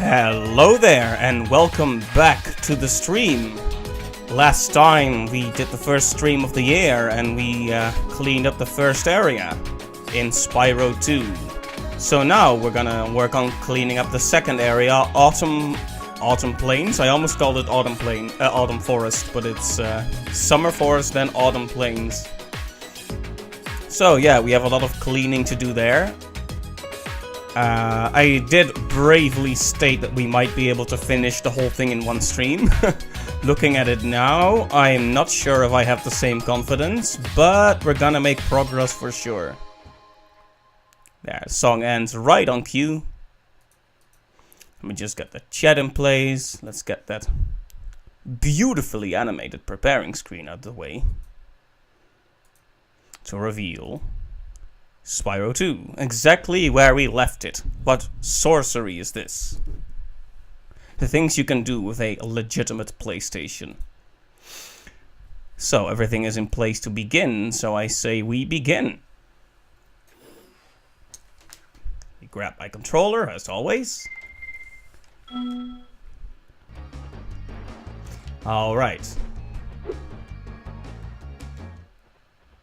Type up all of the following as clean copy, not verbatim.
Hello there and welcome back to the stream. Last time we did the first stream of the year and we cleaned up the first area in Spyro 2. So now we're gonna work on cleaning up the second area, Autumn Plains. I almost called it Autumn Forest, but it's Summer Forest then Autumn Plains. So yeah, we have a lot of cleaning to do there. I did bravely state that we might be able to finish the whole thing in one stream. Looking at it now, I'm not sure if I have the same confidence, but we're gonna make progress for sure. There, the song ends right on cue. Let me just get the chat in place. Let's get that beautifully animated preparing screen out of the way. To reveal Spyro 2, exactly where we left it. What sorcery is this? The things you can do with a legitimate PlayStation. So everything is in place to begin, so I say we begin. We grab my controller, as always. Alright.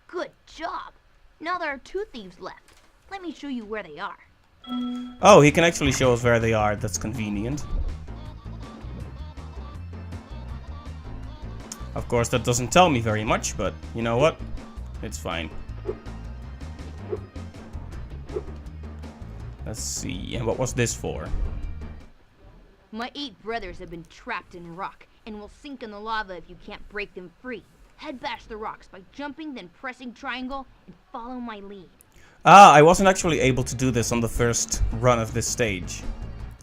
Good job. Now there are 2 thieves left. Let me show you where they are. Oh, he can actually show us where they are. That's convenient. Of course, that doesn't tell me very much, but you know what? It's fine. Let's see. And what was this for? My 8 brothers have been trapped in rock and will sink in the lava if you can't break them free. Head bash the rocks by jumping, then pressing triangle, and follow my lead. Ah, I wasn't actually able to do this on the first run of this stage.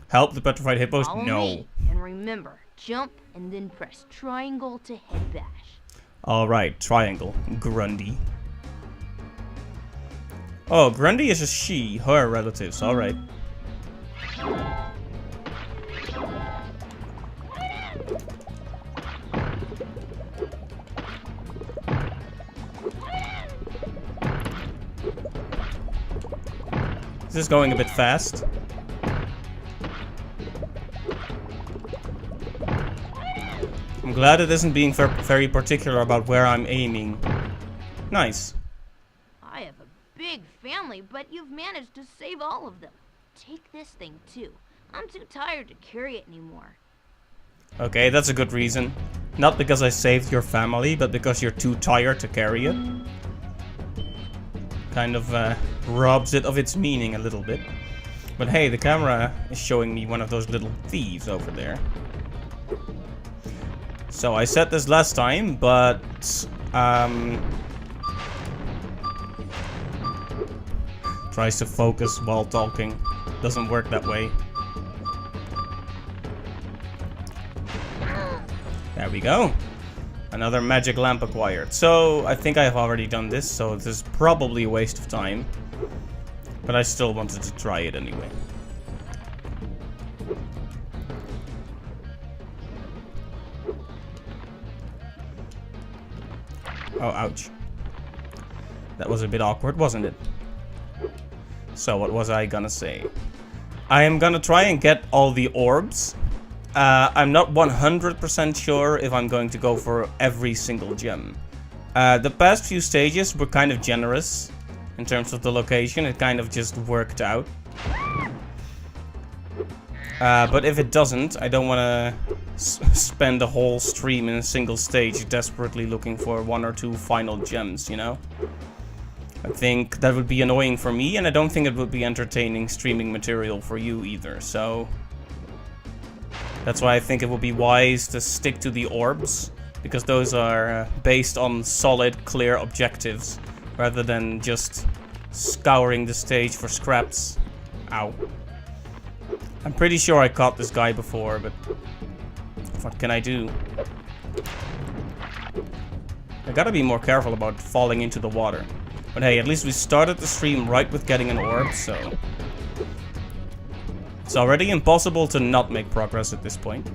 Help the petrified hippos? Follow No. me. And remember, jump and then press triangle to head bash. Alright, triangle. Grundy. Oh, Grundy is a she, her relatives, alright. This is going a bit fast. I'm glad it isn't being very particular about where I'm aiming. Nice. I have a big family, but you've managed to save all of them. Take this thing too. I'm too tired to carry it anymore. Okay, that's a good reason. Not because I saved your family, but because you're too tired to carry it. Kind of robs it of its meaning a little bit. But hey, the camera is showing me one of those little thieves over there. So I said this last time, but tries to focus while talking. Doesn't work that way. There we go. Another magic lamp acquired. So, I think I have already done this, so this is probably a waste of time. But I still wanted to try it anyway. Oh, ouch. That was a bit awkward, wasn't it? So, what was I gonna say? I am gonna try and get all the orbs. I'm not 100% sure if I'm going to go for every single gem. The past few stages were kind of generous in terms of the location. It kind of just worked out. But if it doesn't, I don't want to spend a whole stream in a single stage desperately looking for 1 or 2 final gems, you know? I think that would be annoying for me, and I don't think it would be entertaining streaming material for you either, so that's why I think it would be wise to stick to the orbs, because those are based on solid, clear objectives, rather than just scouring the stage for scraps. Ow. I'm pretty sure I caught this guy before, but what can I do? I gotta be more careful about falling into the water. But hey, at least we started the stream right with getting an orb, so it's already impossible to not make progress at this point.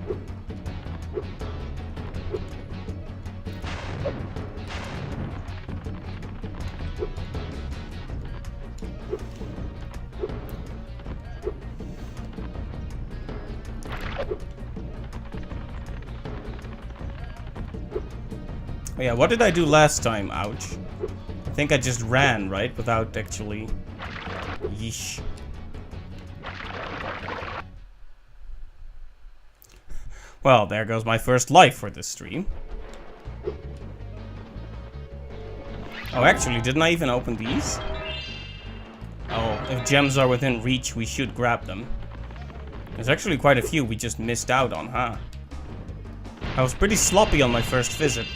Oh yeah, what did I do last time? Ouch. I think I just ran, right? Without actually... Yeesh. Well, there goes my first life for this stream. Oh, actually, didn't I even open these? Oh, if gems are within reach, we should grab them. There's actually quite a few we just missed out on, huh? I was pretty sloppy on my first visit.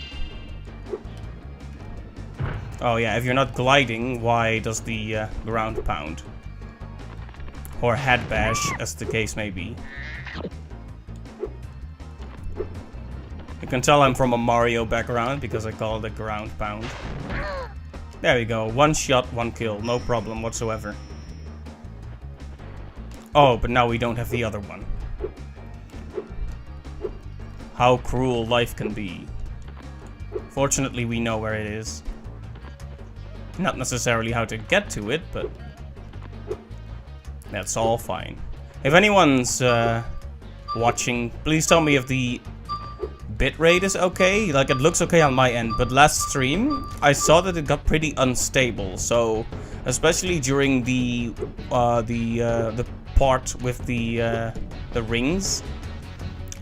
Oh yeah, if you're not gliding, why does the ground pound? Or head bash, as the case may be. You can tell I'm from a Mario background because I call it a ground pound. There we go, one shot, one kill, no problem whatsoever. Oh, but now we don't have the other one. How cruel life can be. Fortunately, we know where it is. Not necessarily how to get to it, but that's all fine. If anyone's watching, please tell me if the bitrate is okay. Like, it looks okay on my end, but last stream I saw that it got pretty unstable. So, especially during the part with the rings,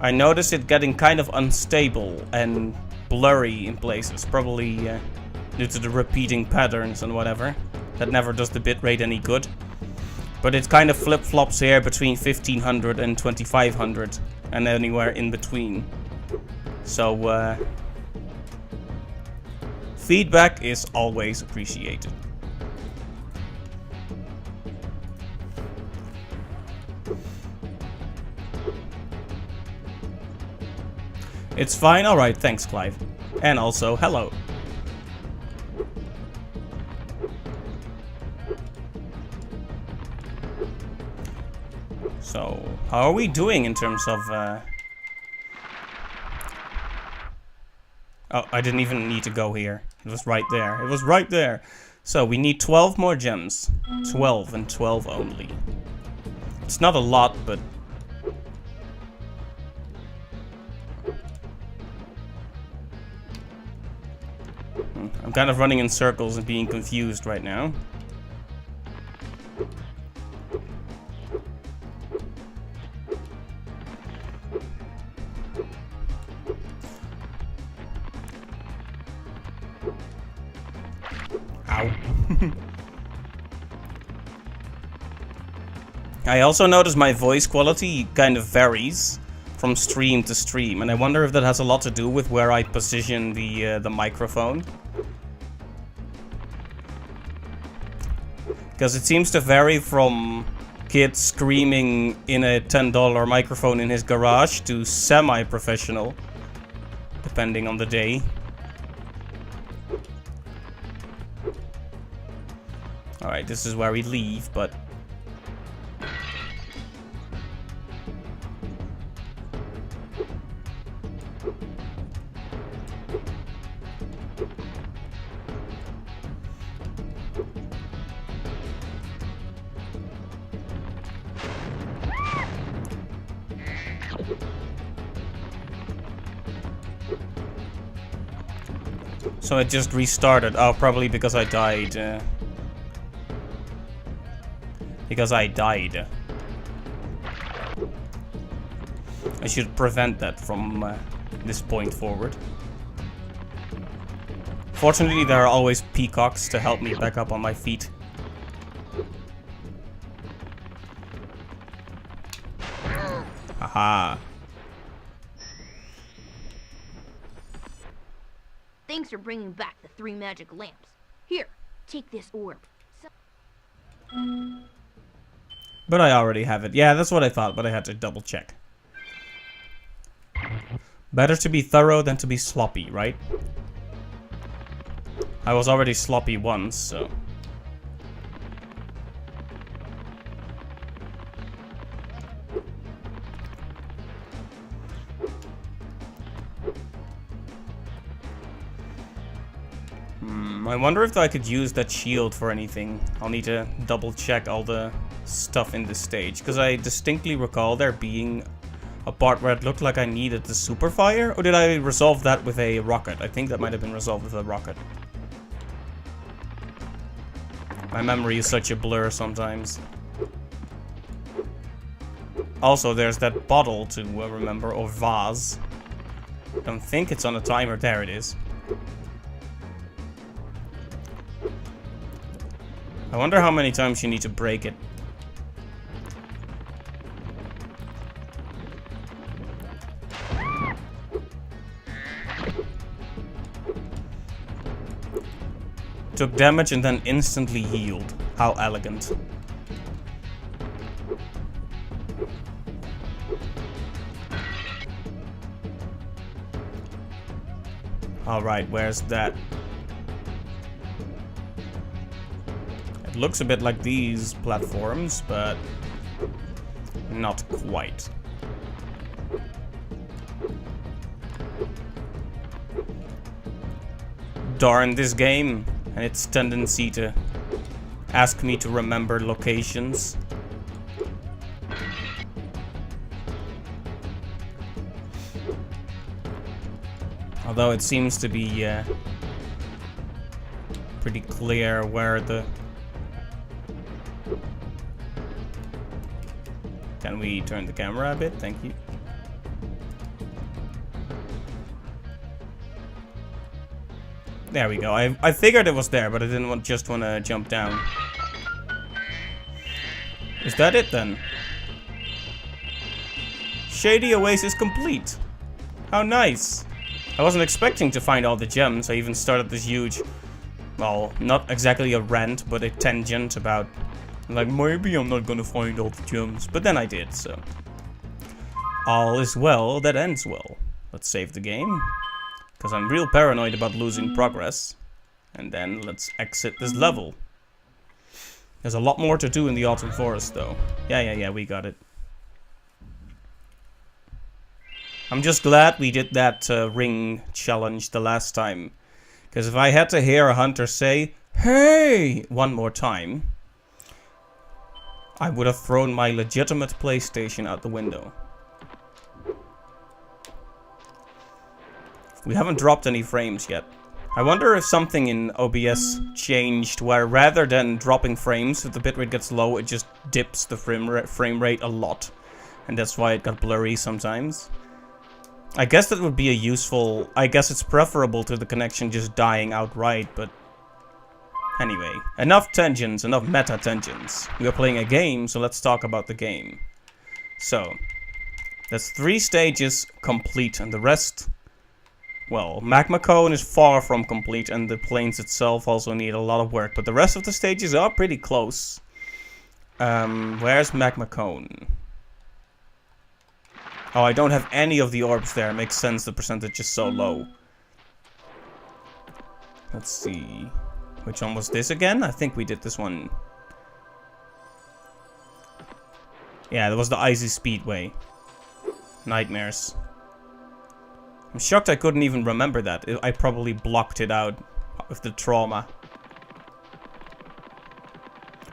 I noticed it getting kind of unstable and blurry in places, probably due to the repeating patterns and whatever. That never does the bitrate any good. But it kind of flip-flops here between 1500 and 2500 and anywhere in between. So, feedback is always appreciated. It's fine, alright, thanks Clive. And also, hello. So, how are we doing in terms of... Oh, I didn't even need to go here. It was right there. It was right there. So, we need 12 more gems. 12 and 12 only. It's not a lot, but... I'm kind of running in circles and being confused right now. Ow. I also notice my voice quality kind of varies from stream to stream, and I wonder if that has a lot to do with where I position the microphone. Because it seems to vary from kids screaming in a $10 microphone in his garage to semi-professional, depending on the day. Alright, this is where we leave, but... So it just restarted. Oh, probably because I died. Because I died. I should prevent that from this point forward. Fortunately, there are always peacocks to help me back up on my feet. Haha. Thanks for bringing back the 3 magic lamps. Here, take this orb. But I already have it. Yeah, that's what I thought, but I had to double check. Better to be thorough than to be sloppy, right? I was already sloppy once, so... I wonder if I could use that shield for anything. I'll need to double check all the stuff in this stage, because I distinctly recall there being a part where it looked like I needed the super fire? Or did I resolve that with a rocket? I think that might have been resolved with a rocket. My memory is such a blur sometimes. Also, there's that bottle to remember, or vase. I don't think it's on a timer. There it is. I wonder how many times you need to break it. Took damage and then instantly healed. How elegant. Alright, where's that? It looks a bit like these platforms, but not quite. Darn this game and its tendency to ask me to remember locations. Although it seems to be pretty clear where the... Can we turn the camera a bit? Thank you. There we go. I figured it was there, but I didn't just want to jump down. Is that it then? Shady Oasis complete. How nice. I wasn't expecting to find all the gems. I even started this huge, well, not exactly a rant, but a tangent about, like, maybe I'm not gonna find all the gems. But then I did, so. All is well that ends well. Let's save the game. Because I'm real paranoid about losing progress. And then let's exit this level. There's a lot more to do in the Autumn Forest, though. Yeah, we got it. I'm just glad we did that ring challenge the last time. Because if I had to hear a hunter say, "Hey!" one more time, I would have thrown my legitimate PlayStation out the window. We haven't dropped any frames yet. I wonder if something in OBS changed where rather than dropping frames, if the bitrate gets low, it just dips the frame rate a lot. And that's why it got blurry sometimes. I guess that would be a useful... I guess it's preferable to the connection just dying outright, but... Anyway, enough tangents, enough meta tangents. We are playing a game, so let's talk about the game. So, that's 3 stages complete, and the rest... Well, Magma Cone is far from complete, and the plains itself also need a lot of work, but the rest of the stages are pretty close. Where's Magma Cone? Oh, I don't have any of the orbs there. Makes sense, the percentage is so low. Let's see. Which one was this again? I think we did this one. Yeah, that was the Icy Speedway. Nightmares. I'm shocked I couldn't even remember that. I probably blocked it out with the trauma.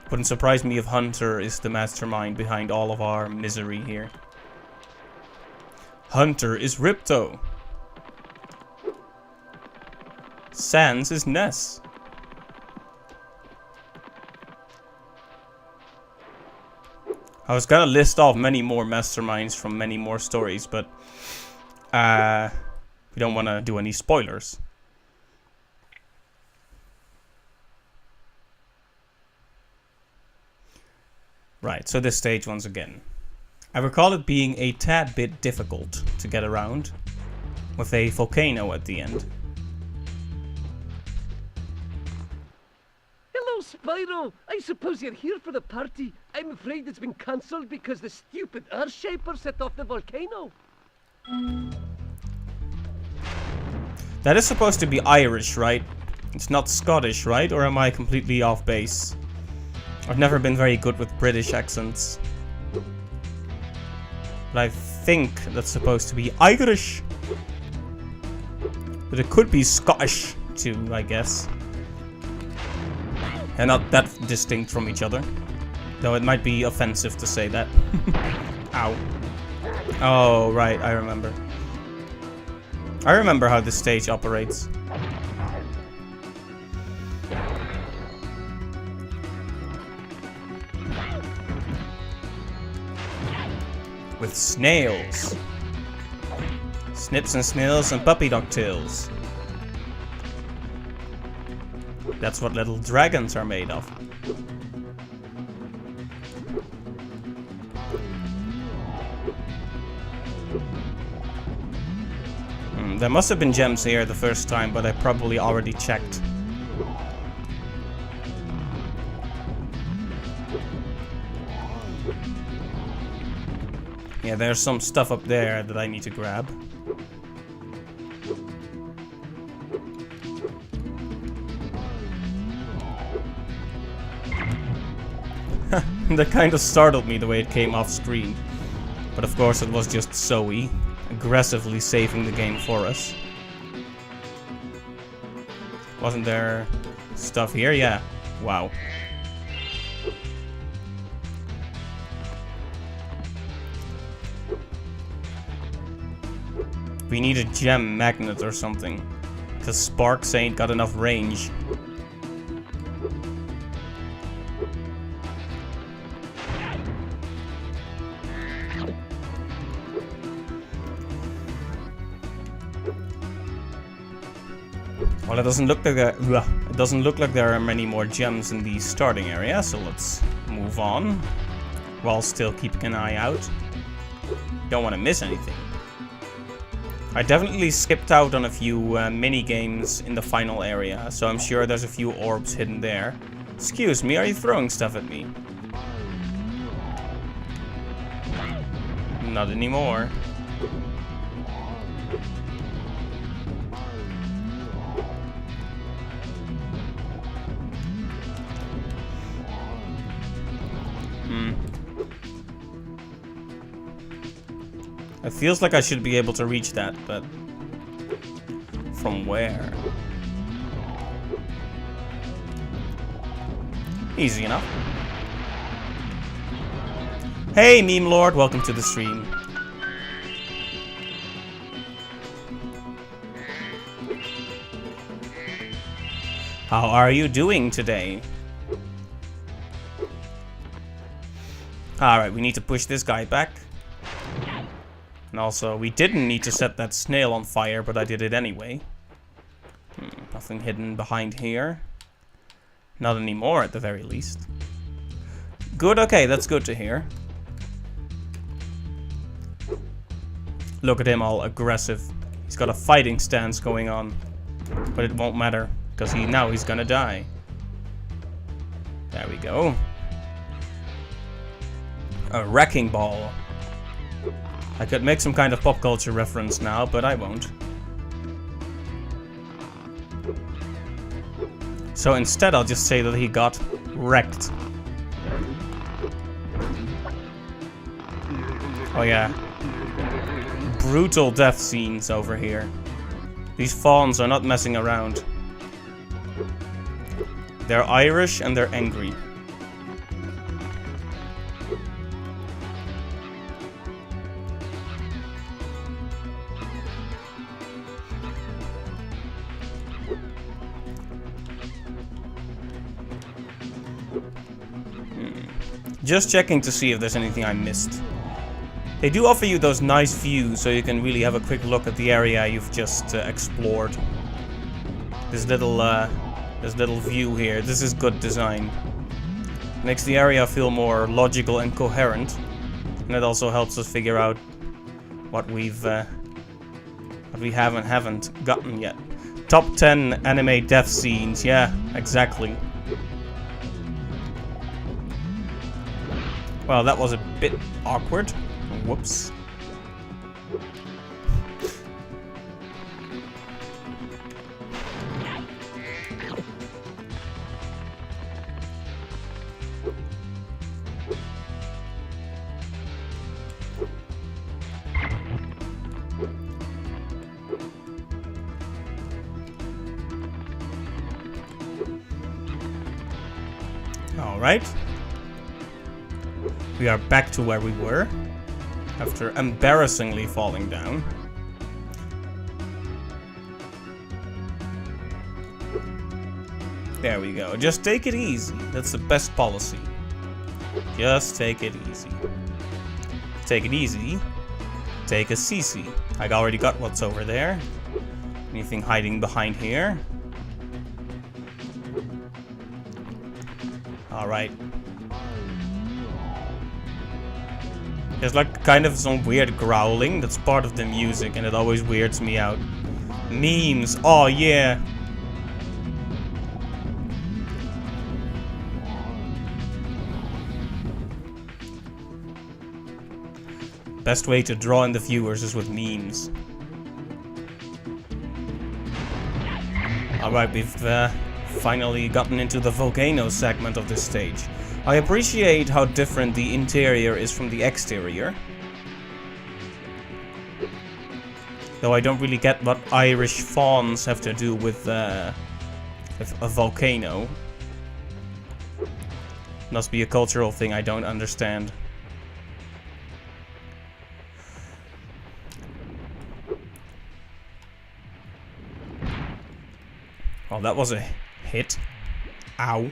Wouldn't surprise me if Hunter is the mastermind behind all of our misery here. Hunter is Ripto. Sans is Ness. I was gonna list off many more masterminds from many more stories, but we don't want to do any spoilers. Right, so this stage once again. I recall it being a tad bit difficult to get around, with a volcano at the end. Hello, Spyro! I suppose you're here for the party. I'm afraid it's been cancelled because the stupid Earthshaper set off the volcano. That is supposed to be Irish, right? It's not Scottish, right? Or am I completely off base? I've never been very good with British accents. But I think that's supposed to be Irish. But it could be Scottish too, I guess. And not that distinct from each other. Though it might be offensive to say that. Ow. Oh, right, I remember. I remember how this stage operates. With snails. Snips and snails and puppy dog tails. That's what little dragons are made of. There must have been gems here the first time, but I probably already checked. Yeah, there's some stuff up there that I need to grab. That kind of startled me the way it came off screen. But of course it was just Zoe, aggressively saving the game for us. Wasn't there stuff here? Yeah. Wow. We need a gem magnet or something, because sparks ain't got enough range. Well, it doesn't look like there are many more gems in the starting area, so let's move on while still keeping an eye out. Don't want to miss anything. I definitely skipped out on a few mini games in the final area, so I'm sure there's a few orbs hidden there. Excuse me, are you throwing stuff at me? Not anymore. It feels like I should be able to reach that, but from where? Easy enough. Hey, Meme Lord, welcome to the stream. How are you doing today? Alright, we need to push this guy back. And also, we didn't need to set that snail on fire, but I did it anyway. Nothing hidden behind here. Not anymore, at the very least. Good, okay, that's good to hear. Look at him all aggressive. He's got a fighting stance going on. But it won't matter, because now he's gonna die. There we go. A wrecking ball. I could make some kind of pop culture reference now, but I won't. So instead I'll just say that he got wrecked. Oh yeah. Brutal death scenes over here. These fawns are not messing around. They're Irish and they're angry. Just checking to see if there's anything I missed. They do offer you those nice views, so you can really have a quick look at the area you've just explored. This little view here, this is good design. Makes the area feel more logical and coherent, and it also helps us figure out what we haven't gotten yet. Top 10 anime death scenes, yeah, exactly. Well, that was a bit awkward. Whoops. All right. We are back to where we were. After embarrassingly falling down. There we go. Just take it easy. That's the best policy. Just take it easy. Take it easy. Take a CC. I already got what's over there. Anything hiding behind here? Alright. There's like kind of some weird growling that's part of the music and it always weirds me out. Memes. Oh yeah. Best way to draw in the viewers is with memes. Alright, we've finally gotten into the volcano segment of this stage. I appreciate how different the interior is from the exterior. Though I don't really get what Irish fawns have to do with a volcano. Must be a cultural thing I don't understand. Oh, that was a hit. Ow.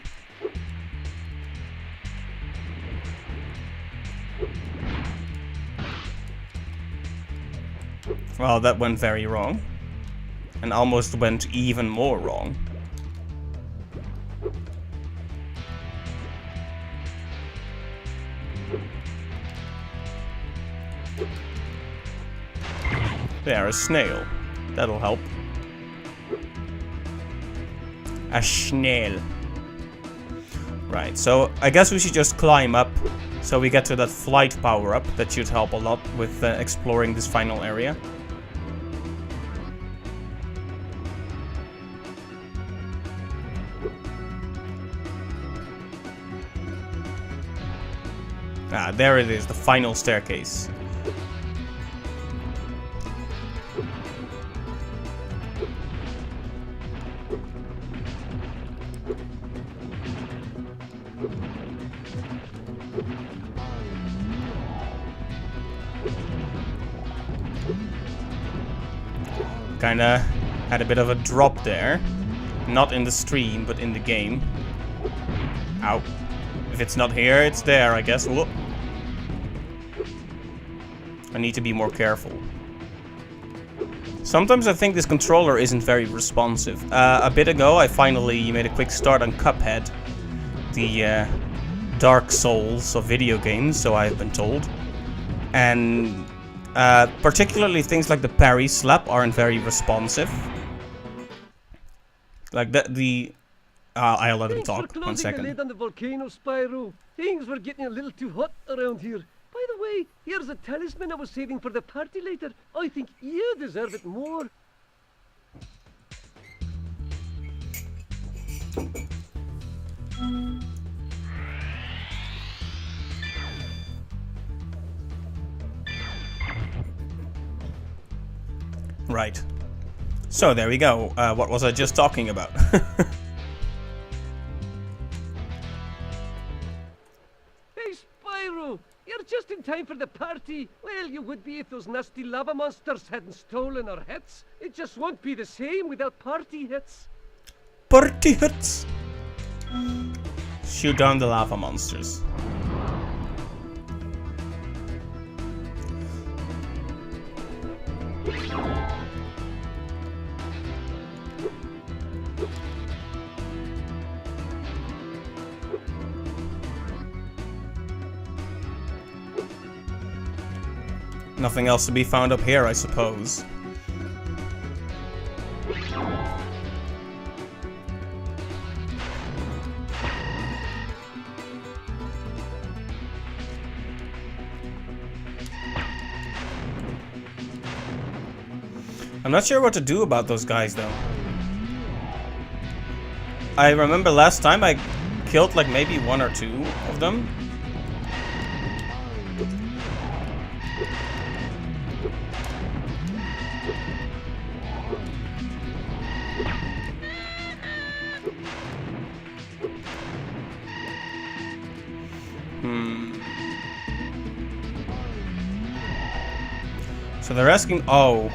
Well, that went very wrong. And almost went even more wrong. There, a snail. That'll help. A snail. Right, so I guess we should just climb up so we get to that flight power-up. That should help a lot with exploring this final area. Ah, there it is, the final staircase. Kinda had a bit of a drop there. Not in the stream, but in the game. Ow. If it's not here, it's there, I guess. Whoop. I need to be more careful. Sometimes I think this controller isn't very responsive. A bit ago, I finally made a quick start on Cuphead. The Dark Souls of video games, so I've been told. And particularly things like the parry slap aren't very responsive. Like I'll let him talk. 1 second. The lid on the volcano, Spyro. Things were getting a little too hot around here. By the way, here's a talisman I was saving for the party later. I think you deserve it more. Right. So there we go. What was I just talking about? Hey, Spyro! You're just in time for the party. Well, you would be if those nasty lava monsters hadn't stolen our hits. It just won't be the same without party hits. Party hits! Shoot down the lava monsters. Nothing else to be found up here, I suppose. I'm not sure what to do about those guys, though. I remember last time I killed like maybe 1 or 2 of them. they're asking... Oh.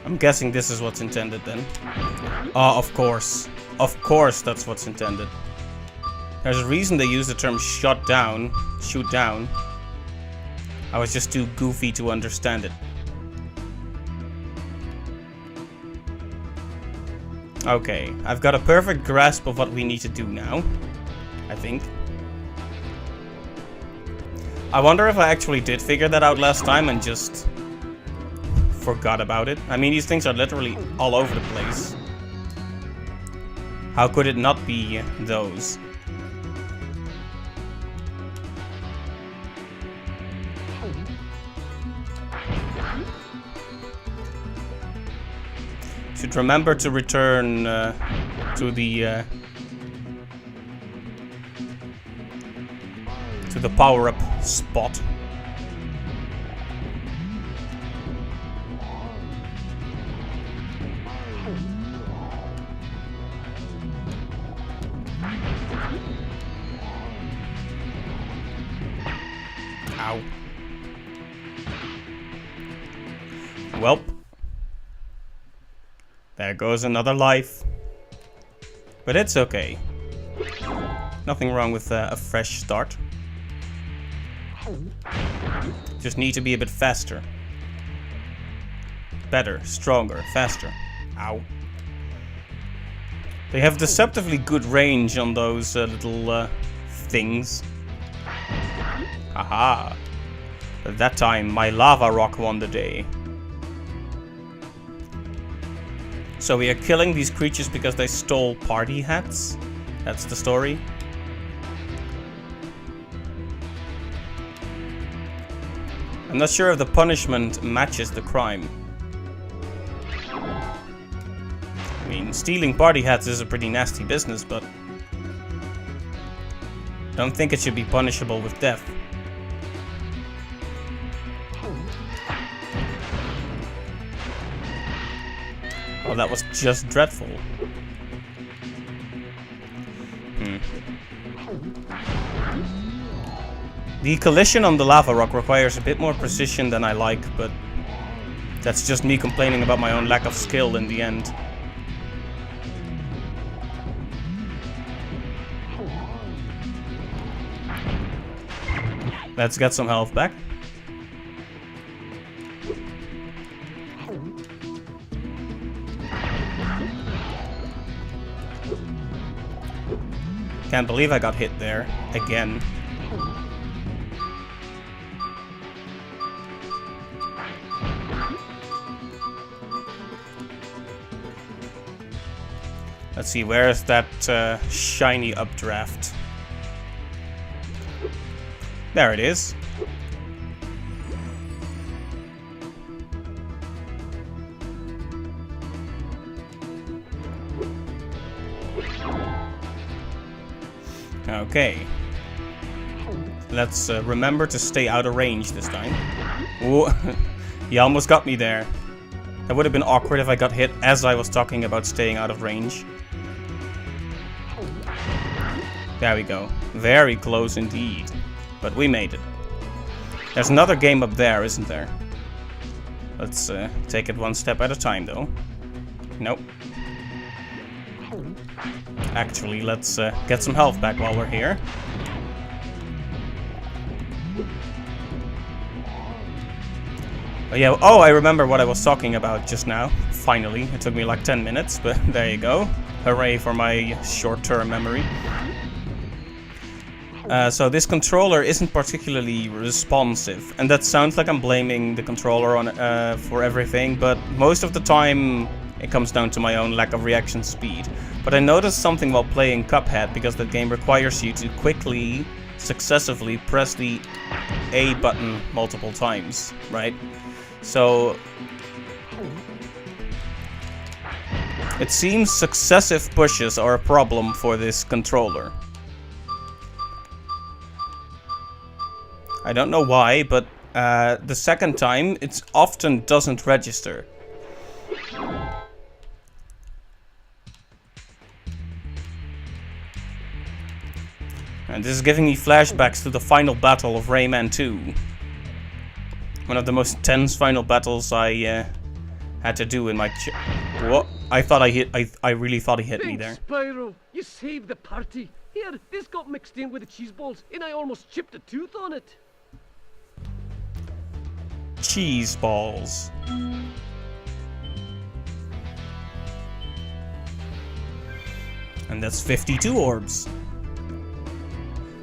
I'm guessing this is what's intended then. Oh, of course. Of course that's what's intended. There's a reason they use the term shot down. Shoot down. I was just too goofy to understand it. Okay, I've got a perfect grasp of what we need to do now. I think. I wonder if I actually did figure that out last time and just forgot about it. I mean, these things are literally all over the place. How could it not be those? Should remember to return to the power-up spot. Ow. Welp. There goes another life. But it's okay. Nothing wrong with a fresh start. Just need to be a bit faster. Better, stronger, faster. Ow. They have deceptively good range on those little things. Haha. At that time, my lava rock won the day. So we are killing these creatures because they stole party hats? That's the story? I'm not sure if the punishment matches the crime. I mean, stealing party hats is a pretty nasty business, but I don't think it should be punishable with death. Oh, that was just dreadful. The collision on the lava rock requires a bit more precision than I like, but that's just me complaining about my own lack of skill in the end. Let's get some health back. Can't believe I got hit there again. Let's see, where is that shiny updraft? There it is. Okay. Let's remember to stay out of range this time. Ooh, he almost got me there. That would have been awkward if I got hit as I was talking about staying out of range. There we go. Very close indeed. But we made it. There's another game up there, isn't there? Let's take it one step at a time, though. Nope. Actually, let's get some health back while we're here. Oh, yeah. Oh, I remember what I was talking about just now. Finally. It took me like 10 minutes, but there you go. Hooray for my short-term memory. So this controller isn't particularly responsive, and that sounds like I'm blaming the controller on for everything, but most of the time it comes down to my own lack of reaction speed. But I noticed something while playing Cuphead, because that game requires you to quickly, successively press the A button multiple times, right? So it seems successive pushes are a problem for this controller. I don't know why, but the second time it often doesn't register. And this is giving me flashbacks to the final battle of Rayman 2. One of the most tense final battles I had to do in my what? I thought I really thought he hit me there. Spyro, you saved the party. Here, this got mixed in with the cheese balls, and I almost chipped a tooth on it. Cheese balls. And that's 52 orbs.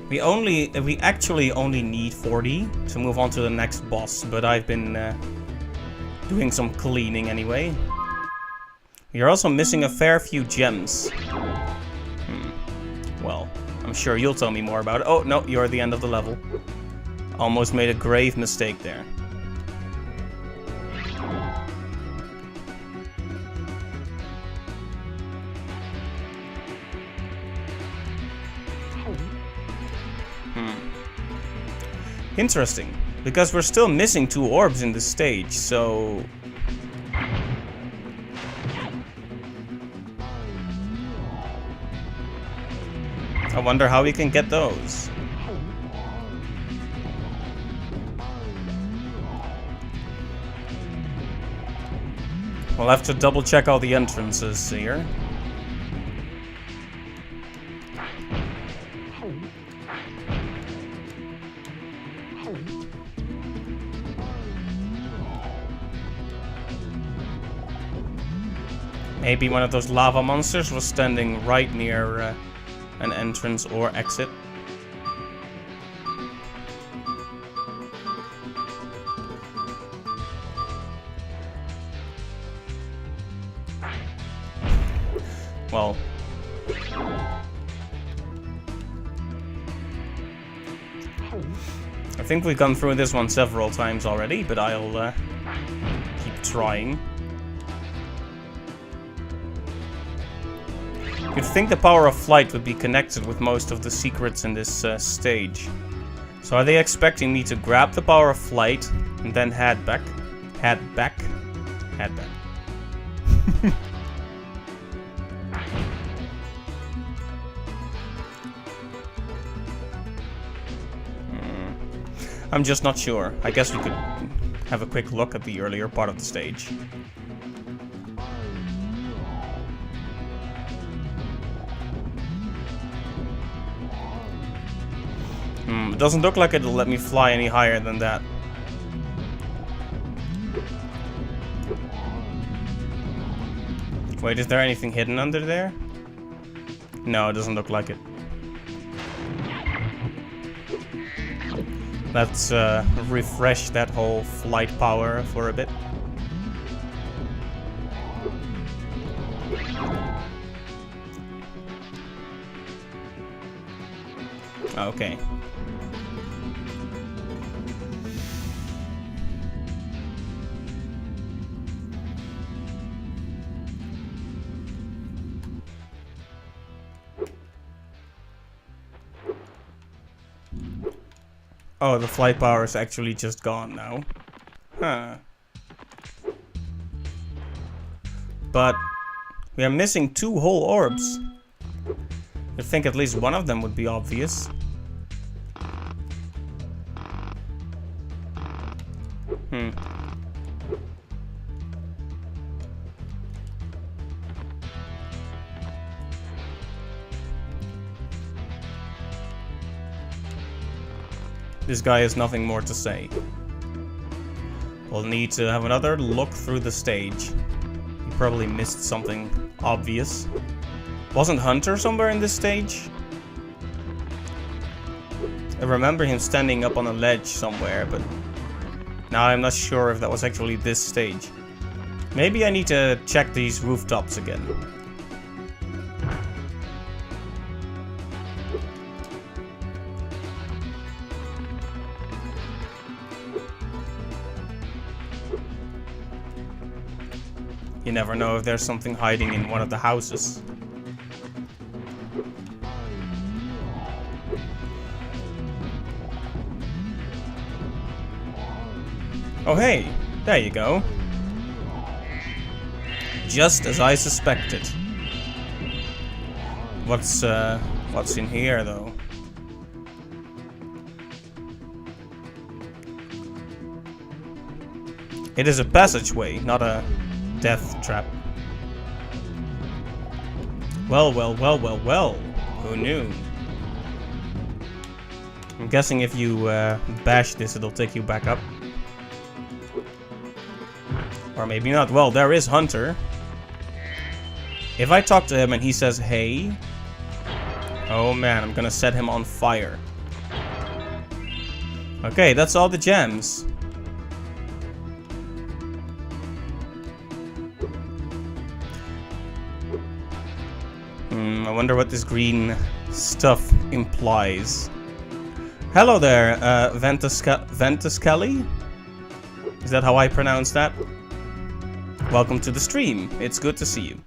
We actually only need 40 to move on to the next boss, but I've been doing some cleaning anyway. We are also missing a fair few gems. Well, I'm sure you'll tell me more about it. Oh, no, you're at the end of the level. Almost made a grave mistake there. Interesting, because we're still missing 2 orbs in this stage, so... I wonder how we can get those. We'll have to double check all the entrances here. Maybe one of those lava monsters was standing right near an entrance or exit. Well, I think we've gone through this one several times already, but I'll keep trying. You'd think the power of flight would be connected with most of the secrets in this stage. So are they expecting me to grab the power of flight and then head back? Head back? Head back. I'm just not sure. I guess we could have a quick look at the earlier part of the stage. It doesn't look like it'll let me fly any higher than that. Wait, is there anything hidden under there? No, it doesn't look like it. Let's refresh that whole flight power for a bit. Okay. Oh, the flight power is actually just gone now. Huh. But we are missing 2 whole orbs. You'd think at least one of them would be obvious. This guy has nothing more to say. We'll need to have another look through the stage. He probably missed something obvious. Wasn't Hunter somewhere in this stage? I remember him standing up on a ledge somewhere, but now I'm not sure if that was actually this stage. Maybe I need to check these rooftops again. You never know if there's something hiding in one of the houses. Oh hey, there you go. Just as I suspected. What's in here though? It is a passageway, not a death trap. Well, well, well, well, well. Who knew? I'm guessing if you bash this, it'll take you back up. Or maybe not. Well, there is Hunter. If I talk to him and he says, hey... Oh man, I'm gonna set him on fire. Okay, that's all the gems. I wonder what this green stuff implies. Hello there, Ventuskelly? Is that how I pronounce that? Welcome to the stream. It's good to see you.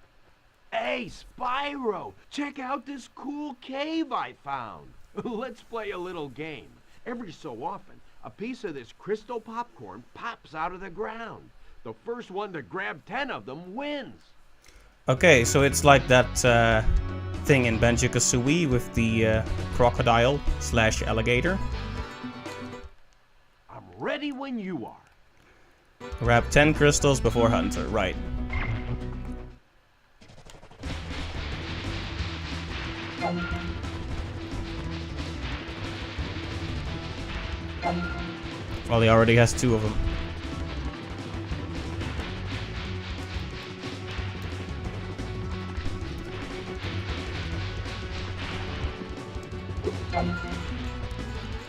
Hey, Spyro! Check out this cool cave I found. Let's play a little game. Every so often, a piece of this crystal popcorn pops out of the ground. The first one to grab 10 of them wins. Okay, so it's like that thing in Banjo-Kazooie with the crocodile / alligator. I'm ready when you are. Grab 10 crystals before Hunter, right. Well, he already has 2 of them.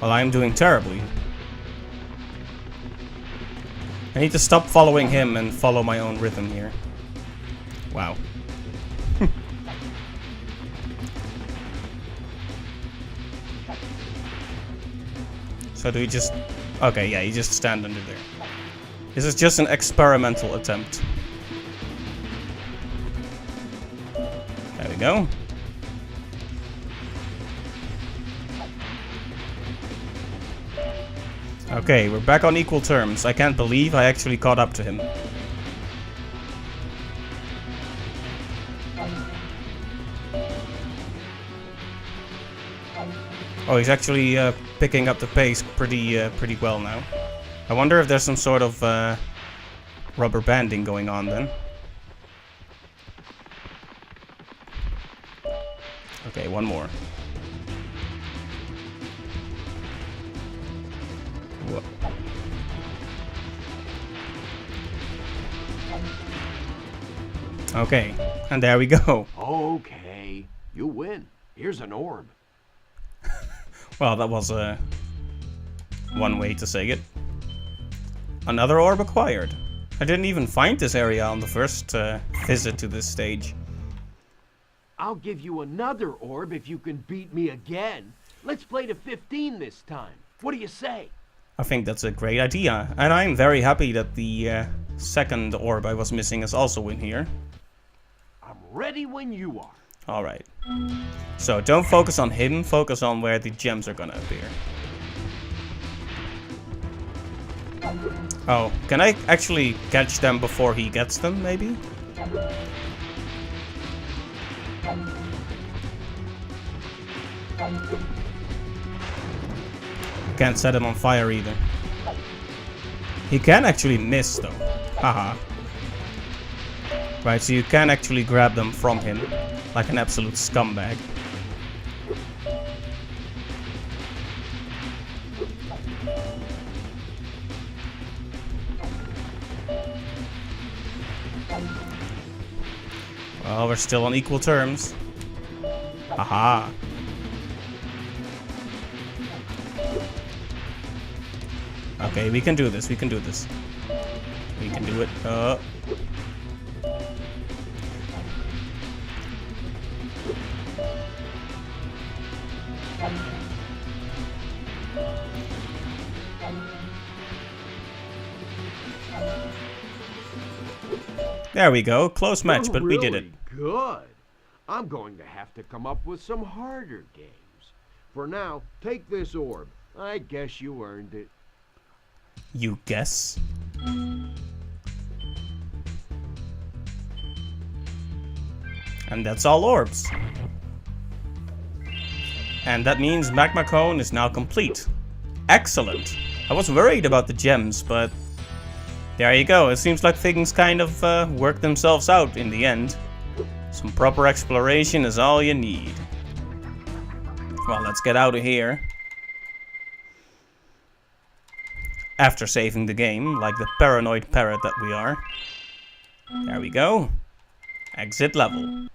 Well, I'm doing terribly. I need to stop following him and follow my own rhythm here. Wow. So do we just... Okay, yeah, you just stand under there. This is just an experimental attempt. There we go. Okay, we're back on equal terms. I can't believe I actually caught up to him. Oh, he's actually picking up the pace pretty well now. I wonder if there's some sort of rubber banding going on then. Okay, one more. Whoa. Okay, and there we go. Okay, you win. Here's an orb. Well, that was one way to say it. Another orb acquired. I didn't even find this area on the first visit to this stage. I'll give you another orb if you can beat me again. Let's play to 15 this time. What do you say? I think that's a great idea. And I'm very happy that the second orb I was missing is also in here. I'm ready when you are. Alright. So don't focus on him, focus on where the gems are gonna appear. Oh, can I actually catch them before he gets them, maybe? Can't set him on fire either. He can actually miss though. Haha. Right, so you can actually grab them from him. Like an absolute scumbag. Well, we're still on equal terms. Aha. Okay, we can do this, we can do this. We can do it. There we go. Close match, but we did it. Good. I'm going to have to come up with some harder games. For now, take this orb. I guess you earned it. You guess? And that's all orbs. And that means Magma Cone is now complete. Excellent. I was worried about the gems, but There you go. It seems like things kind of work themselves out in the end. Some proper exploration is all you need. Well, let's get out of here. After saving the game, like the paranoid parrot that we are. There we go. Exit level.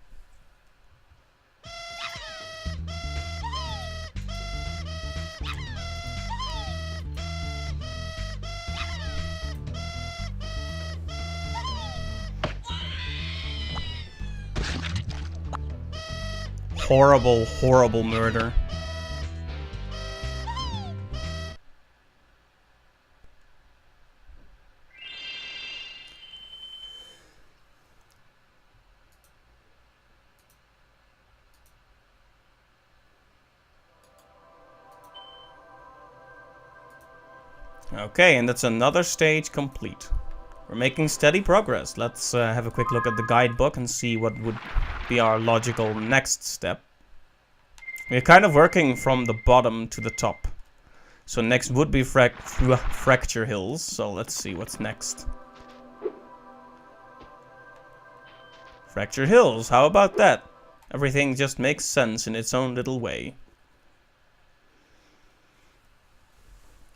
Horrible, horrible murder. Okay, and that's another stage complete. We're making steady progress. Let's have a quick look at the guidebook and see what would be our logical next step. We're kind of working from the bottom to the top. So next would be Fracture Hills. So let's see what's next. Fracture Hills, how about that? Everything just makes sense in its own little way.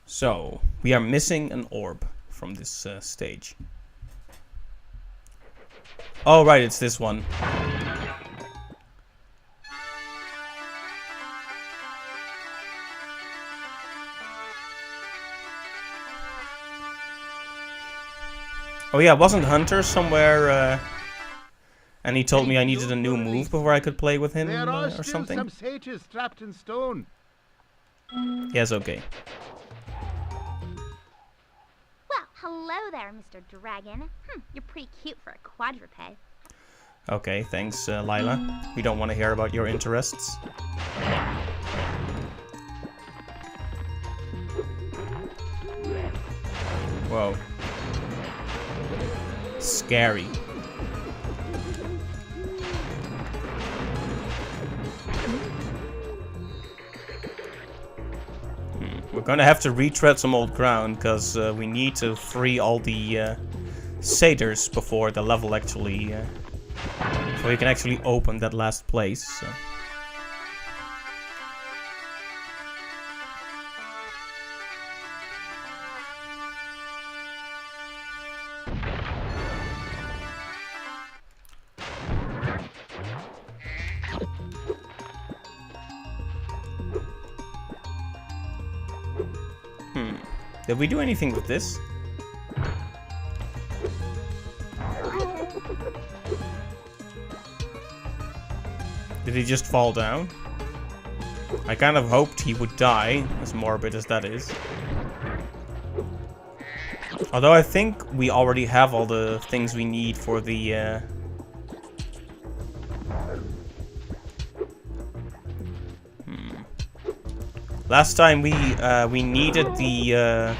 So, we are missing an orb from this stage. Oh, right, it's this one. Oh yeah, wasn't Hunter somewhere, and he told me I needed a new move before I could play with him or something? Some sages trapped in stone. Yes, okay. Well, hello there, Mr. Dragon. You're pretty cute for a quadruped. Okay, thanks, Lila. We don't want to hear about your interests. Whoa. Scary. We're gonna have to retread some old ground, because we need to free all the satyrs before the level actually... before we can actually open that last place. So. Did we do anything with this? Did he just fall down? I kind of hoped he would die, as morbid as that is. Although I think we already have all the things we need for the... Last time we needed the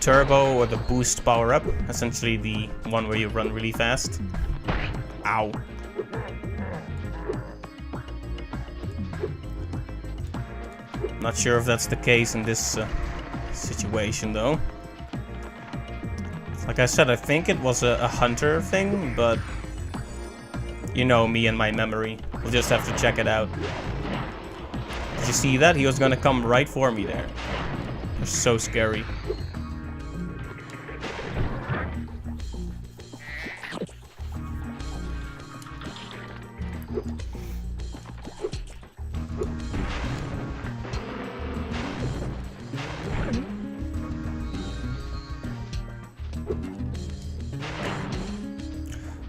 turbo or the boost power up, essentially the one where you run really fast. Ow. Not sure if that's the case in this situation though. Like I said, I think it was a hunter thing, but you know me and my memory. We'll just have to check it out. Did you see that? He was gonna come right for me there. They're so scary.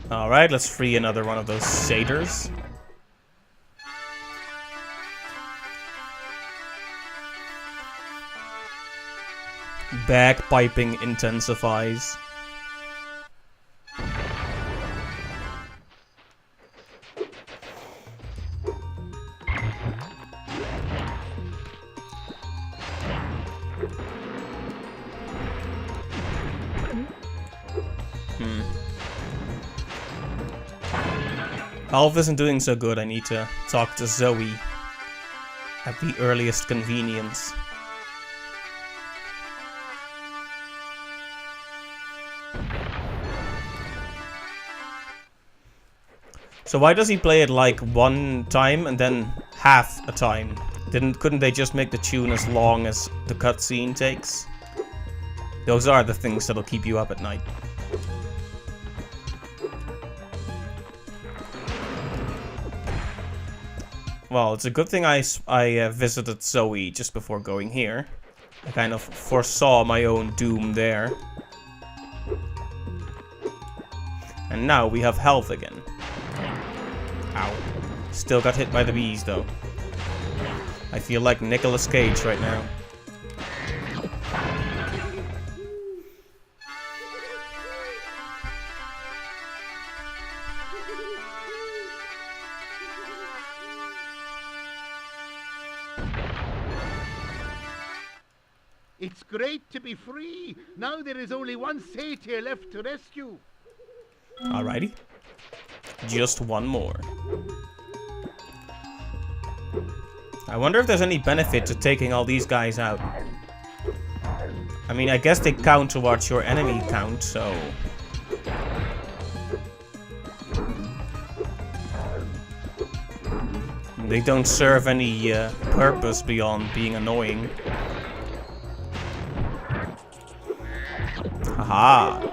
Alright, let's free another one of those satyrs. Bagpiping intensifies. Alf isn't doing so good. I need to talk to Zoe at the earliest convenience. So why does he play it like one time and then half a time? Couldn't they just make the tune as long as the cutscene takes? Those are the things that'll keep you up at night. Well, it's a good thing I visited Zoe just before going here. I kind of foresaw my own doom there. And now we have health again. Ow. Still got hit by the bees, though. I feel like Nicolas Cage right now. It's great to be free. Now there is only one satyr left to rescue. Alrighty. Just one more. I wonder if there's any benefit to taking all these guys out. I mean, I guess they count towards your enemy count, so... They don't serve any purpose beyond being annoying. Haha.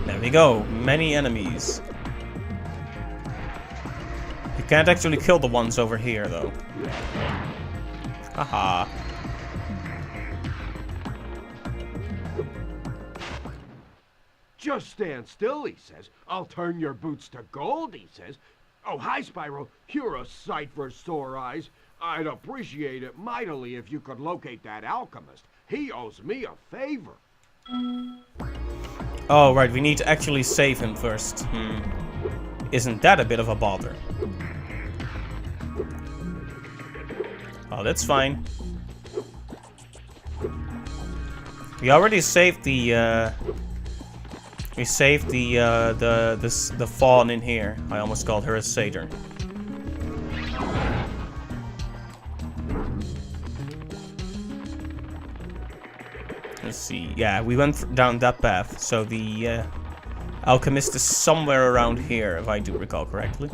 There we go. Many enemies. You can't actually kill the ones over here, though. Haha. Just stand still, he says. I'll turn your boots to gold, he says. Oh, hi, Spyro. You're a sight for sore eyes. I'd appreciate it mightily if you could locate that alchemist. He owes me a favor. Oh, right. We need to actually save him first. Isn't that a bit of a bother? Oh, that's fine. We already saved the the fawn in here. I almost called her a satyr. Let's see. Yeah, we went down that path. So the alchemist is somewhere around here, if I do recall correctly.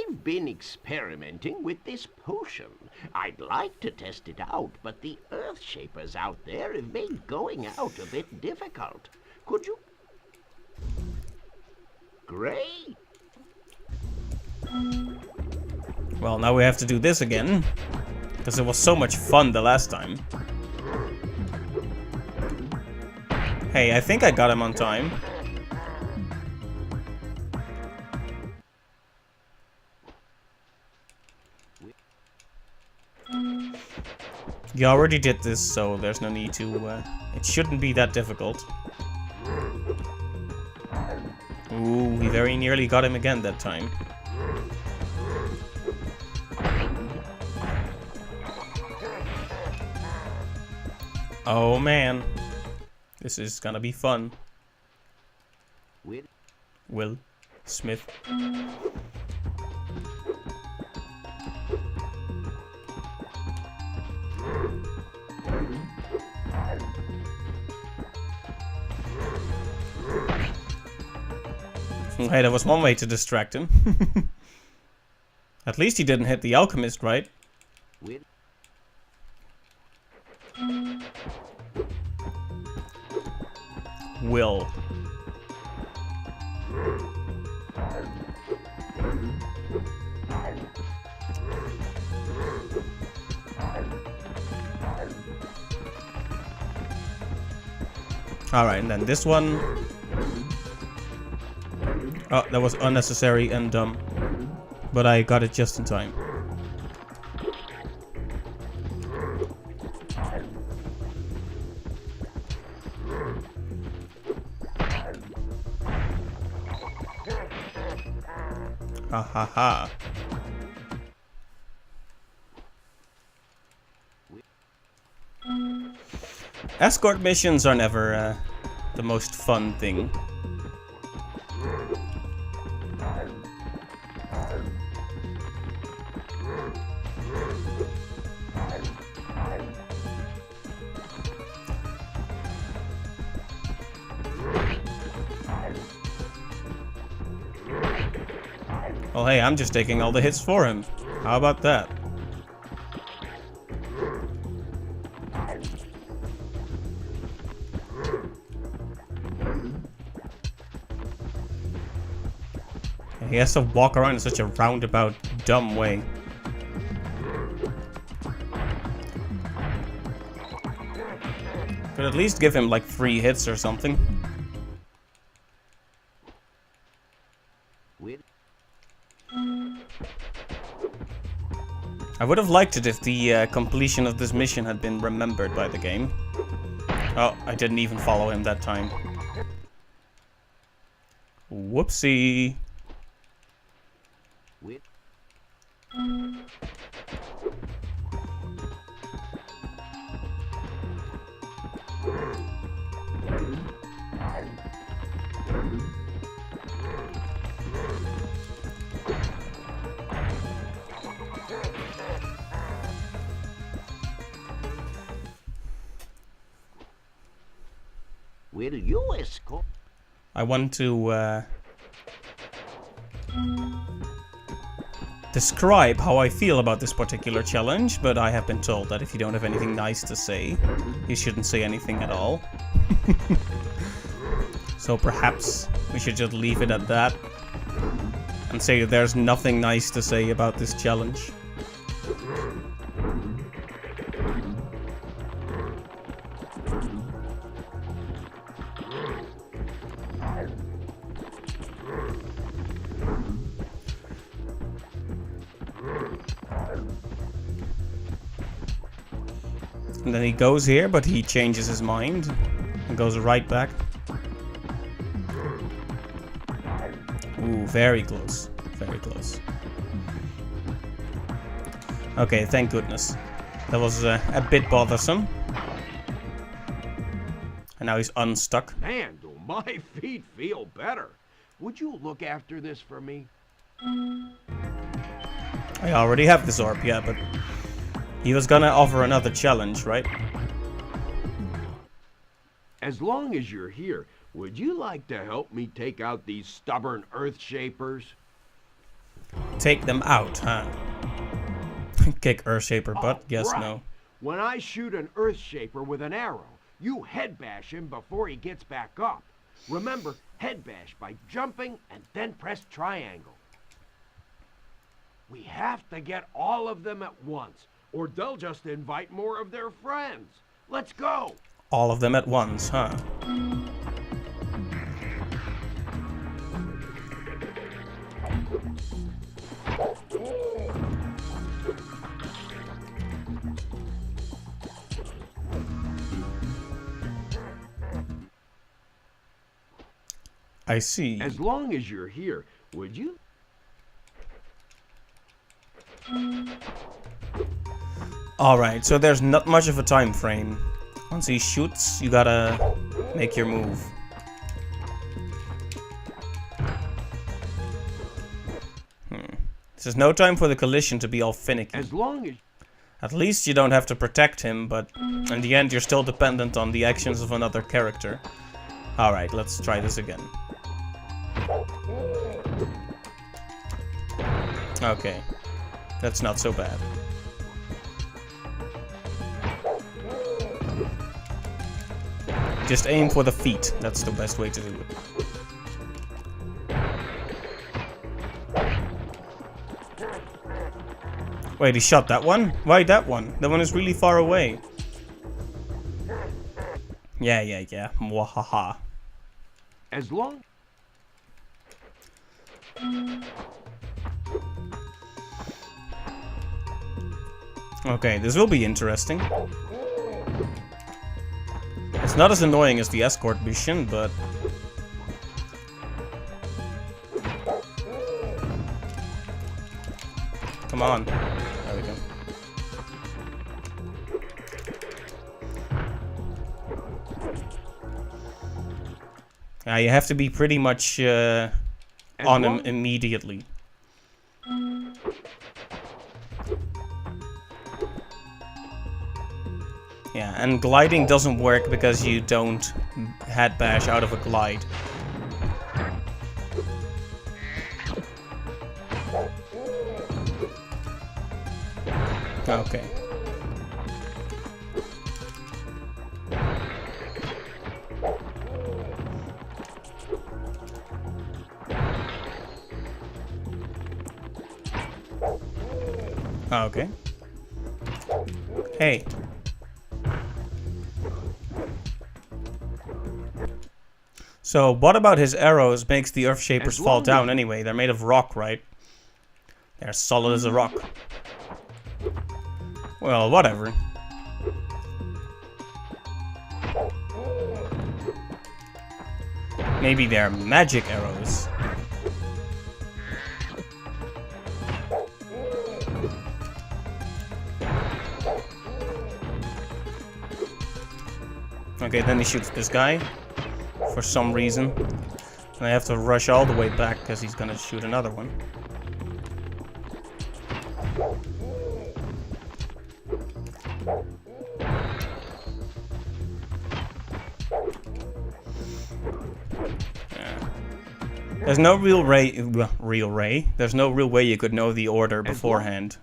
I've been experimenting with this potion. I'd like to test it out, but the Earthshapers out there have made going out a bit difficult. Could you? Great. Well, now we have to do this again. Because it was so much fun the last time. Hey, I think I got him on time. You already did this, so there's no need to... it shouldn't be that difficult. Ooh, we very nearly got him again that time. Oh man. This is gonna be fun. Will Smith. Hey, that was one way to distract him. At least he didn't hit the alchemist, right? Will. Alright, and then this one. Oh, that was unnecessary and dumb. But I got it just in time. Ha ha ha. Escort missions are never the most fun thing. Well, hey, I'm just taking all the hits for him. How about that? He has to walk around in such a roundabout, dumb way. Could at least give him like 3 hits or something. I would have liked it if the completion of this mission had been remembered by the game. Oh, I didn't even follow him that time. Whoopsie. Will you escort? I want to describe how I feel about this particular challenge, but I have been told that if you don't have anything nice to say, you shouldn't say anything at all. So perhaps we should just leave it at that and say that there's nothing nice to say about this challenge. And then he goes here, but he changes his mind and goes right back. Ooh, very close. Very close. Okay, thank goodness. That was a bit bothersome. And now he's unstuck. Man, do my feet feel better. Would you look after this for me? I already have this orb, yeah, but he was gonna offer another challenge, right? As long as you're here, would you like to help me take out these stubborn earth shapers? Take them out, huh? Kick Earthshaper butt? Yes, right. no. When I shoot an earth shaper with an arrow, you head bash him before he gets back up. Remember, head bash by jumping and then press triangle. We have to get all of them at once, or they'll just invite more of their friends. Let's go! All of them at once, huh? I see. As long as you're here, would you? Alright, so there's not much of a time frame. Once he shoots, you gotta make your move. This is no time for the collision to be all finicky. As long as... At least you don't have to protect him, but in the end you're still dependent on the actions of another character. Alright, let's try this again. Okay, that's not so bad. Just aim for the feet, that's the best way to do it. Wait, he shot that one? Why that one? That one is really far away. Yeah. Mwahaha. As long... Okay, this will be interesting. It's not as annoying as the escort mission, but... Come on. There we go. Yeah, you have to be pretty much on him immediately. Yeah, and gliding doesn't work because you don't head bash out of a glide. Okay. Okay. Hey. So, what about his arrows makes the Earth Shapers fall down anyway? They're made of rock, right? They're solid as a rock. Well, whatever. Maybe they're magic arrows. Okay, then he shoots this guy. For some reason. And I have to rush all the way back because he's gonna shoot another one. Yeah. There's no real way. There's no real way you could know the order beforehand.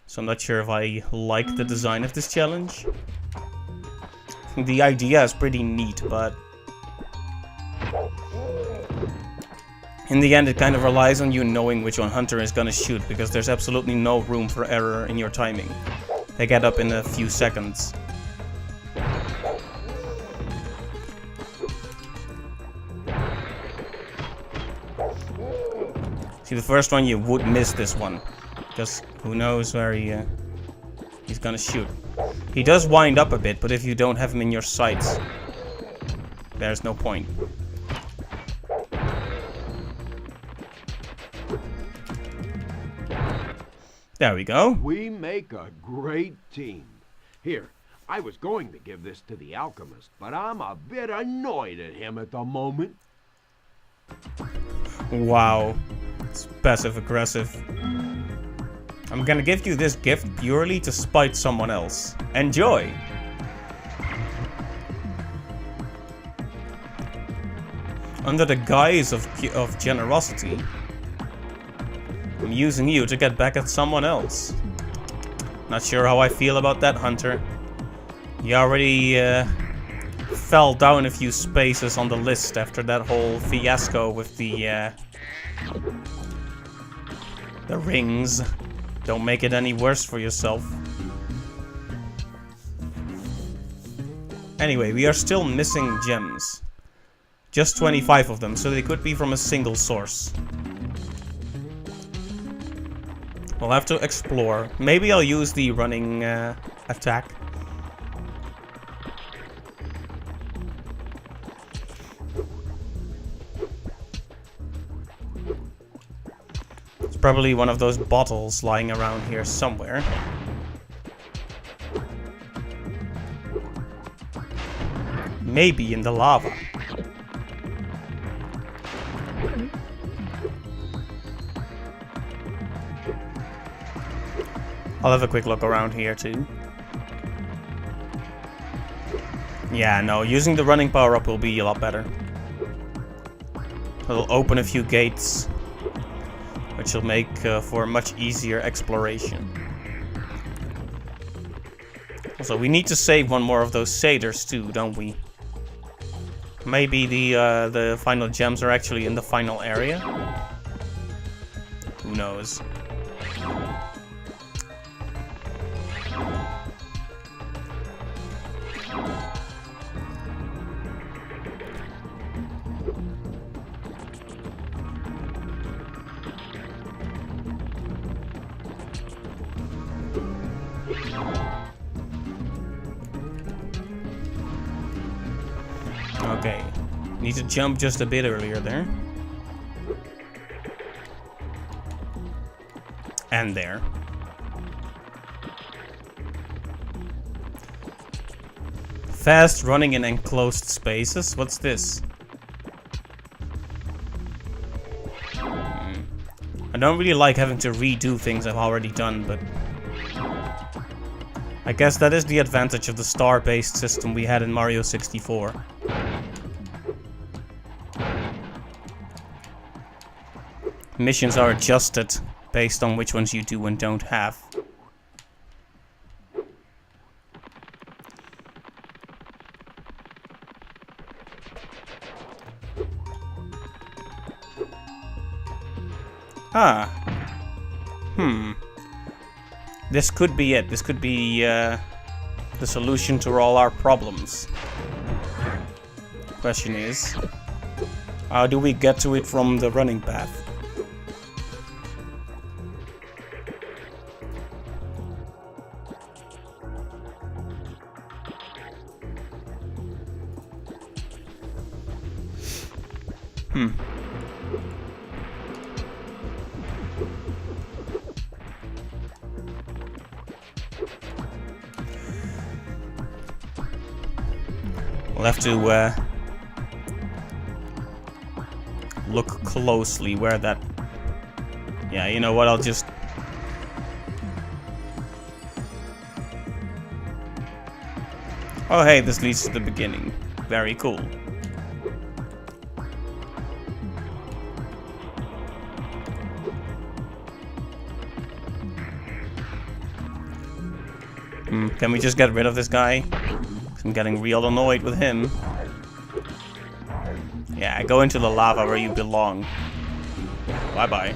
So I'm not sure if I like the design of this challenge. The idea is pretty neat, but in the end, it kind of relies on you knowing which one Hunter is gonna shoot, because there's absolutely no room for error in your timing. They get up in a few seconds. See, the first one you would miss this one, because who knows where he's gonna shoot. He does wind up a bit, but if you don't have him in your sights, there's no point. There we go. We make a great team. Here, I was going to give this to the alchemist, but I'm a bit annoyed at him at the moment. Wow. It's passive-aggressive. I'm gonna give you this gift purely to spite someone else. Enjoy! Under the guise of generosity, I'm using you to get back at someone else. Not sure how I feel about that, Hunter. You already fell down a few spaces on the list after that whole fiasco with the rings. Don't make it any worse for yourself. Anyway, we are still missing gems. Just 25 of them, so they could be from a single source. We'll have to explore. Maybe I'll use the running attack. It's probably one of those bottles lying around here somewhere. Maybe in the lava. I'll have a quick look around here too. Yeah, no, using the running power-up will be a lot better. It'll open a few gates, which will make for a much easier exploration. Also, we need to save one more of those satyrs too, don't we? Maybe the final gems are actually in the final area? Who knows? Okay, need to jump just a bit earlier there. And there. Fast running in enclosed spaces? What's this? I don't really like having to redo things I've already done, but I guess that is the advantage of the star-based system we had in Mario 64. Missions are adjusted based on which ones you do and don't have. Ah. This could be it. This could be the solution to all our problems. Question is, how do we get to it from the running path? We'll have to look closely where that... Yeah, you know what, I'll just... Oh hey, this leads to the beginning. Very cool. Can we just get rid of this guy? I'm getting real annoyed with him. Yeah, go into the lava where you belong. Bye-bye.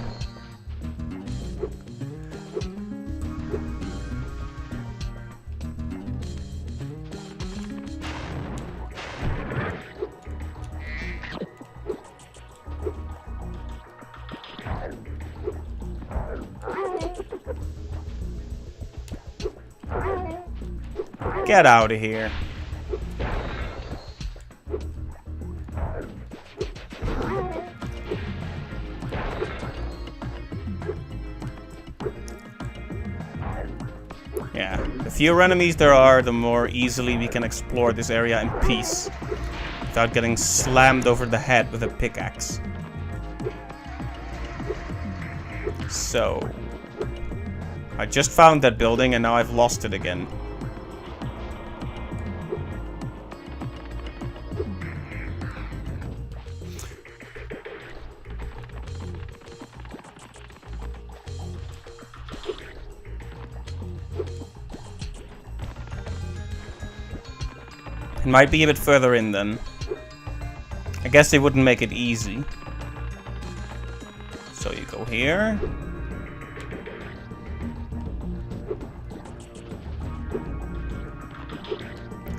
Get out of here. Yeah, the fewer enemies there are, the more easily we can explore this area in peace, without getting slammed over the head with a pickaxe. So, I just found that building and now I've lost it again. It might be a bit further in then. I guess they wouldn't make it easy. So you go here.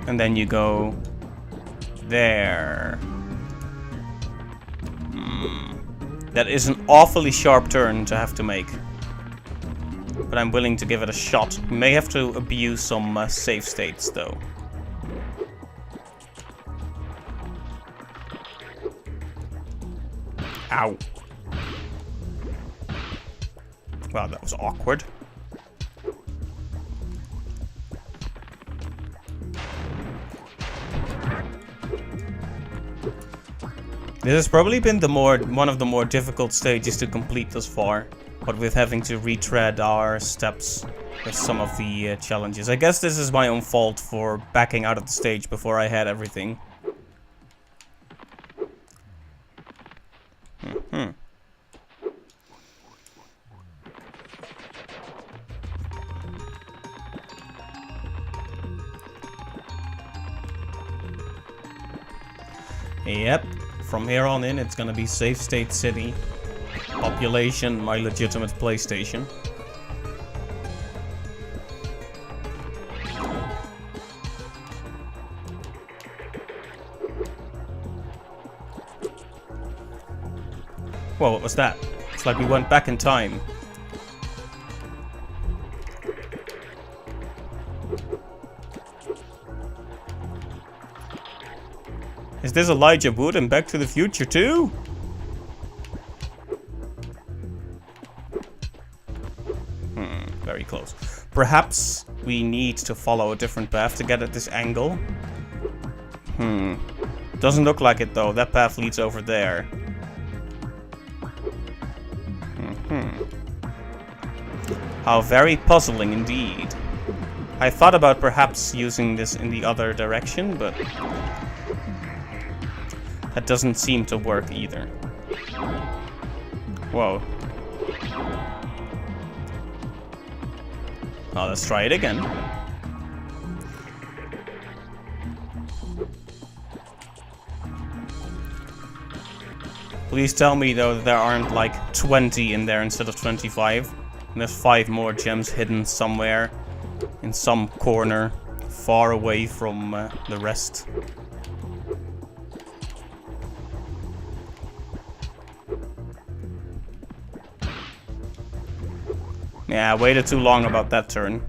And then you go there. That is an awfully sharp turn to have to make. But I'm willing to give it a shot. We may have to abuse some save states though. Ow. Wow, that was awkward. This has probably been one of the more difficult stages to complete thus far, but with having to retread our steps with some of the challenges. I guess this is my own fault for backing out of the stage before I had everything. Yep, from here on in it's gonna be Safe State City. Population, my legitimate PlayStation. Whoa, what was that? It's like we went back in time. Is this Elijah Wood and Back to the Future too? Very close. Perhaps we need to follow a different path to get at this angle. Doesn't look like it though. That path leads over there. How very puzzling indeed. I thought about perhaps using this in the other direction, but that doesn't seem to work either. Whoa. Well, let's try it again. Please tell me though that there aren't like 20 in there instead of 25. And there's 5 more gems hidden somewhere in some corner far away from the rest. Yeah, I waited too long about that turn.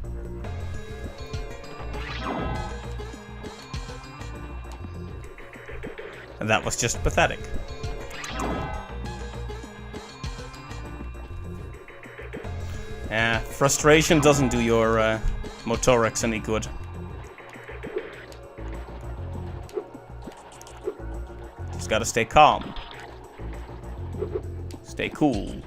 And that was just pathetic. Yeah, frustration doesn't do your motorics any good. Just gotta stay calm. Stay cool.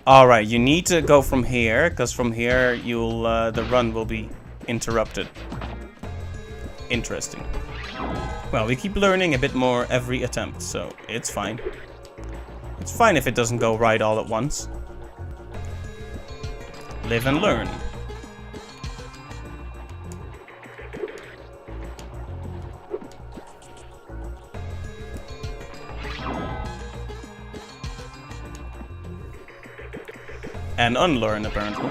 Alright, you need to go from here, because from here you'll the run will be interrupted. Interesting. Well, we keep learning a bit more every attempt, so it's fine. It's fine if it doesn't go right all at once. Live and learn. And unlearn, apparently.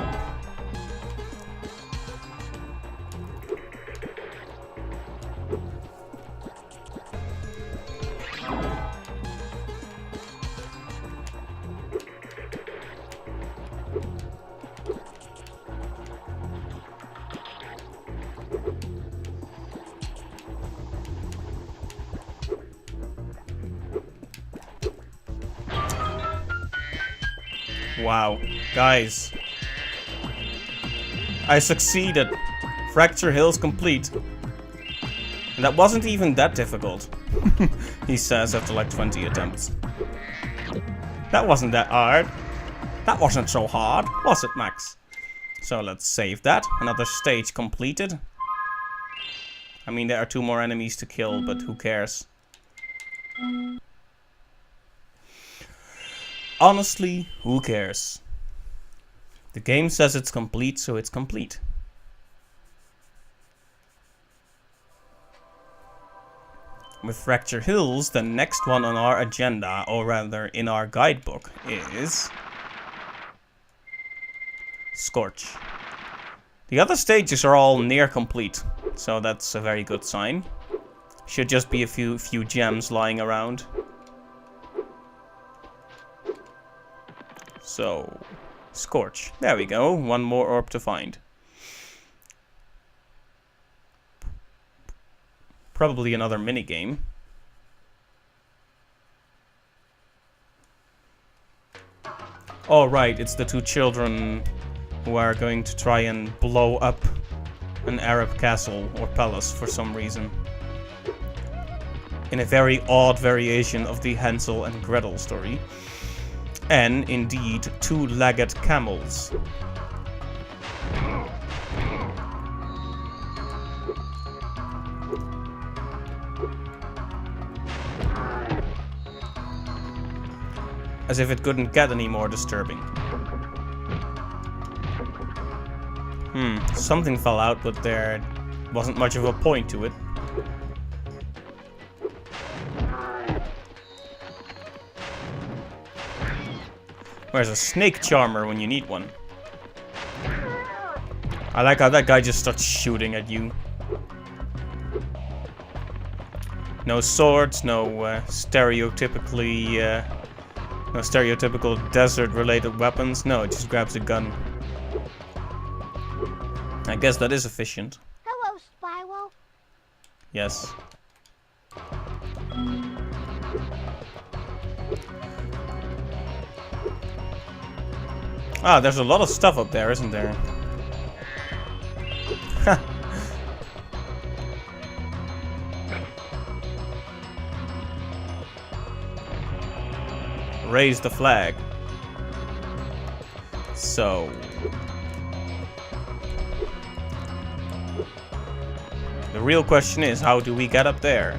Wow, guys. I succeeded. Fracture Hill's complete. And that wasn't even that difficult. He says after like 20 attempts. That wasn't that hard. That wasn't so hard, was it, Max? So let's save that. Another stage completed. I mean, there are 2 more enemies to kill, but who cares? Honestly, who cares? The game says it's complete, so it's complete. With Fracture Hills, the next one on our agenda, or rather in our guidebook, is Scorch. The other stages are all near complete, so that's a very good sign. Should just be a few gems lying around. So, Scorch. There we go. 1 more orb to find. Probably another minigame. Oh, right. It's the 2 children who are going to try and blow up an Arab castle or palace for some reason. In a very odd variation of the Hansel and Gretel story. And, indeed, 2-legged camels. As if it couldn't get any more disturbing. Something fell out, but there wasn't much of a point to it. Where's a snake charmer when you need one? I like how that guy just starts shooting at you. No swords, no stereotypical desert-related weapons. No, it just grabs a gun. I guess that is efficient. Hello, Spyro. Yes. Ah, there's a lot of stuff up there, isn't there? Raise the flag. So... the real question is, how do we get up there?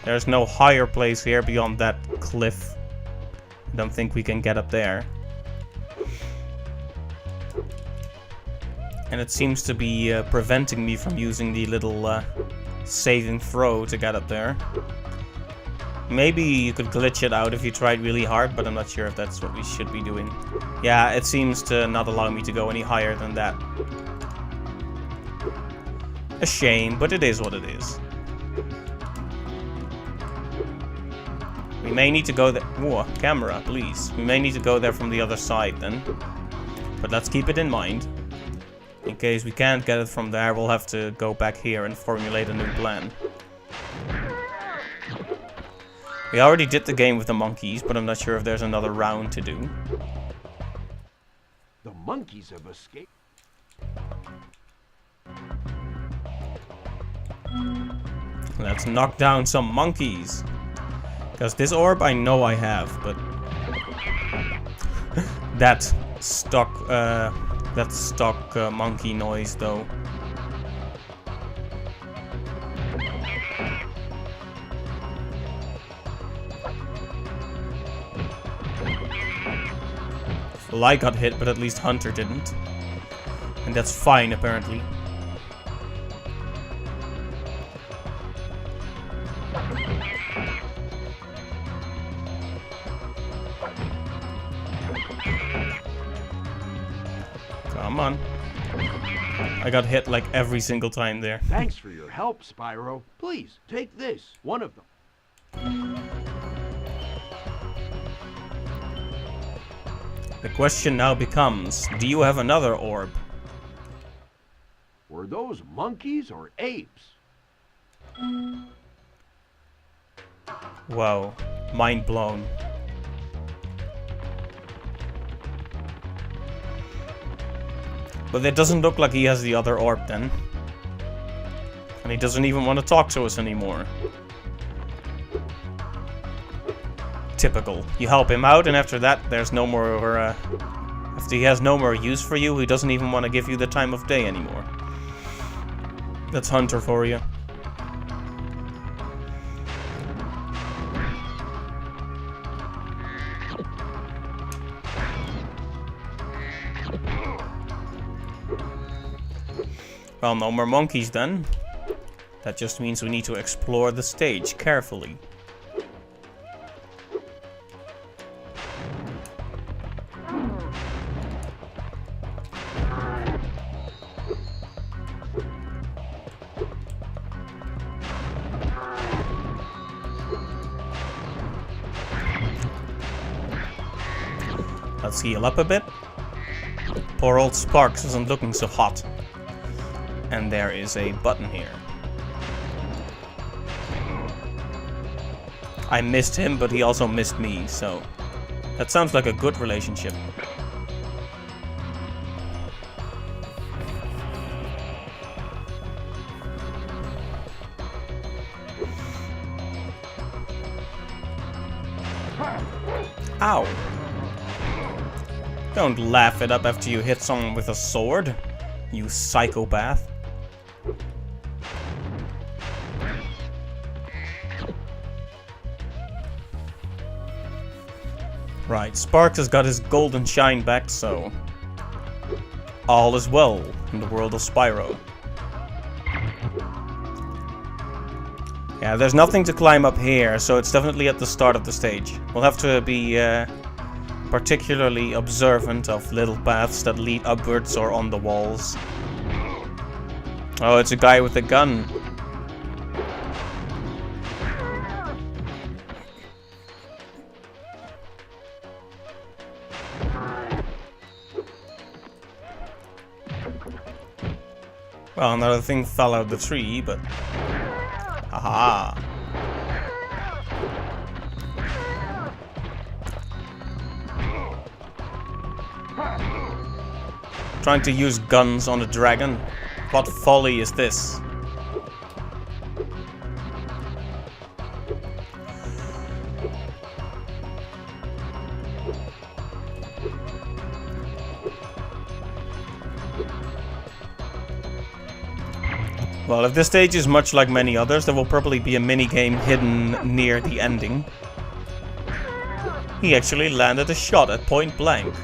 There's no higher place here beyond that cliff. I don't think we can get up there. And it seems to be preventing me from using the little saving throw to get up there. Maybe you could glitch it out if you tried really hard, but I'm not sure if that's what we should be doing. Yeah, it seems to not allow me to go any higher than that. A shame, but it is what it is. We may need to go there. Whoa, camera, please. We may need to go there from the other side then. But let's keep it in mind. In case we can't get it from there, we'll have to go back here and formulate a new plan. We already did the game with the monkeys, but I'm not sure if there's another round to do. The monkeys have escaped. Let's knock down some monkeys. Because this orb I know I have, but... that stock monkey noise though. Well, I got hit, but at least Hunter didn't. And that's fine, apparently. Come on. I got hit like every single time there. Thanks for your help, Spyro. Please, take this. One of them. The question now becomes, do you have another orb? Were those monkeys or apes? Whoa, mind blown. But it doesn't look like he has the other orb then. And he doesn't even want to talk to us anymore. Typical. You help him out, and after that, there's no more, after he has no more use for you, he doesn't even want to give you the time of day anymore. That's Hunter for you. Well, no more monkeys then. That just means we need to explore the stage carefully. Let's heal up a bit. Poor old Sparks isn't looking so hot. And there is a button here. I missed him, but he also missed me, so... that sounds like a good relationship. Ow! Don't laugh it up after you hit someone with a sword, you psychopath. Right, Sparks has got his golden shine back, so... all is well in the world of Spyro. Yeah, there's nothing to climb up here, so it's definitely at the start of the stage. We'll have to be particularly observant of little paths that lead upwards or on the walls. Oh, it's a guy with a gun. Well, another thing fell out the tree, but... haha. Trying to use guns on a dragon. What folly is this? Well, if this stage is much like many others, there will probably be a mini-game hidden near the ending. He actually landed a shot at point blank.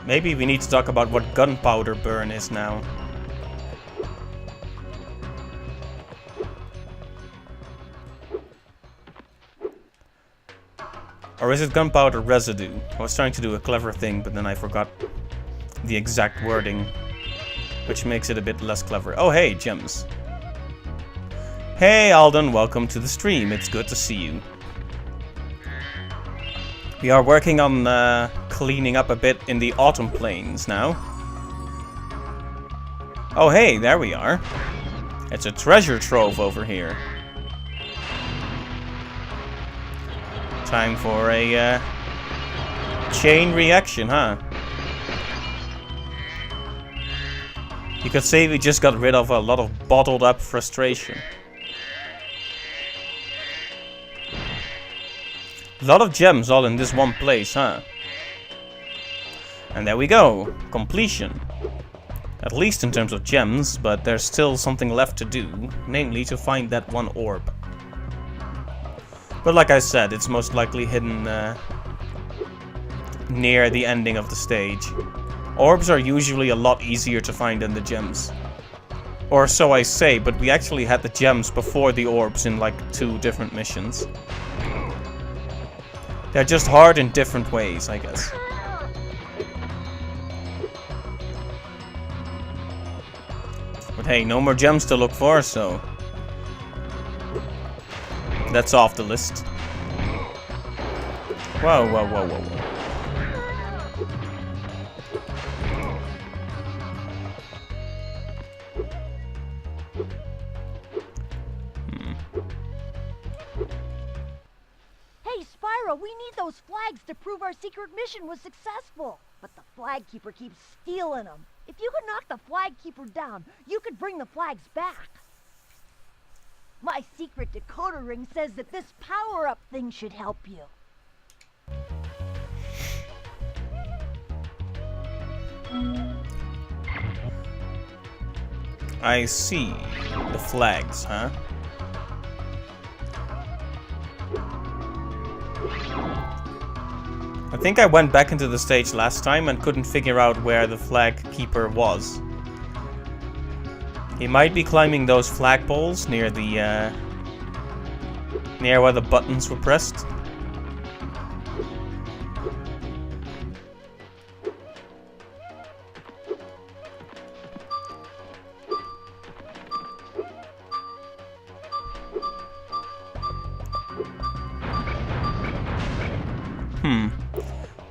Maybe we need to talk about what gunpowder burn is now. Or is it gunpowder residue? I was trying to do a clever thing, but then I forgot the exact wording, which makes it a bit less clever. Oh, hey, gems. Hey, Alden, welcome to the stream. It's good to see you. We are working on cleaning up a bit in the autumn plains now. Oh, hey, there we are. It's a treasure trove over here. Time for a chain reaction, huh? You could say we just got rid of a lot of bottled up frustration. A lot of gems all in this one place, huh? And there we go. Completion. At least in terms of gems, but there's still something left to do. Namely, to find that one orb. But like I said, it's most likely hidden near the ending of the stage. Orbs are usually a lot easier to find than the gems. Or so I say, but we actually had the gems before the orbs in like 2 different missions. They're just hard in different ways, I guess. But hey, no more gems to look for, so... that's off the list. Whoa, whoa, whoa, whoa, whoa. Hey, Spyro, we need those flags to prove our secret mission was successful. But the flag keeper keeps stealing them. If you could knock the flag keeper down, you could bring the flags back. My secret decoder ring says that this power-up thing should help you. I see. The flags, huh? I think I went back into the stage last time and couldn't figure out where the flag keeper was. He might be climbing those flagpoles near the near where the buttons were pressed.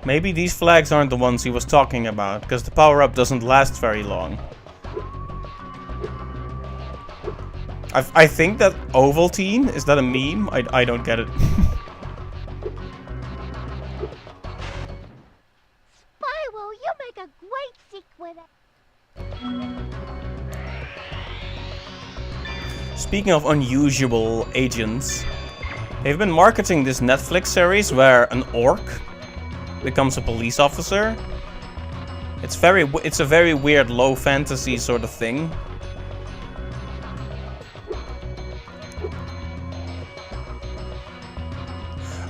Maybe these flags aren't the ones he was talking about, because the power-up doesn't last very long. I think that Ovaltine, is that a meme? I don't get it. Spyro, you make a great secret. Speaking of unusual agents, they've been marketing this Netflix series where an orc becomes a police officer. It's a very weird low fantasy sort of thing.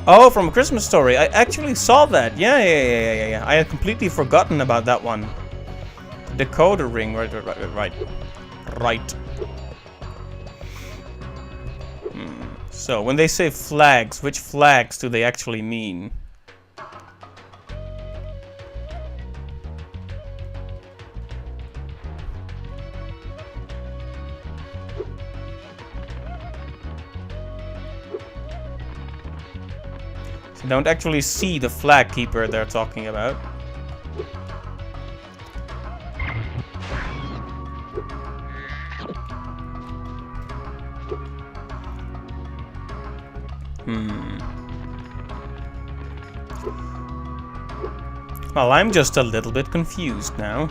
Oh, from A Christmas Story. I actually saw that. Yeah. I had completely forgotten about that one. Decoder ring. Right. So, when they say flags, which flags do they actually mean? So, don't actually see the flag keeper they're talking about. Well, I'm just a little bit confused now.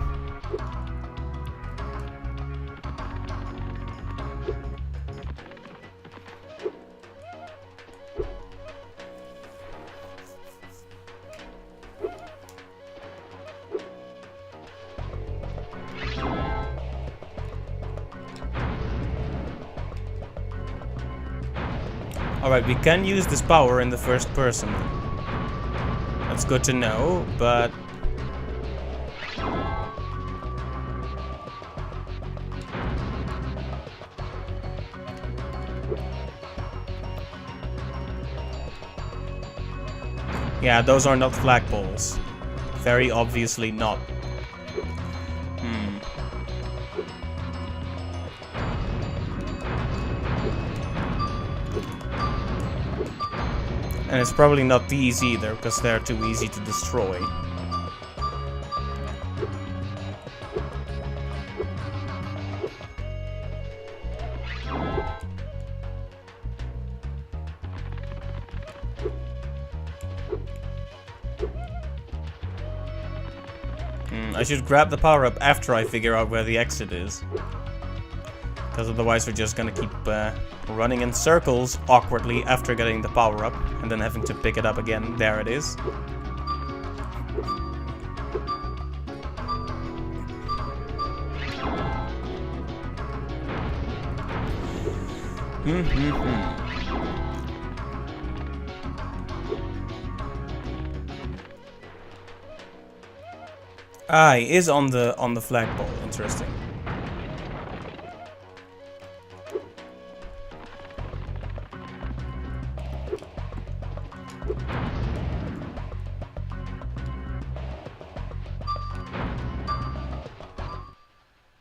Alright, we can use this power in the first person. That's good to know, but... yeah, those are not flagpoles. Very obviously not. And it's probably not these either, because they're too easy to destroy. I should grab the power-up after I figure out where the exit is. Because otherwise we're just gonna keep running in circles awkwardly after getting the power-up. And then having to pick it up again. There it is. Ah, he is on the flagpole. Interesting.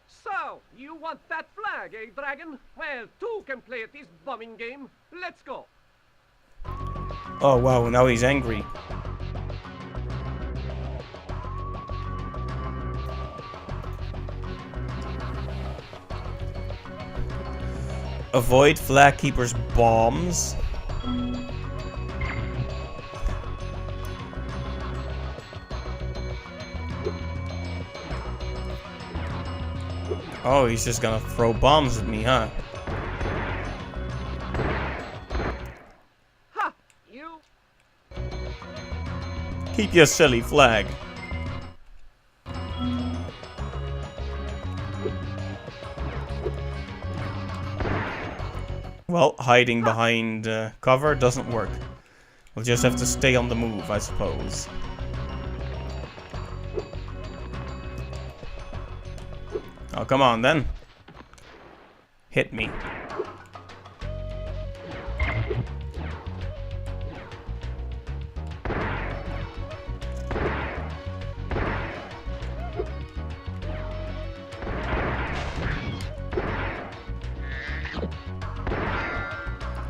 So, you want that flag, eh, Dragon? Well, two can play at this bombing game. Let's go. Oh wow, now he's angry. Avoid flag keeper's bombs. Oh, he's just gonna throw bombs at me, huh? Ha! You... Keep your silly flag. Well, hiding behind cover doesn't work. We'll just have to stay on the move, I suppose. Oh, come on then. Hit me.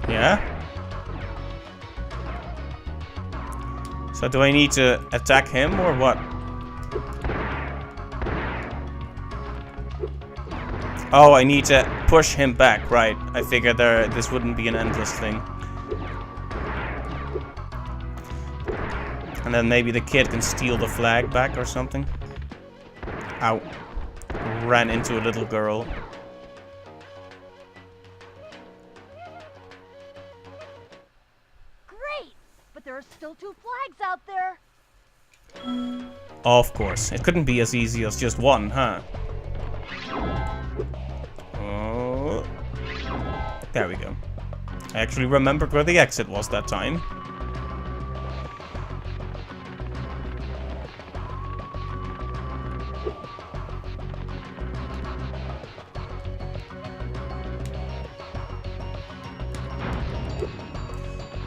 Yeah? So do I need to attack him or what? Oh, I need to push him back, right. I figured this wouldn't be an endless thing. And then maybe the kid can steal the flag back or something. Ow. Ran into a little girl. Great! But there are still 2 flags out there. Of course. It couldn't be as easy as just one, huh? Oh. There we go. I actually remembered where the exit was that time.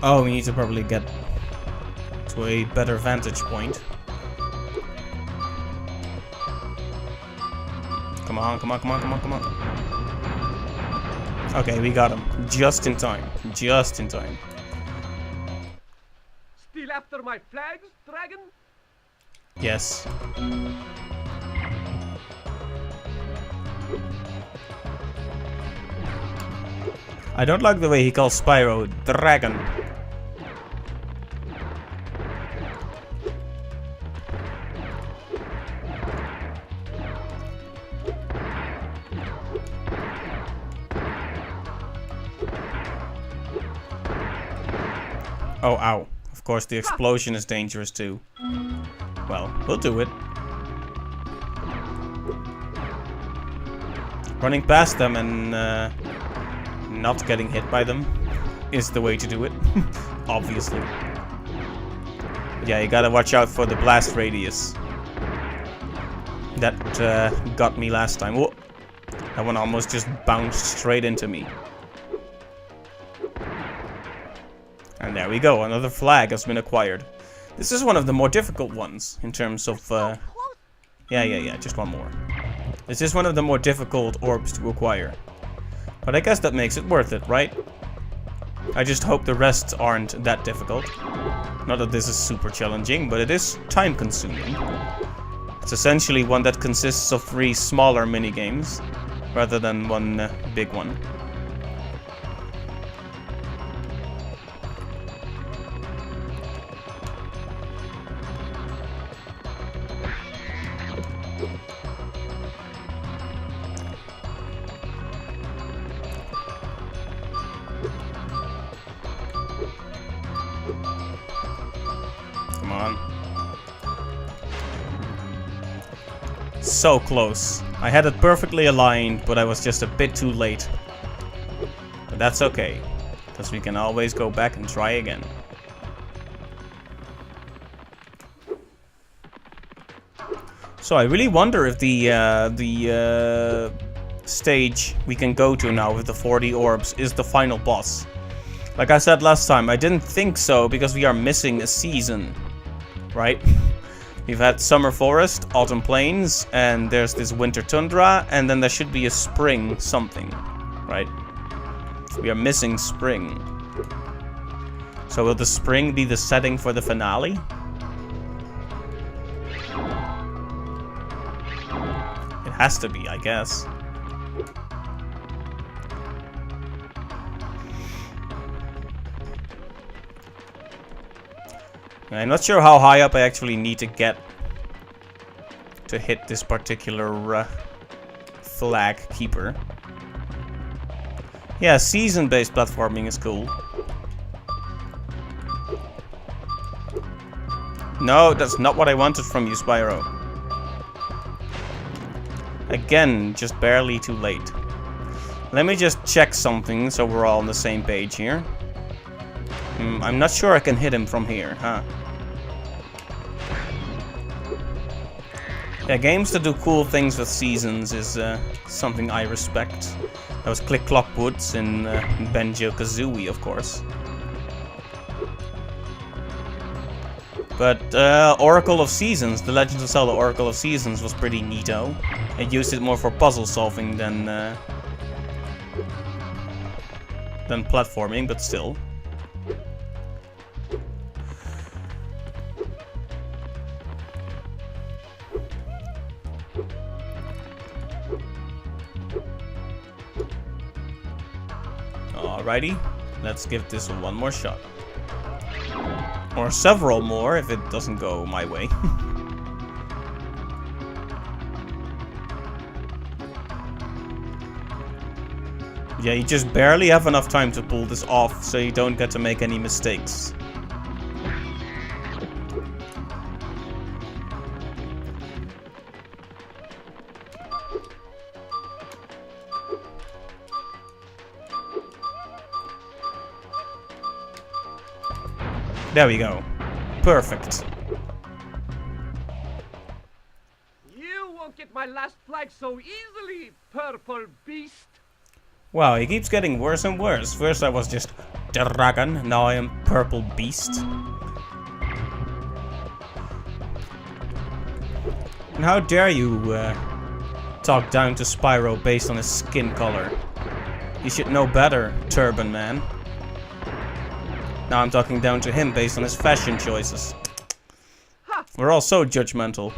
Oh, we need to probably get to a better vantage point. Come on, come on, come on, come on, come on. Okay, we got him. Just in time. Just in time. Still after my flags, Dragon? Yes. I don't like the way he calls Spyro Dragon. Oh, ow. Of course, the explosion is dangerous too. Well, we'll do it. Running past them and not getting hit by them is the way to do it. Obviously. But yeah, you gotta watch out for the blast radius. That got me last time. Whoa. That one almost just bounced straight into me. And there we go, another flag has been acquired. This is one of the more difficult ones in terms of... Yeah, just one more. This is one of the more difficult orbs to acquire. But I guess that makes it worth it, right? I just hope the rest aren't that difficult. Not that this is super challenging, but it is time consuming. It's essentially one that consists of 3 smaller minigames, rather than one big one. Come on. So close. I had it perfectly aligned, but I was just a bit too late. But that's okay, because we can always go back and try again. So I really wonder if the stage we can go to now with the 40 orbs is the final boss. Like I said last time, I didn't think so because we are missing a season, right? We've had Summer Forest, Autumn Plains, and there's this Winter Tundra, and then there should be a Spring something, right? We are missing Spring. So will the Spring be the setting for the finale? It has to be, I guess. I'm not sure how high up I actually need to get to hit this particular flag keeper. Yeah, season-based platforming is cool. No, that's not what I wanted from you, Spyro. Again, just barely too late. Let me just check something so we're all on the same page here. I'm not sure I can hit him from here, huh? Yeah, games that do cool things with seasons is something I respect. That was Click Clock Woods in Banjo-Kazooie, of course. But Oracle of Seasons, The Legend of Zelda Oracle of Seasons was pretty neato. I used it more for puzzle solving than platforming, but still. Alrighty, let's give this one more shot. Or several more if it doesn't go my way. Yeah, you just barely have enough time to pull this off, so you don't get to make any mistakes. There we go. Perfect. You won't get my last flag so easily, purple beast. Wow, he keeps getting worse and worse. First I was just dragon, now I am purple beast. And how dare you talk down to Spyro based on his skin color? You should know better, Turban Man. Now I'm talking down to him based on his fashion choices. We're all so judgmental.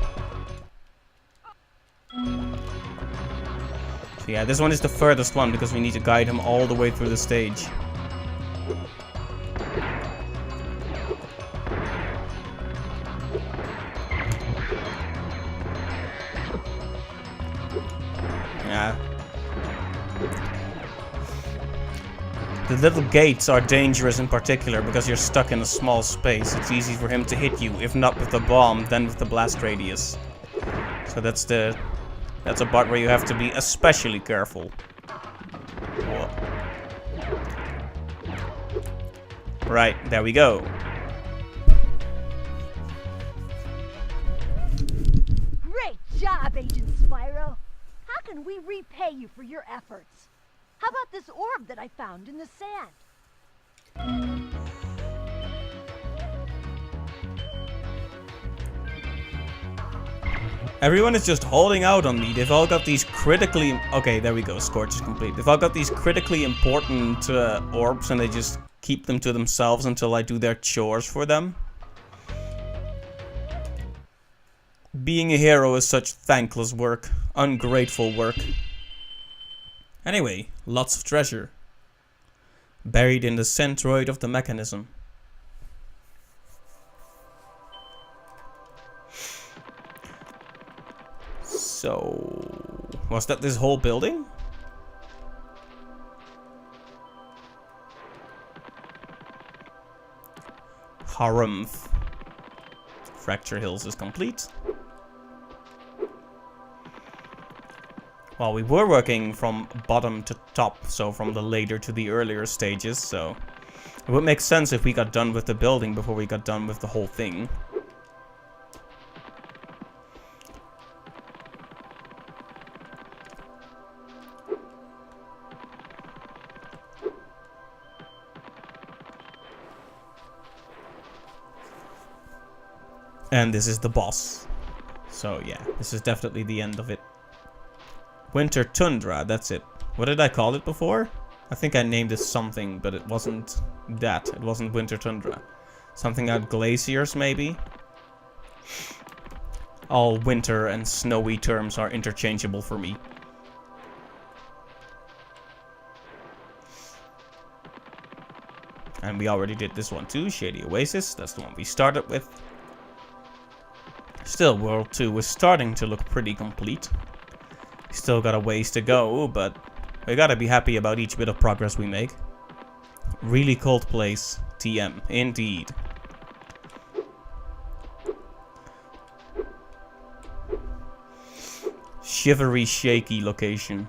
So yeah, this one is the furthest one because we need to guide him all the way through the stage. Yeah. The little gates are dangerous in particular because you're stuck in a small space. It's easy for him to hit you, if not with the bomb, then with the blast radius. So that's a part where you have to be especially careful. Whoa. Right, there we go. Great job, Agent Spyro. How can we repay you for your efforts? How about this orb that I found in the sand? Everyone is just holding out on me. They've all got these critically... Okay, there we go. Scorch is complete. They've all got these critically important orbs, and they just keep them to themselves until I do their chores for them. Being a hero is such thankless work. Ungrateful work. Anyway, lots of treasure. Buried in the centroid of the mechanism. So... was that this whole building? Harumph. Fracture Hills is complete. Well, we were working from bottom to top, so from the later to the earlier stages, so... it would make sense if we got done with the building before we got done with the whole thing. And this is the boss. So yeah, this is definitely the end of it. Winter Tundra, that's it. What did I call it before? I think I named it something, but it wasn't that. It wasn't Winter Tundra. Something about glaciers, maybe? All winter and snowy terms are interchangeable for me. And we already did this one too, Shady Oasis. That's the one we started with. Still, World 2 is starting to look pretty complete. Still got a ways to go, but we gotta be happy about each bit of progress we make. Really cold place, TM, indeed. Shivery, shaky location.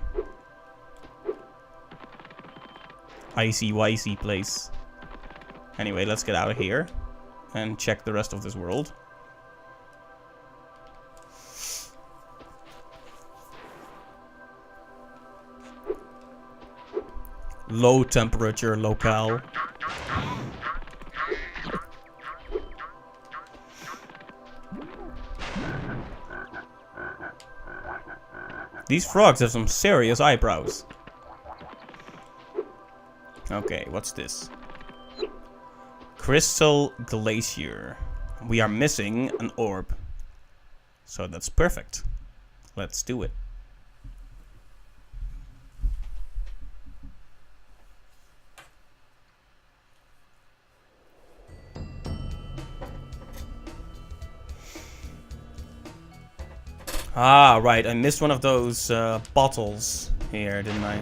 Icy, wicey place. Anyway, let's get out of here and check the rest of this world. Low temperature locale. These frogs have some serious eyebrows. Okay, what's this? Crystal Glacier. We are missing an orb. So that's perfect. Let's do it. Ah, right. I missed one of those bottles here, didn't I?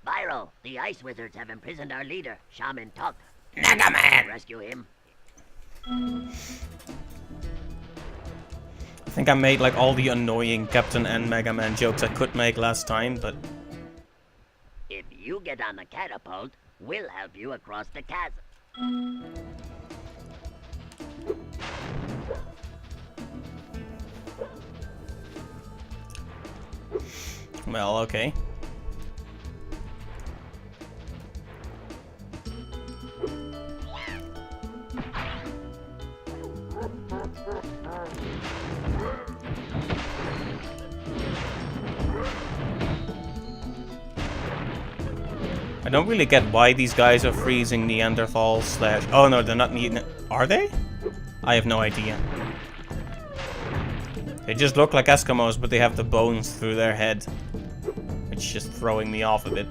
Spyro, the Ice Wizards have imprisoned our leader, Shaman Tug. Mega Man! Rescue him. I think I made like all the annoying Captain and Mega Man jokes I could make last time, but... If you get on the catapult, we'll help you across the chasm. Well, okay. I don't really get why these guys are freezing Neanderthals slash... Oh no, they're not Are they? I have no idea. They just look like Eskimos, but they have the bones through their head. Which is just throwing me off a bit.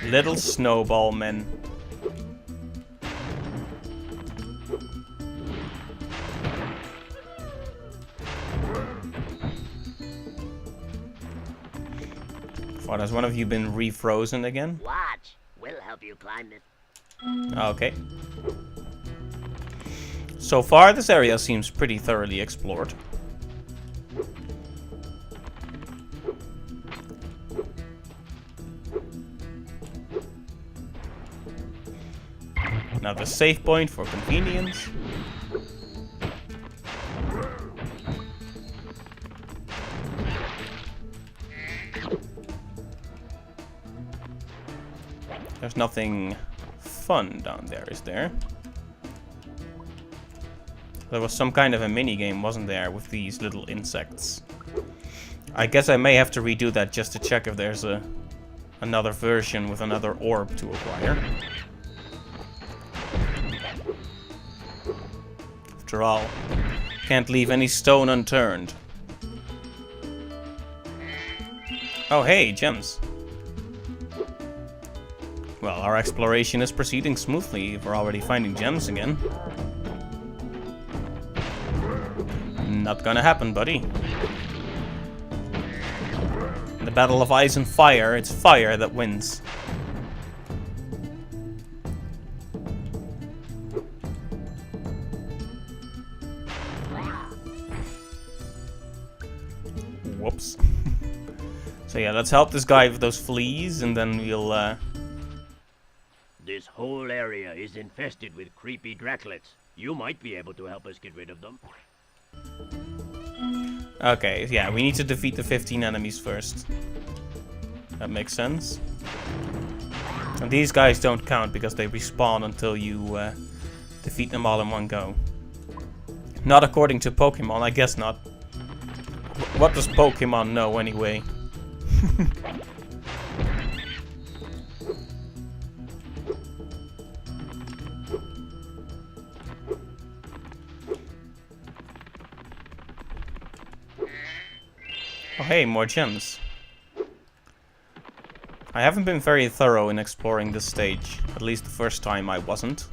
Little snowball men. What, has one of you been refrozen again? Watch. We'll help you climb this. Okay. So far, this area seems pretty thoroughly explored. Another save point for convenience. There's nothing fun down there, is there? There was some kind of a mini game, wasn't there, with these little insects? I guess I may have to redo that just to check if there's another version with another orb to acquire. After all, can't leave any stone unturned. Oh hey, gems. Well, our exploration is proceeding smoothly if we're already finding gems again. Not gonna happen, buddy. In the battle of ice and fire, it's fire that wins. Whoops. So yeah, let's help this guy with those fleas, and then we'll, This whole area is infested with creepy Draclets. You might be able to help us get rid of them. Okay, yeah, we need to defeat the 15 enemies first. That makes sense. And these guys don't count because they respawn until you defeat them all in one go. Not according to Pokemon, I guess not. What does Pokemon know anyway? Oh hey, more gems. I haven't been very thorough in exploring this stage. At least the first time I wasn't.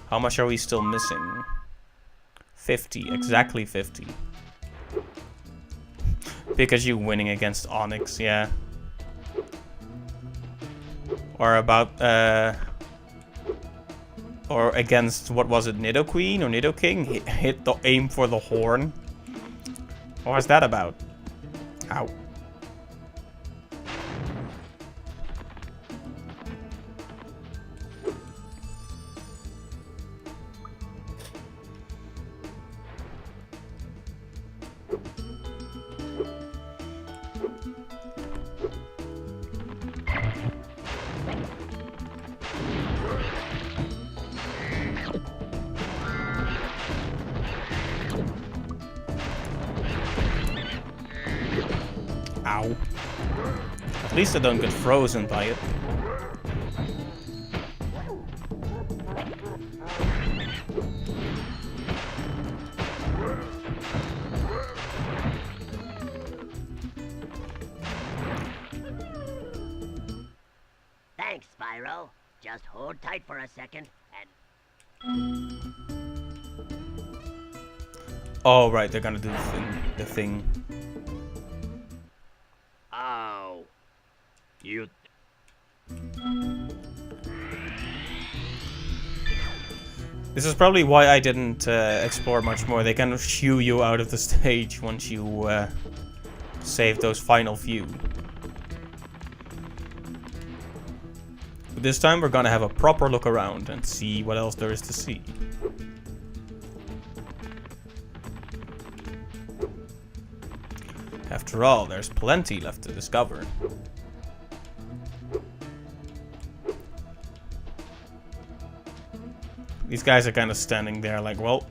How much are we still missing? 50, exactly 50. Pikachu winning against Onyx, yeah. Or about, or against, what was it, Nidoqueen or Nidoking? Hit the aim for the horn. What was that about? Ow. Ow. At least I don't get frozen by it. Thanks, Spyro. Just hold tight for a second and... Oh, right, they're gonna do the thing. Oh. You... This is probably why I didn't explore much more. They kind of shoo you out of the stage once you save those final few. But this time we're gonna have a proper look around and see what else there is to see. After all, there's plenty left to discover. These guys are kind of standing there like, well,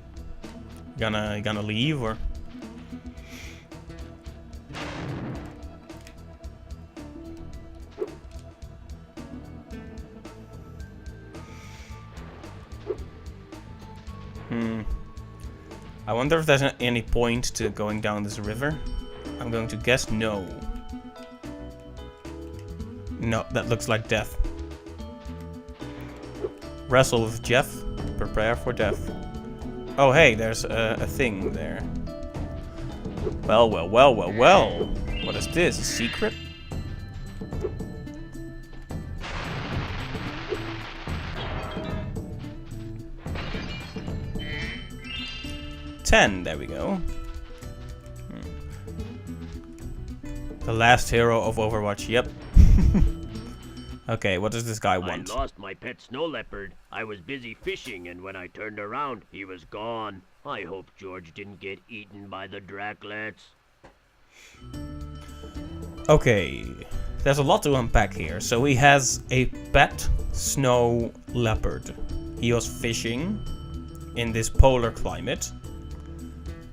you gonna leave or? I wonder if there's any point to going down this river. I'm going to guess no. No, that looks like death. Wrestle with Jeff. Prepare for death. Oh hey, there's a thing there. Well, well, well, well, well. What is this? A secret? 10, there we go. The last hero of Overwatch, yep. Okay, what does this guy want? I lost my pet snow leopard. I was busy fishing, and when I turned around, he was gone. I hope George didn't get eaten by the Draclets. Okay, there's a lot to unpack here. So he has a pet snow leopard. He was fishing in this polar climate.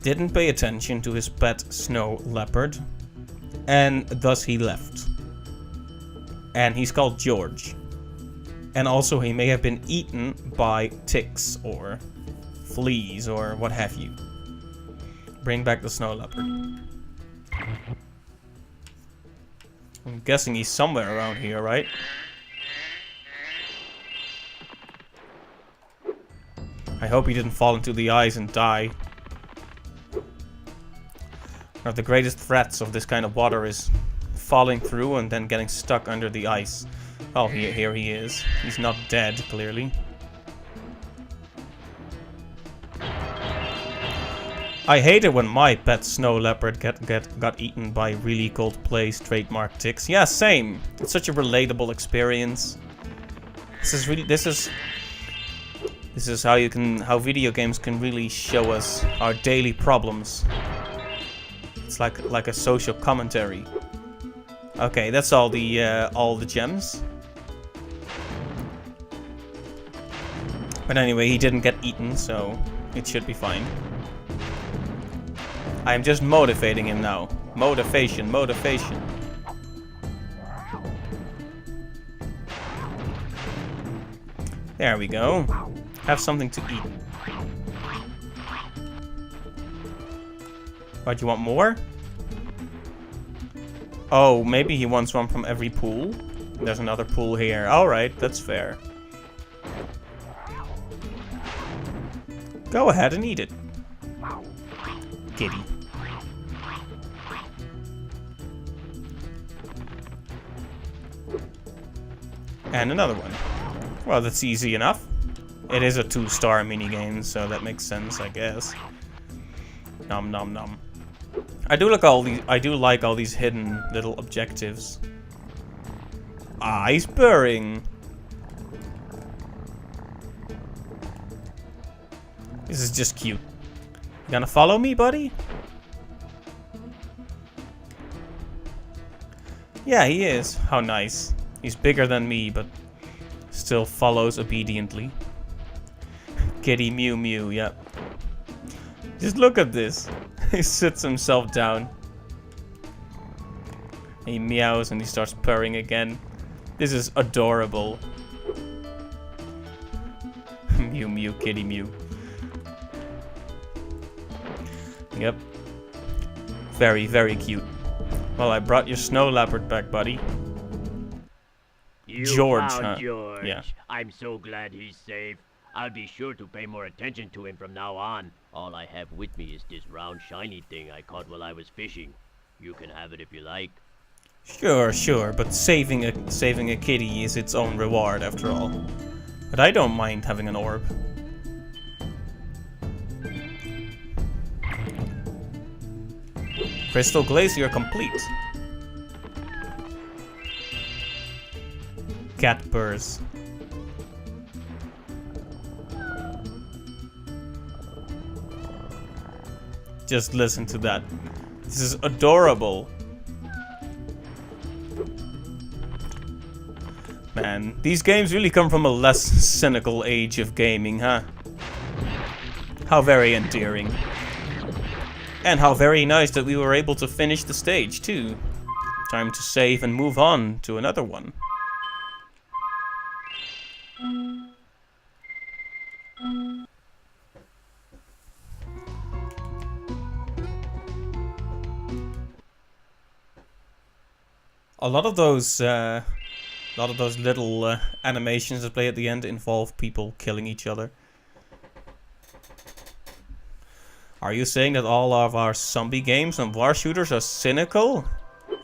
Didn't pay attention to his pet snow leopard. And thus he left. And he's called George. And also he may have been eaten by ticks or fleas or what have you. Bring back the snow leopard. I'm guessing he's somewhere around here, right? I hope he didn't fall into the ice and die. One of the greatest threats of this kind of water is falling through and then getting stuck under the ice. Oh, here he is. He's not dead, clearly. I hate it when my pet snow leopard got eaten by really cold plays trademark ticks. Yeah, same. It's such a relatable experience. This is how video games can really show us our daily problems. It's like a social commentary. Okay, that's all the gems. But anyway, he didn't get eaten, so it should be fine. I am just motivating him now. Motivation. There we go. Have something to eat. What, you want more? Oh, maybe he wants one from every pool. There's another pool here. Alright, that's fair. Go ahead and eat it. Kitty. And another one. Well, that's easy enough. It is a 2-star minigame, so that makes sense, I guess. Nom nom nom. I do like all these hidden little objectives. Ice purring. This is just cute. You gonna follow me, buddy? Yeah, he is. How nice. He's bigger than me, but still follows obediently. Kitty Mew Mew, yep. Just look at this. He sits himself down. He meows and he starts purring again. This is adorable. Mew Mew, Kitty Mew. Yep. Very, very cute. Well, I brought your snow leopard back, buddy. George, huh? George. Yeah. I'm so glad he's safe. I'll be sure to pay more attention to him from now on. All I have with me is this round shiny thing I caught while I was fishing. You can have it if you like. Sure, but saving a kitty is its own reward after all. But I don't mind having an orb. Crystal Glacier complete. Cat purrs. Just listen to that. This is adorable. Man, these games really come from a less cynical age of gaming, huh? How very endearing. And how very nice that we were able to finish the stage, too. Time to save and move on to another one. A lot of those little animations that play at the end involve people killing each other. Are you saying that all of our zombie games and war shooters are cynical?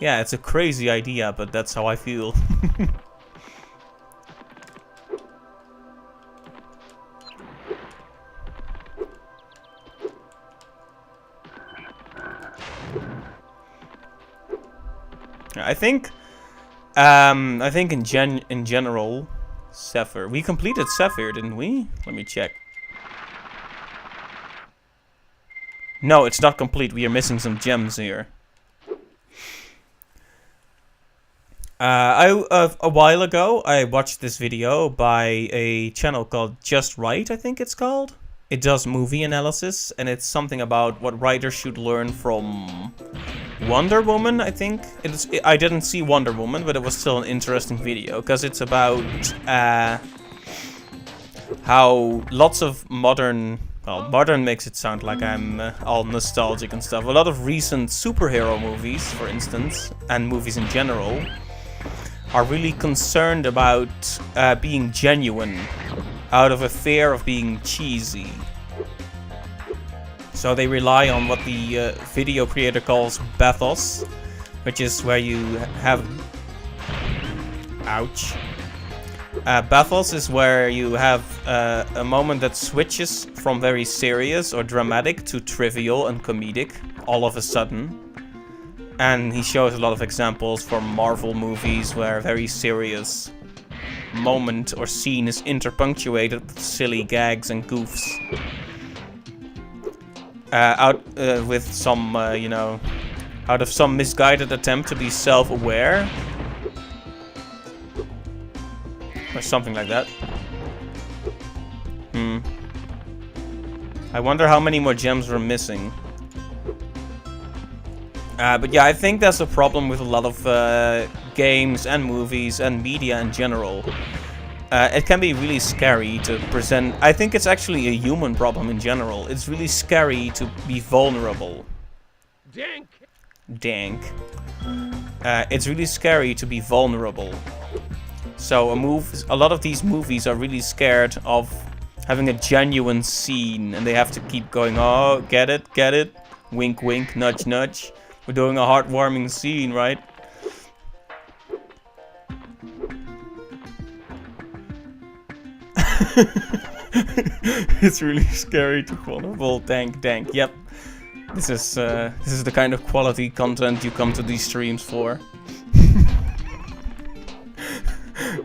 Yeah, it's a crazy idea, but that's how I feel. I think in general, Sapphire. We completed Sapphire, didn't we? Let me check. No, it's not complete. We are missing some gems here. A while ago, I watched this video by a channel called Just Right, I think it's called. It does movie analysis, and it's something about what writers should learn from Wonder Woman, I think. I didn't see Wonder Woman, but it was still an interesting video, because it's about how lots of modern... Well, modern makes it sound like I'm all nostalgic and stuff. A lot of recent superhero movies, for instance, and movies in general, are really concerned about being genuine out of a fear of being cheesy. So they rely on what the video creator calls bathos, which is where you have... Ouch. Bathos is where you have a moment that switches from very serious or dramatic to trivial and comedic all of a sudden. And he shows a lot of examples from Marvel movies where a very serious moment or scene is interpunctuated with silly gags and goofs. With some, you know, out of some misguided attempt to be self-aware. Or something like that. I wonder how many more gems we're missing. But yeah, I think that's a problem with a lot of games and movies and media in general. It can be really scary to present... I think it's actually a human problem in general. It's really scary to be vulnerable. Dank. It's really scary to be vulnerable. So a lot of these movies are really scared of having a genuine scene, and they have to keep going, oh, get it, wink, wink, nudge, nudge. We're doing a heartwarming scene, right? It's really scary to vulnerable. Dank. Yep. This is the kind of quality content you come to these streams for.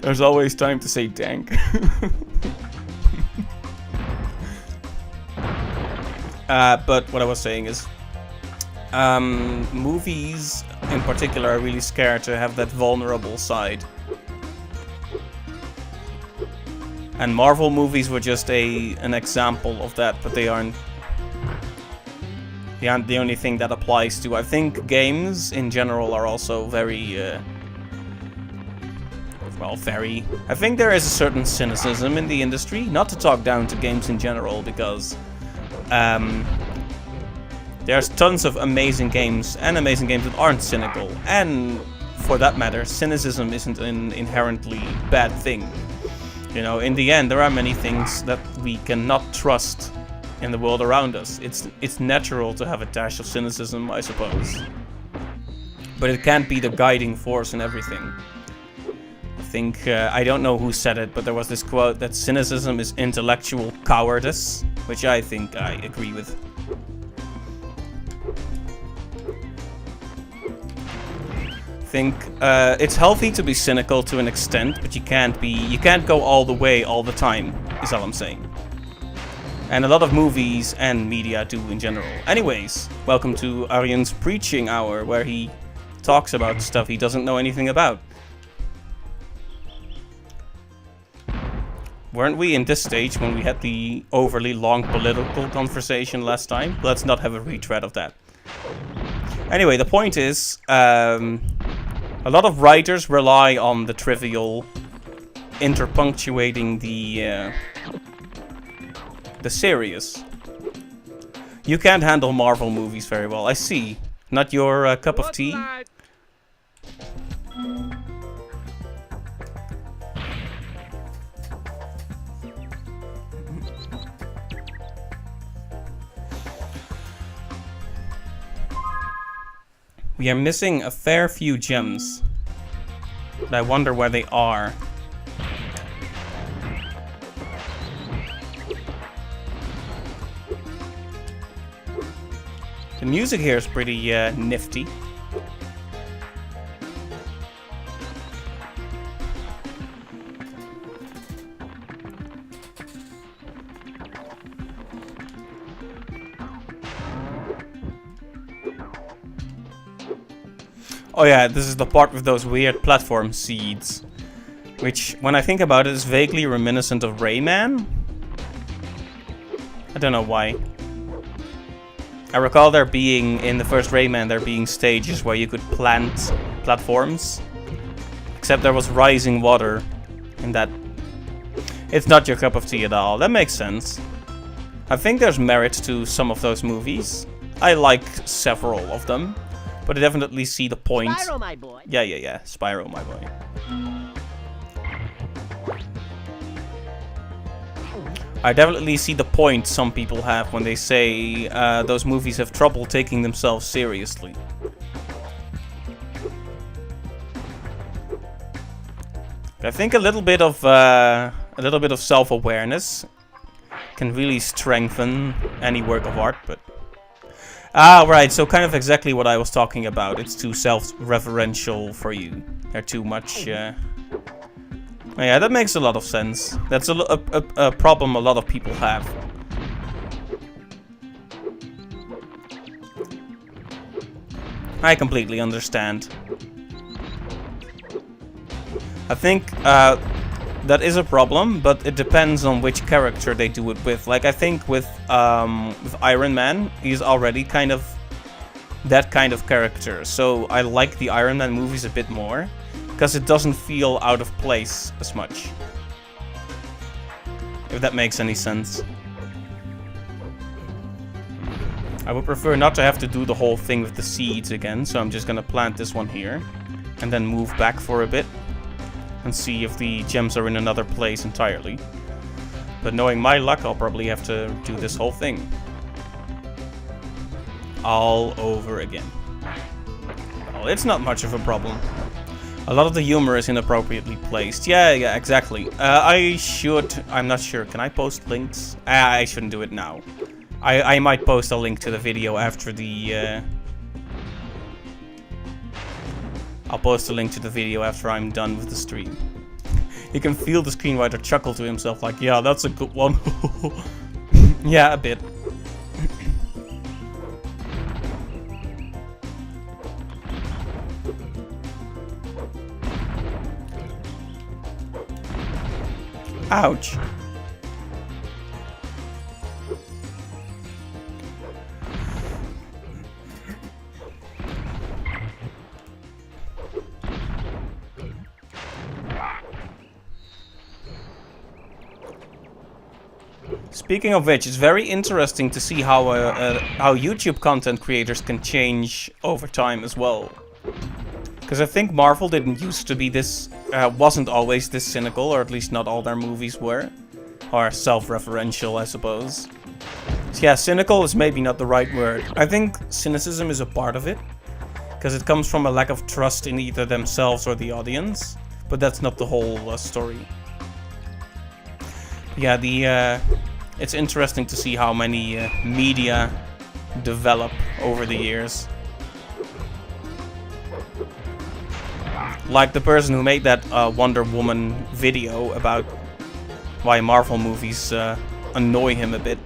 There's always time to say dank. But what I was saying is, movies in particular are really scared to have that vulnerable side. And Marvel movies were just an example of that, but they aren't the only thing that applies to. I think games in general are also very... I think there is a certain cynicism in the industry. Not to talk down to games in general, because there's tons of amazing games and amazing games that aren't cynical. And for that matter, cynicism isn't an inherently bad thing. You know, in the end, there are many things that we cannot trust in the world around us. It's natural to have a dash of cynicism, I suppose. But it can't be the guiding force in everything. I don't know who said it, but there was this quote that cynicism is intellectual cowardice, which I think I agree with. I think it's healthy to be cynical to an extent, but you can't go all the way all the time, is all I'm saying. And a lot of movies and media do in general. Anyways, welcome to Arjen's preaching hour, where he talks about stuff he doesn't know anything about. Weren't we in this stage when we had the overly long political conversation last time? Let's not have a retread of that. Anyway, the point is, a lot of writers rely on the trivial interpunctuating the serious. You can't handle Marvel movies very well, I see. Not your cup of tea? We are missing a fair few gems, but I wonder where they are. The music here is pretty nifty. Oh yeah, this is the part with those weird platform seeds. Which, when I think about it, is vaguely reminiscent of Rayman. I don't know why. I recall there being, in the first Rayman, there being stages where you could plant platforms. Except there was rising water in that. It's not your cup of tea at all. That makes sense. I think there's merit to some of those movies. I like several of them. But I definitely see the point. Spyro, my boy. Yeah. Spyro, my boy. I definitely see the point some people have when they say those movies have trouble taking themselves seriously. I think a little bit of self-awareness can really strengthen any work of art, but right, so kind of exactly what I was talking about. It's too self-referential for you. They're too much. Yeah, that makes a lot of sense. That's a problem a lot of people have. I completely understand. I think that is a problem, but it depends on which character they do it with. Like, I think with Iron Man, he's already kind of that kind of character. So I like the Iron Man movies a bit more, because it doesn't feel out of place as much. If that makes any sense. I would prefer not to have to do the whole thing with the seeds again, so I'm just gonna plant this one here, and then move back for a bit. And see if the gems are in another place entirely. But knowing my luck, I'll probably have to do this whole thing all over again. Well, it's not much of a problem. A lot of the humor is inappropriately placed. Yeah, exactly. I'm not sure. Can I post links? I shouldn't do it now. I might post a link to the video after the... I'll post a link to the video after I'm done with the stream. You can feel the screenwriter chuckle to himself like, yeah, that's a good one. Yeah, a bit. Ouch. Speaking of which, it's very interesting to see how YouTube content creators can change over time as well. Because I think Marvel didn't used to be this, wasn't always this cynical, or at least not all their movies were. Or self-referential, I suppose. So yeah, cynical is maybe not the right word. I think cynicism is a part of it. Because it comes from a lack of trust in either themselves or the audience. But that's not the whole story. Yeah, it's interesting to see how many media develop over the years. Like the person who made that Wonder Woman video about why Marvel movies annoy him a bit.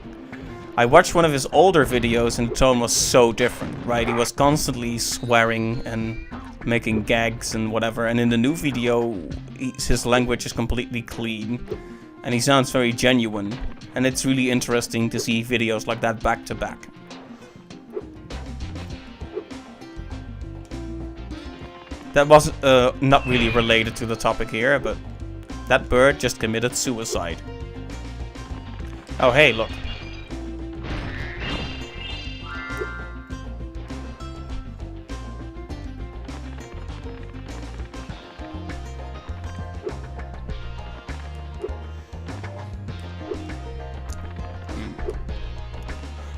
I watched one of his older videos and the tone was so different, right? He was constantly swearing and making gags and whatever. And in the new video, his language is completely clean. And he sounds very genuine. And it's really interesting to see videos like that back to back. That was not really related to the topic here, but that bird just committed suicide. Oh, hey, look.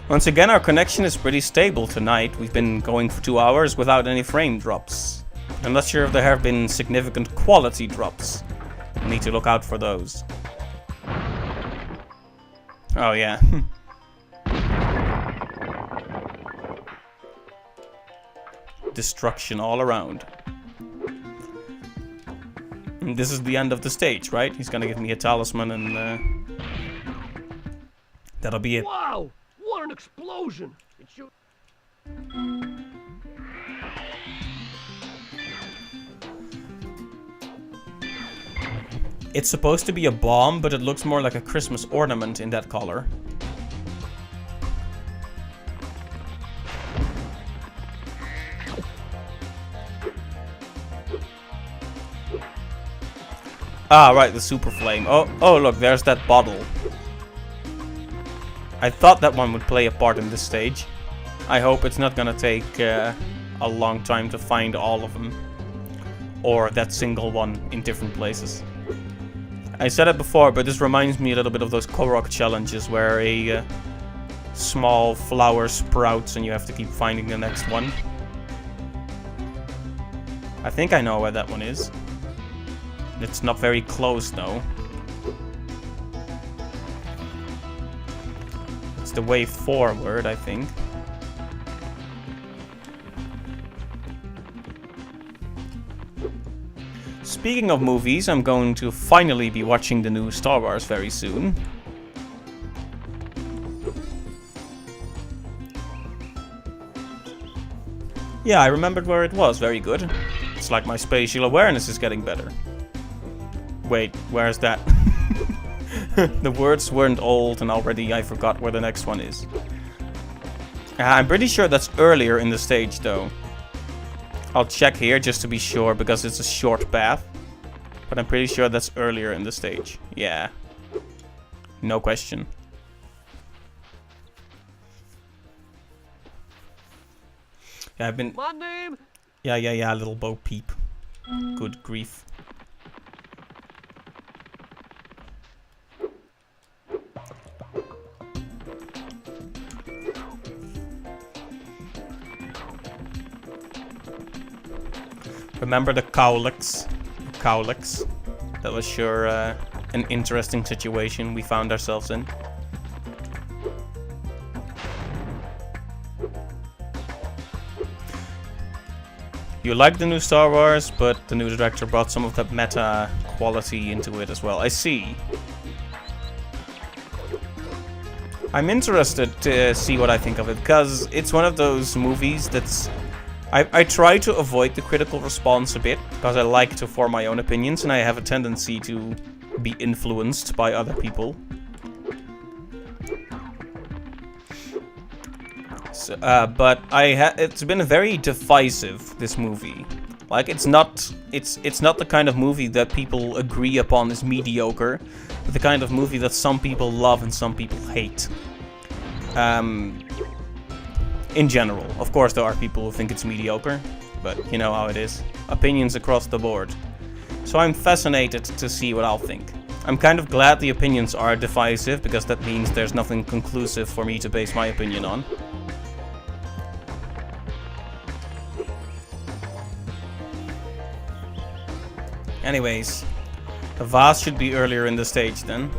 Once again, our connection is pretty stable tonight. We've been going for 2 hours without any frame drops. I'm not sure if there have been significant quality drops. I need to look out for those. Oh yeah. Destruction all around. And this is the end of the stage, right? He's gonna give me a talisman and that'll be it. Wow! What an explosion! It should... It's supposed to be a bomb, but it looks more like a Christmas ornament in that color. Ah, right, the super flame. Oh, look, there's that bottle. I thought that one would play a part in this stage. I hope it's not gonna take a long time to find all of them. Or that single one in different places. I said it before, but this reminds me a little bit of those Korok challenges where a small flower sprouts and you have to keep finding the next one. I think I know where that one is. It's not very close though. It's the way forward, I think. Speaking of movies, I'm going to finally be watching the new Star Wars very soon. Yeah, I remembered where it was. Very good. It's like my spatial awareness is getting better. Wait, where's that? The words weren't old and already I forgot where the next one is. I'm pretty sure that's earlier in the stage though. I'll check here just to be sure because it's a short path. But I'm pretty sure that's earlier in the stage. Yeah. No question. Yeah, I've been... My name? Yeah, little Bo Peep. Good grief. Remember the cowlicks? Cowlicks. That was sure an interesting situation we found ourselves in. You like the new Star Wars, but the new director brought some of that meta quality into it as well. I see. I'm interested to see what I think of it, because it's one of those movies that's... I try to avoid the critical response a bit, because I like to form my own opinions, and I have a tendency to be influenced by other people. So, but it's been very divisive, this movie. Like, it's not the kind of movie that people agree upon is mediocre, but the kind of movie that some people love and some people hate. In general. Of course, there are people who think it's mediocre, but you know how it is. Opinions across the board. So I'm fascinated to see what I'll think. I'm kind of glad the opinions are divisive, because that means there's nothing conclusive for me to base my opinion on. Anyways, the vase should be earlier in the stage then.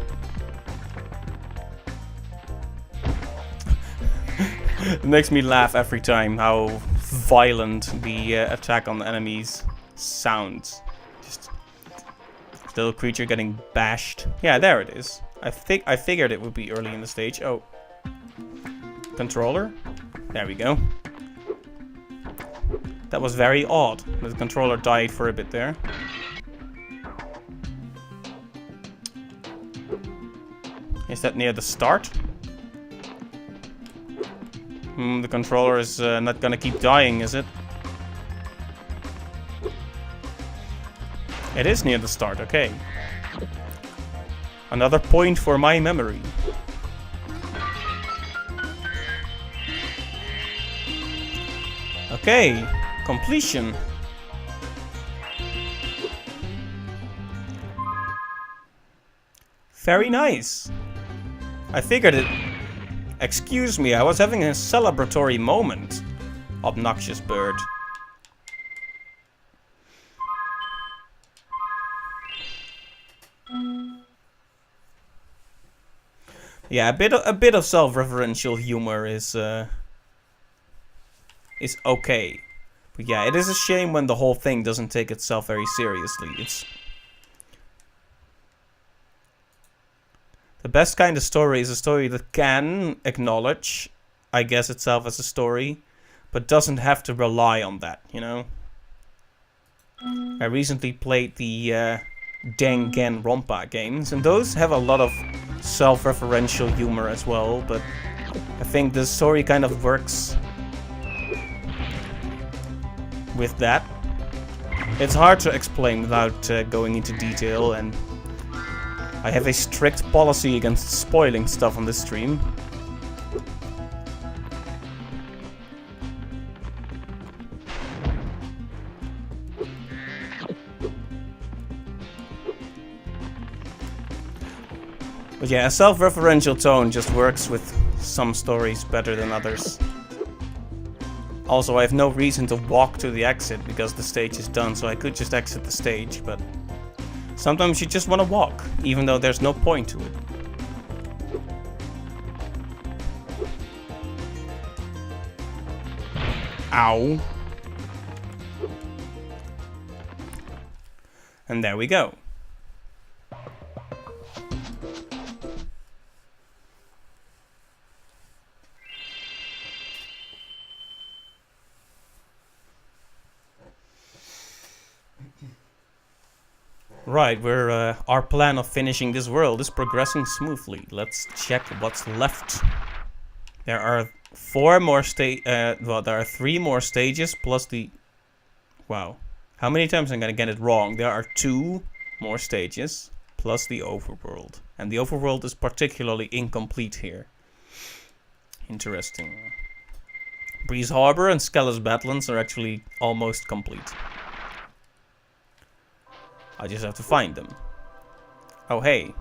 It makes me laugh every time how violent the attack on the enemies sounds. Just little creature getting bashed. Yeah, there it is. I figured it would be early in the stage. Oh. Controller? There we go. That was very odd. The controller died for a bit there. Is that near the start? The controller is not gonna keep dying, is it? It is near the start, okay. Another point for my memory. Okay, completion. Very nice. I figured it... Excuse me, I was having a celebratory moment. Obnoxious bird. Yeah, a bit of self-referential humor is okay. But yeah, it is a shame when the whole thing doesn't take itself very seriously. It's the best kind of story is a story that can acknowledge, I guess, itself as a story, but doesn't have to rely on that, you know? I recently played the Danganronpa games, and those have a lot of self-referential humor as well, but I think the story kind of works with that. It's hard to explain without going into detail, and I have a strict policy against spoiling stuff on this stream. But yeah, a self-referential tone just works with some stories better than others. Also, I have no reason to walk to the exit because the stage is done, so I could just exit the stage, but sometimes you just want to walk, even though there's no point to it. Ow. And there we go. Right, our plan of finishing this world is progressing smoothly. Let's check what's left. There are 3 more stages plus the... Wow. How many times am I gonna get it wrong? There are 2 more stages plus the overworld. And the overworld is particularly incomplete here. Interesting. Breeze Harbor and Skelos Badlands are actually almost complete. I just have to find them. Oh, hey.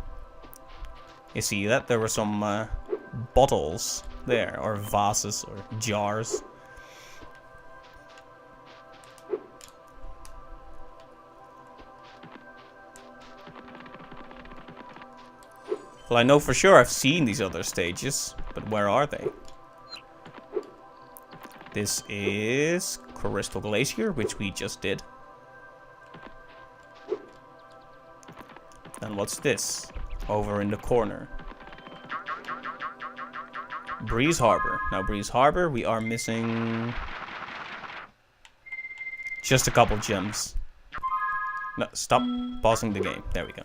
You see that? There were some bottles there, or vases, or jars. Well, I know for sure I've seen these other stages, but where are they? This is Crystal Glacier, which we just did. And what's this? Over in the corner. Breeze Harbor. Now, Breeze Harbor, we are missing just a couple gems. No, stop pausing the game. There we go.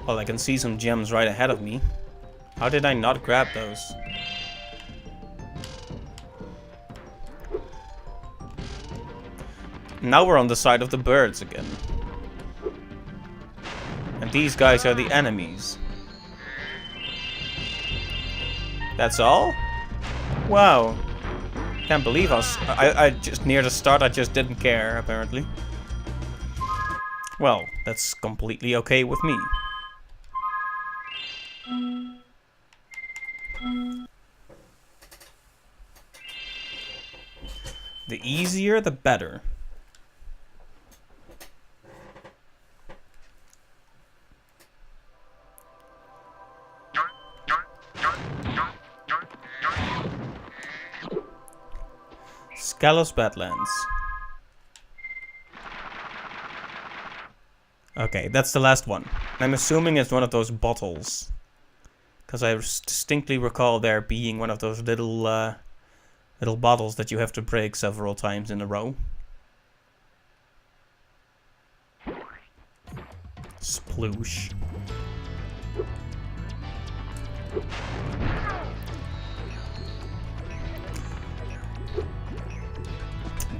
Well, I can see some gems right ahead of me. How did I not grab those? Now we're on the side of the birds again. And these guys are the enemies. That's all? Wow. Can't believe I just near the start I just didn't care, apparently. Well, that's completely okay with me. The easier, the better. Skelos Badlands. Okay, that's the last one. I'm assuming it's one of those bottles. Because I distinctly recall there being one of those little bottles that you have to break several times in a row. Sploosh.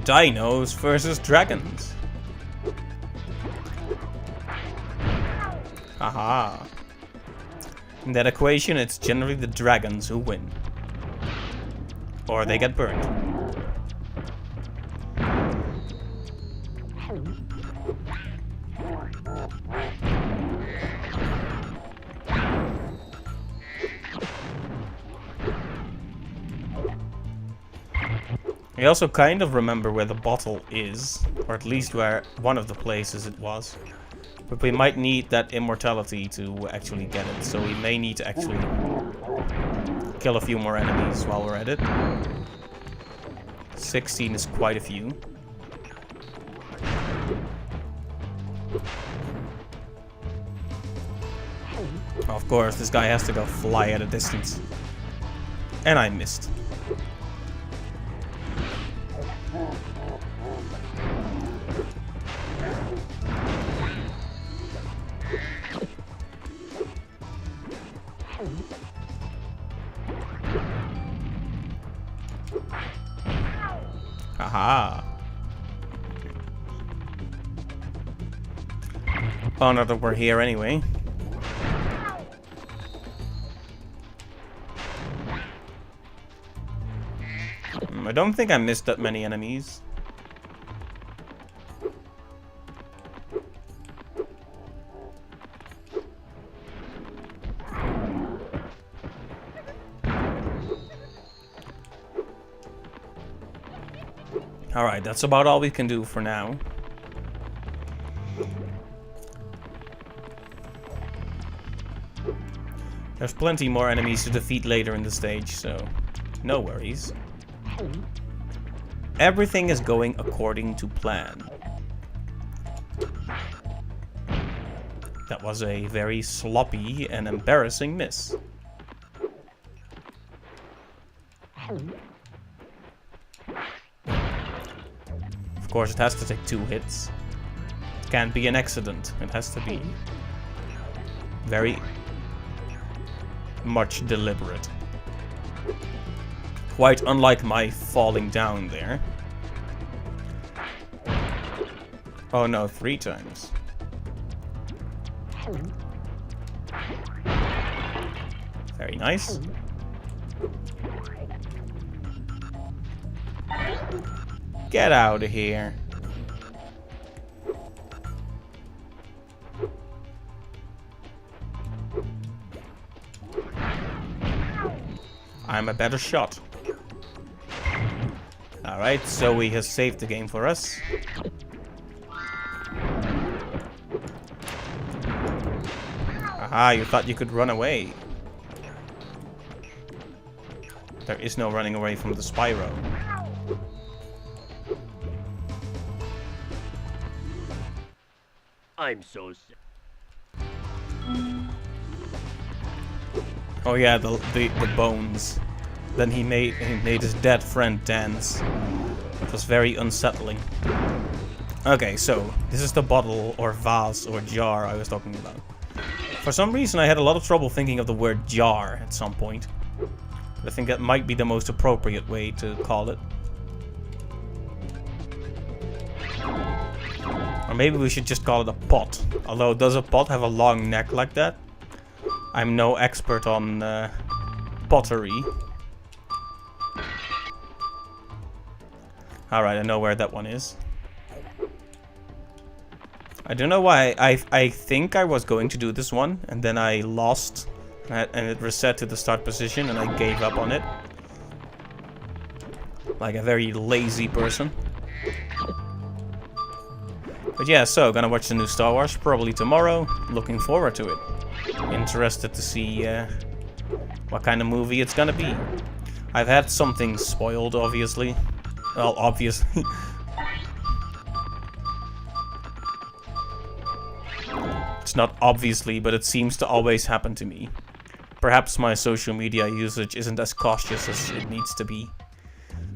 Dinos versus dragons. Haha. In that equation, it's generally the dragons who win. Or they get burned. I also kind of remember where the bottle is, or at least where one of the places it was. But we might need that immortality to actually get it, so we may need to actually kill a few more enemies while we're at it. 16 is quite a few. Of course, this guy has to go fly at a distance. And I missed. Haha. Oh, not that we're here anyway. I don't think I missed that many enemies. Alright, that's about all we can do for now. There's plenty more enemies to defeat later in the stage, so no worries. Everything is going according to plan. That was a very sloppy and embarrassing miss. Of course, it has to take 2 hits. It can't be an accident. It has to be very much deliberate. Quite unlike my falling down there. Oh no, 3 times. Very nice. Get out of here. I'm a better shot. Alright, Zoe has saved the game for us. Aha, you thought you could run away. There is no running away from the Spyro. I'm so sick. Oh yeah, the bones. Then he made his dead friend dance. It was very unsettling. Okay, so this is the bottle or vase or jar I was talking about. For some reason I had a lot of trouble thinking of the word jar at some point. But I think that might be the most appropriate way to call it. Or maybe we should just call it a pot. Although, does a pot have a long neck like that? I'm no expert on pottery. Alright, I know where that one is. I don't know why. I think I was going to do this one, and then I lost. And it reset to the start position, and I gave up on it. Like a very lazy person. But yeah, so, gonna watch the new Star Wars probably tomorrow. Looking forward to it. Interested to see what kind of movie it's gonna be. I've had something spoiled, obviously. Well, obviously. It's not obviously, but it seems to always happen to me. Perhaps my social media usage isn't as cautious as it needs to be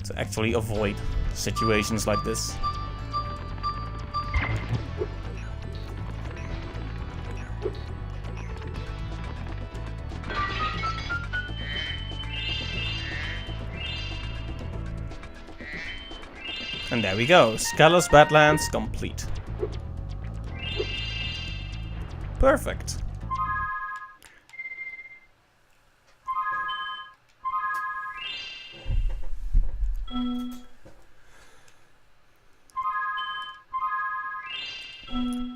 to actually avoid situations like this. And there we go, Skelos Badlands complete. Perfect.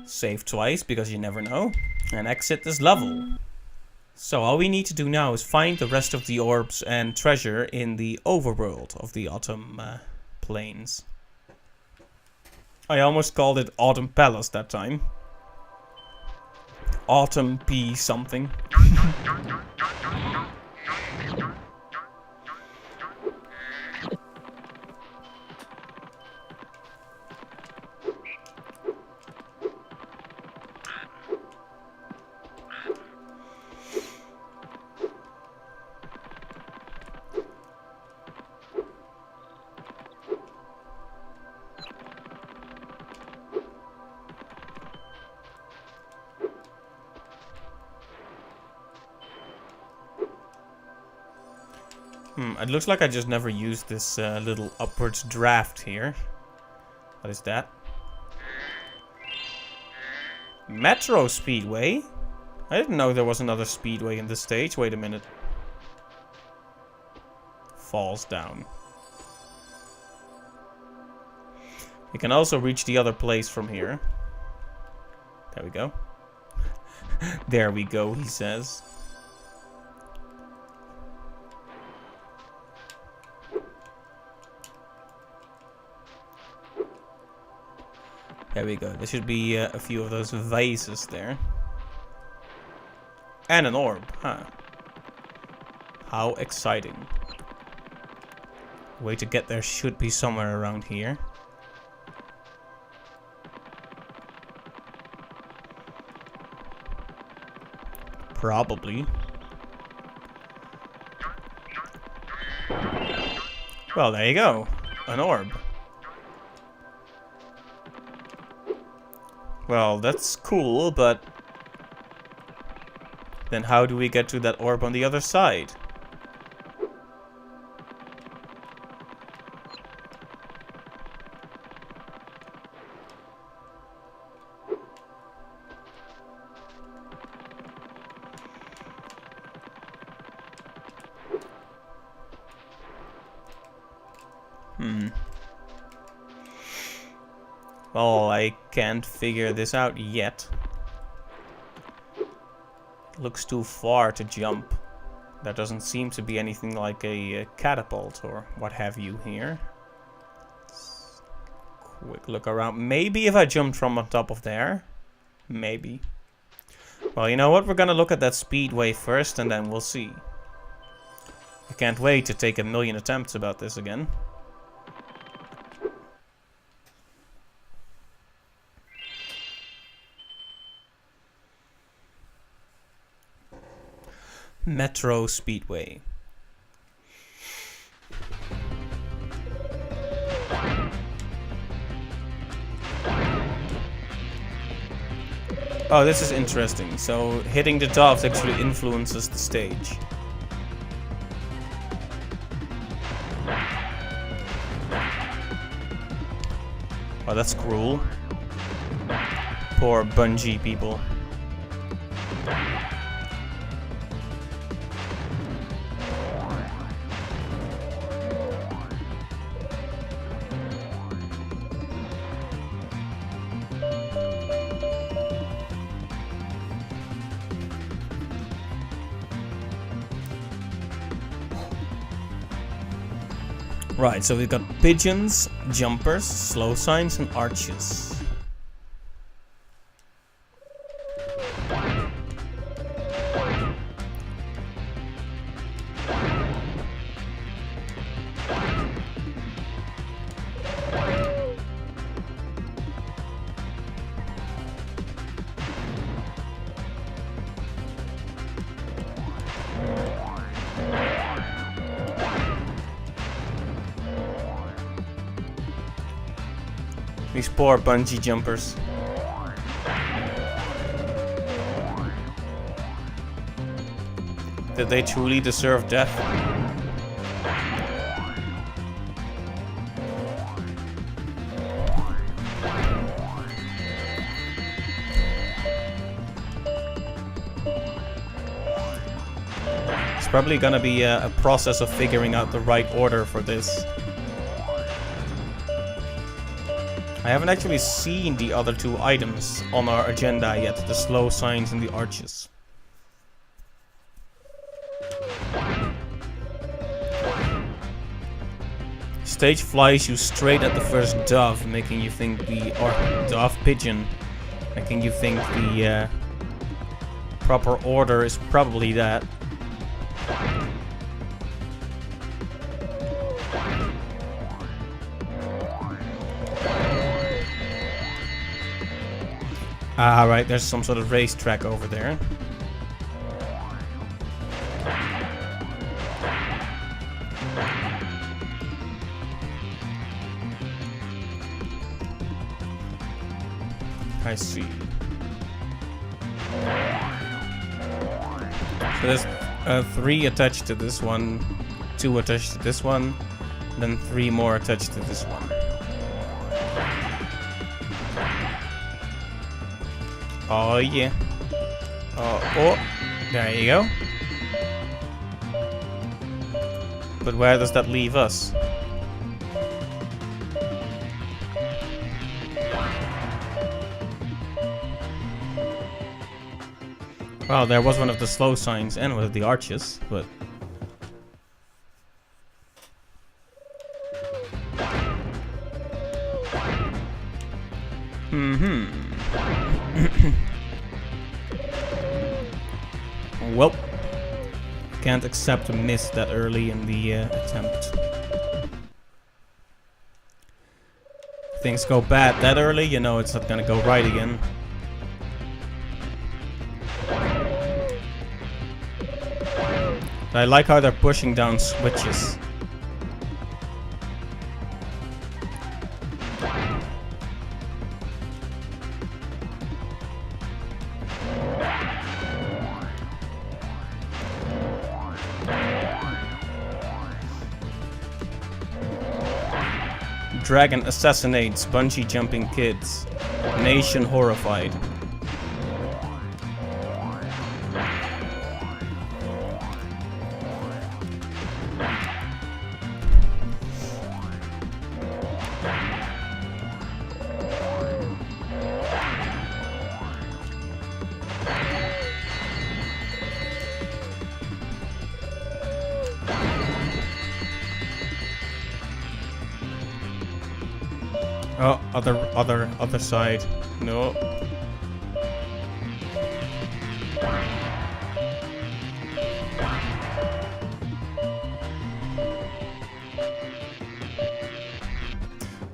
Save twice, because you never know. And exit this level. So all we need to do now is find the rest of the orbs and treasure in the overworld of the Autumn Plains. I almost called it Autumn Palace that time. Autumn P something. It looks like I just never used this little upwards draft here. What is that? Metro Speedway? I didn't know there was another speedway in this stage. Wait a minute. Falls down. You can also reach the other place from here. There we go. There we go, he says. There we go. There should be a few of those vases there. And an orb, huh? How exciting. Way to get there should be somewhere around here. Probably. Well, there you go. An orb. Well, that's cool, but then how do we get to that orb on the other side? Well, I can't figure this out yet. It looks too far to jump. There doesn't seem to be anything like a catapult or what have you here. Quick look around. Maybe if I jumped from on top of there. Maybe. Well, you know what? We're gonna look at that speedway first and then we'll see. I can't wait to take a million attempts about this again. Metro Speedway. Oh, this is interesting. So hitting the doves actually influences the stage. Oh, that's cruel. Poor bungee people. Right, so we've got pigeons, jumpers, slow signs, and arches. These poor bungee jumpers. Did they truly deserve death? It's probably gonna be a process of figuring out the right order for this. I haven't actually seen the other two items on our agenda yet, the slow signs and the arches. Stage flies you straight at the first dove, making you think or dove pigeon, making you think the proper order is probably that. Ah, right, there's some sort of racetrack over there. I see. So there's 3 attached to this one. 2 attached to this one, then 3 more attached to this one. Oh yeah. Oh, there you go. But where does that leave us? Well, there was one of the slow signs and one of the arches, but... Well, can't accept a miss that early in the attempt. If things go bad that early, you know it's not gonna go right again. But I like how they're pushing down switches. Dragon assassinates bungee jumping kids. Nation horrified. Oh, other side. No.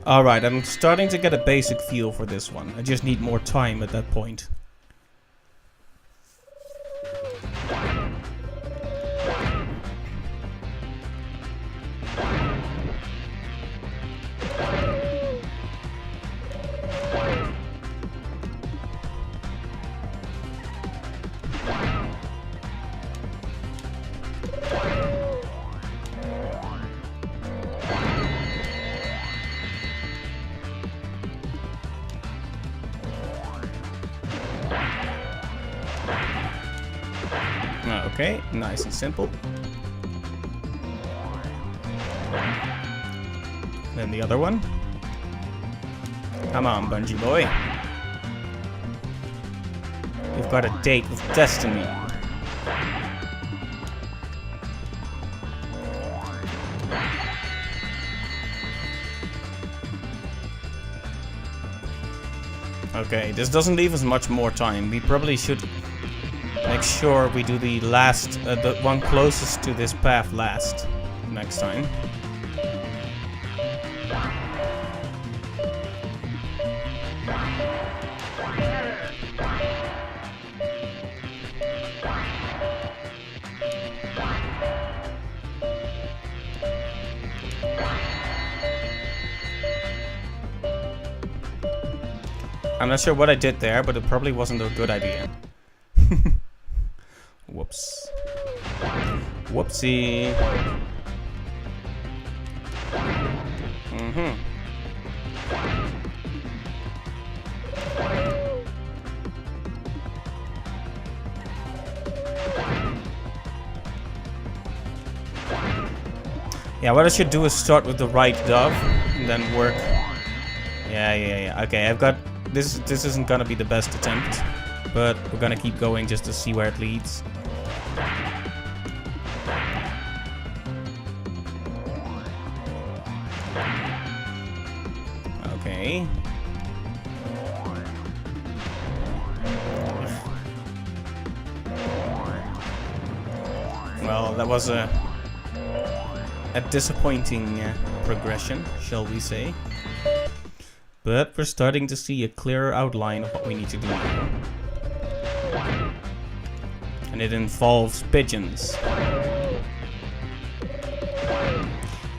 Alright, I'm starting to get a basic feel for this one. I just need more time at that point. Okay, nice and simple. Then the other one. Come on, Bungee boy. You've got a date with destiny. Okay, this doesn't leave us much more time. We probably should make sure we do the last, the one closest to this path last next time. I'm not sure what I did there, but it probably wasn't a good idea. Whoops. Whoopsie. Yeah, what I should do is start with the right dove and then work. Yeah. Okay, I've got this. This isn't gonna be the best attempt, but we're gonna keep going just to see where it leads. Okay. Well, that was a disappointing progression, shall we say. But we're starting to see a clearer outline of what we need to do now. And it involves pigeons.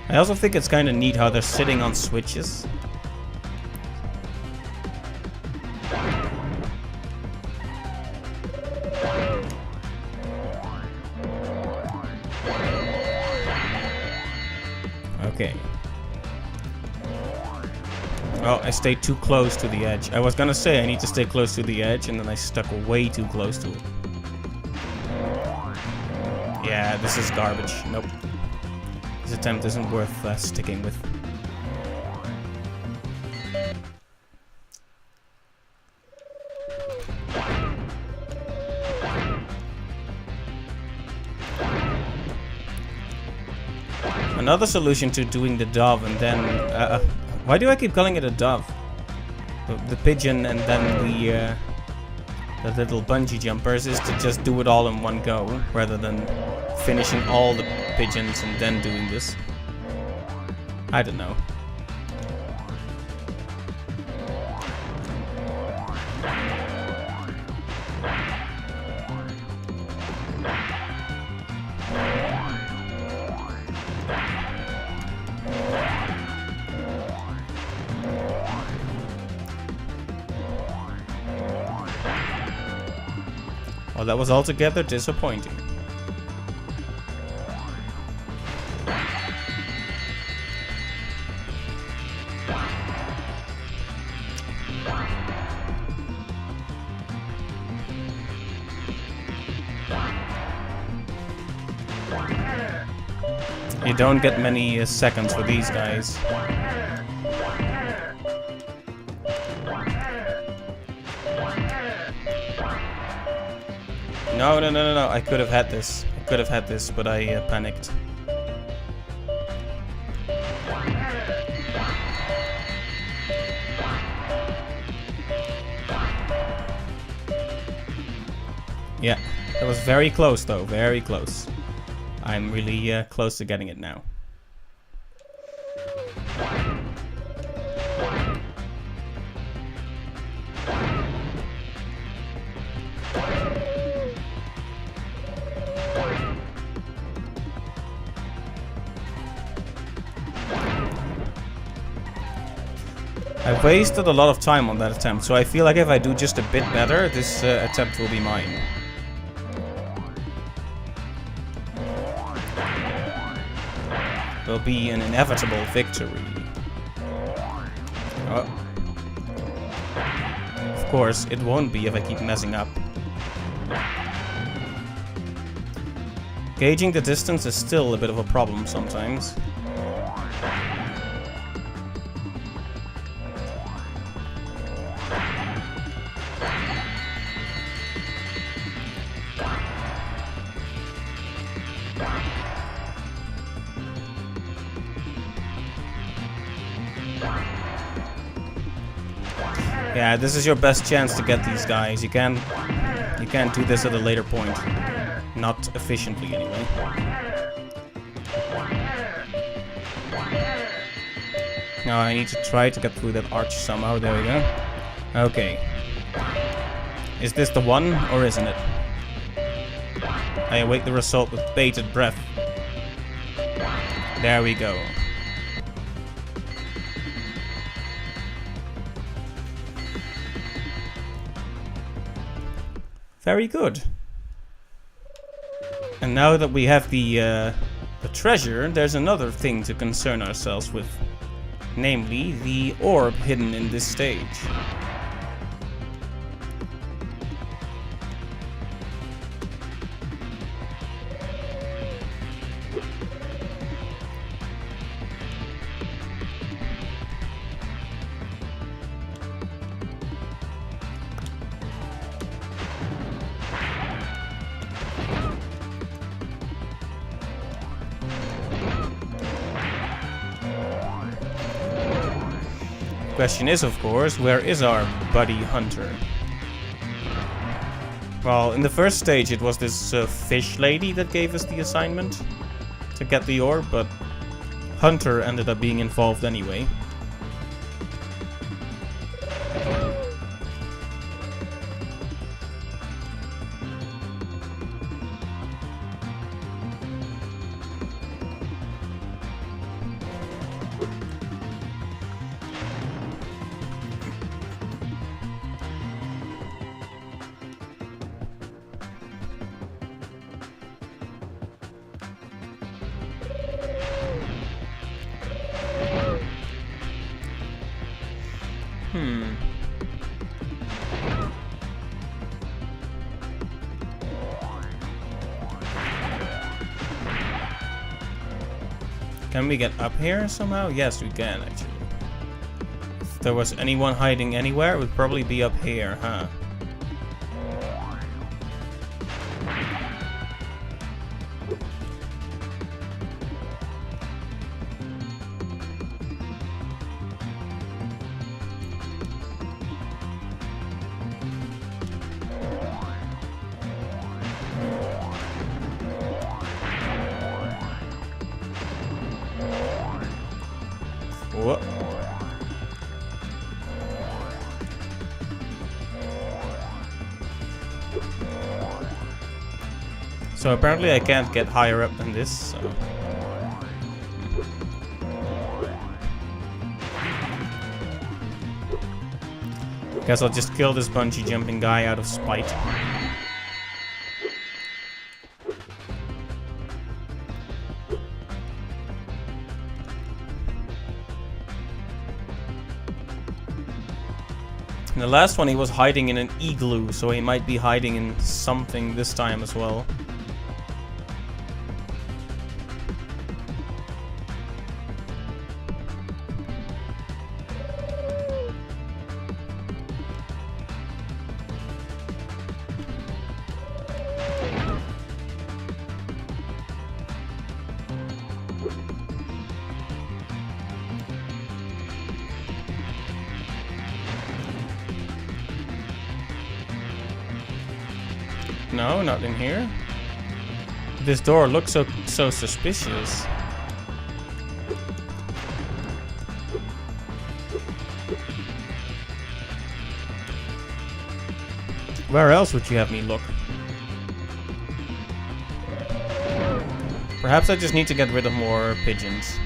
I also think it's kind of neat how they're sitting on switches. Oh, I stayed too close to the edge. I was gonna say I need to stay close to the edge, and then I stuck way too close to it. Yeah, this is garbage. Nope. This attempt isn't worth sticking with. Another solution to doing the dove and then... why do I keep calling it a dove? The pigeon and then the little bungee jumpers is to just do it all in one go, rather than finishing all the pigeons and then doing this. I don't know. Well, that was altogether disappointing. You don't get many seconds for these guys. No. I could have had this. But I panicked. Yeah, that was very close though, very close. I'm really close to getting it now. I wasted a lot of time on that attempt, so I feel like if I do just a bit better, this attempt will be mine. Will be an inevitable victory. Oh. Of course, it won't be if I keep messing up. Gauging the distance is still a bit of a problem sometimes. Yeah, this is your best chance to get these guys. You can't do this at a later point. Not efficiently, anyway. Now I need to try to get through that arch somehow. There we go. Okay. Is this the one, or isn't it? I await the result with bated breath. There we go. Very good. And now that we have the treasure, there's another thing to concern ourselves with. Namely, the orb hidden in this stage. Question is, of course, where is our buddy Hunter? Well, in the first stage it was this fish lady that gave us the assignment to get the orb, but Hunter ended up being involved anyway. Can we get up here somehow? Yes, we can actually. If there was anyone hiding anywhere, it would probably be up here, huh? What? So apparently I can't get higher up than this, so... Guess I'll just kill this bungee jumping guy out of spite. In the last one he was hiding in an igloo, so he might be hiding in something this time as well. No, not in here. This door looks so suspicious. Where else would you have me look? Perhaps I just need to get rid of more pigeons.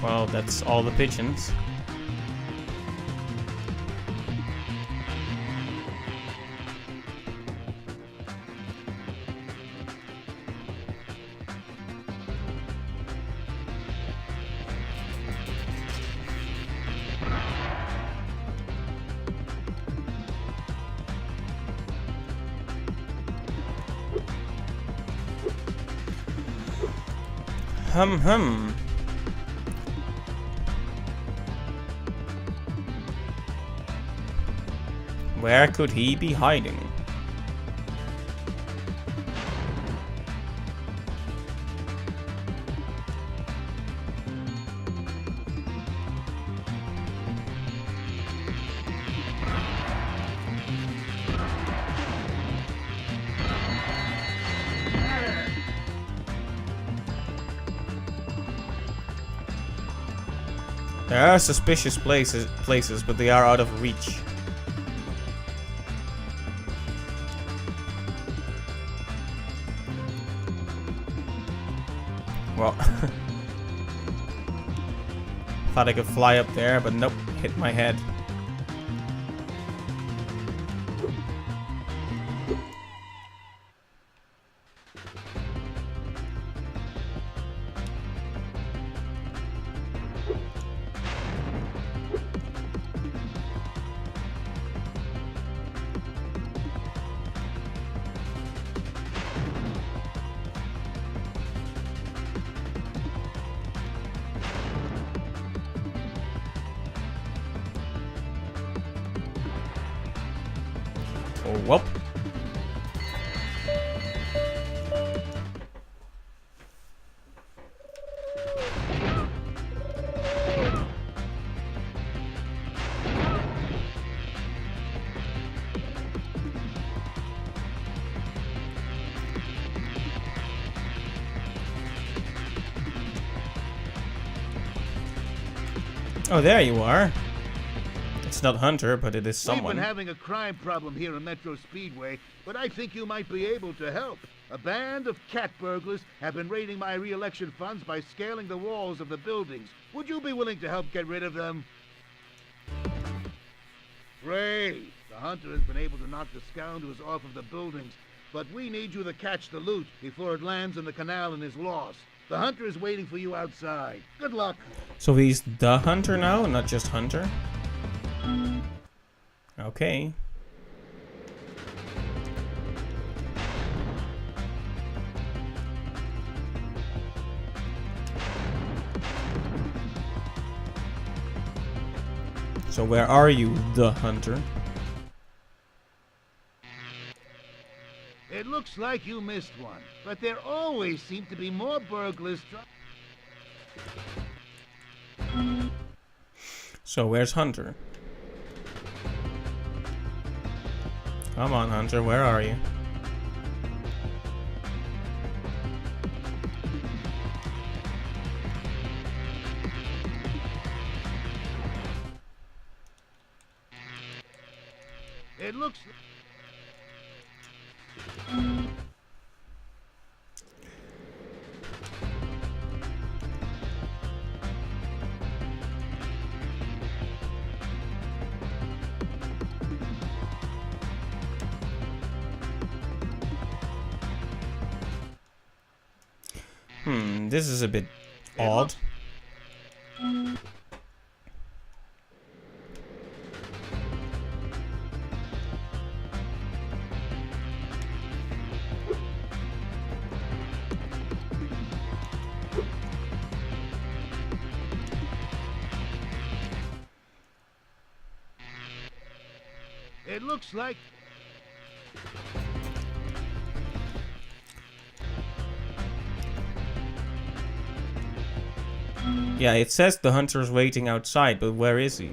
Well, that's all the pigeons. Hum. Where could he be hiding? There are suspicious places, but they are out of reach. Well, thought I could fly up there, but nope, hit my head. Oh, whoop. Oh, there you are. It's not Hunter, but it is someone. We've been having a crime problem here in Metro Speedway, but I think you might be able to help. A band of cat burglars have been raiding my re-election funds by scaling the walls of the buildings. Would you be willing to help get rid of them? Great. The Hunter has been able to knock the scoundrels off of the buildings, but we need you to catch the loot before it lands in the canal and is lost. The Hunter is waiting for you outside. Good luck. So he's the Hunter now, not just Hunter? Okay. So where are you, the hunter? It looks like you missed one, but there always seem to be more burglars. So where's Hunter? Come on, Hunter, where are you? It looks. This is a bit odd. It looks like. Yeah, it says the hunter's waiting outside, but where is he?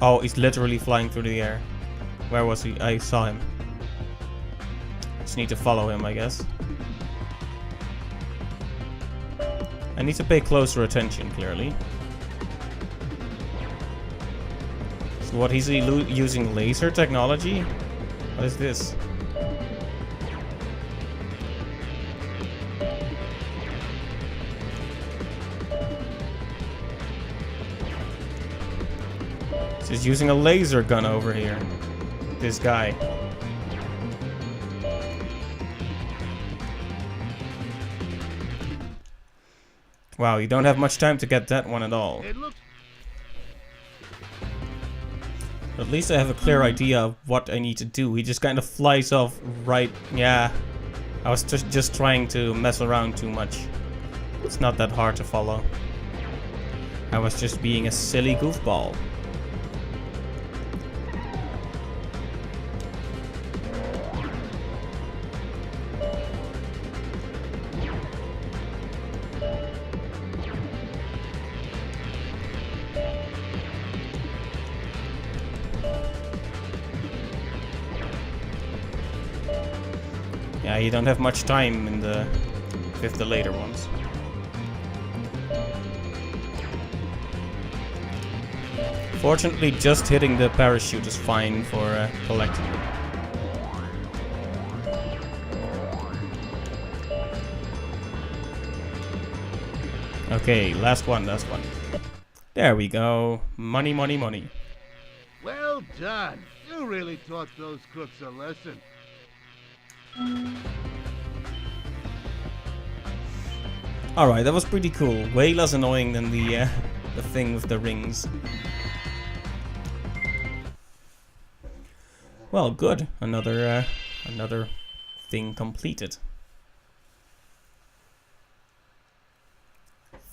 Oh, he's literally flying through the air. Where was he? I saw him. Just need to follow him, I guess. I need to pay closer attention, clearly. So what, is he using laser technology? What is this? He's using a laser gun over here. This guy. Wow, you don't have much time to get that one at all. At least I have a clear idea of what I need to do. He just kind of flies off right... Yeah. I was just trying to mess around too much. It's not that hard to follow. I was just being a silly goofball. Yeah, you don't have much time in the with the later ones. Fortunately, just hitting the parachute is fine for collecting it. Okay, last one, last one. There we go. Money, money, money. Well done. You really taught those crooks a lesson. Alright, that was pretty cool. Way less annoying than the thing with the rings. Well, good. Another thing completed.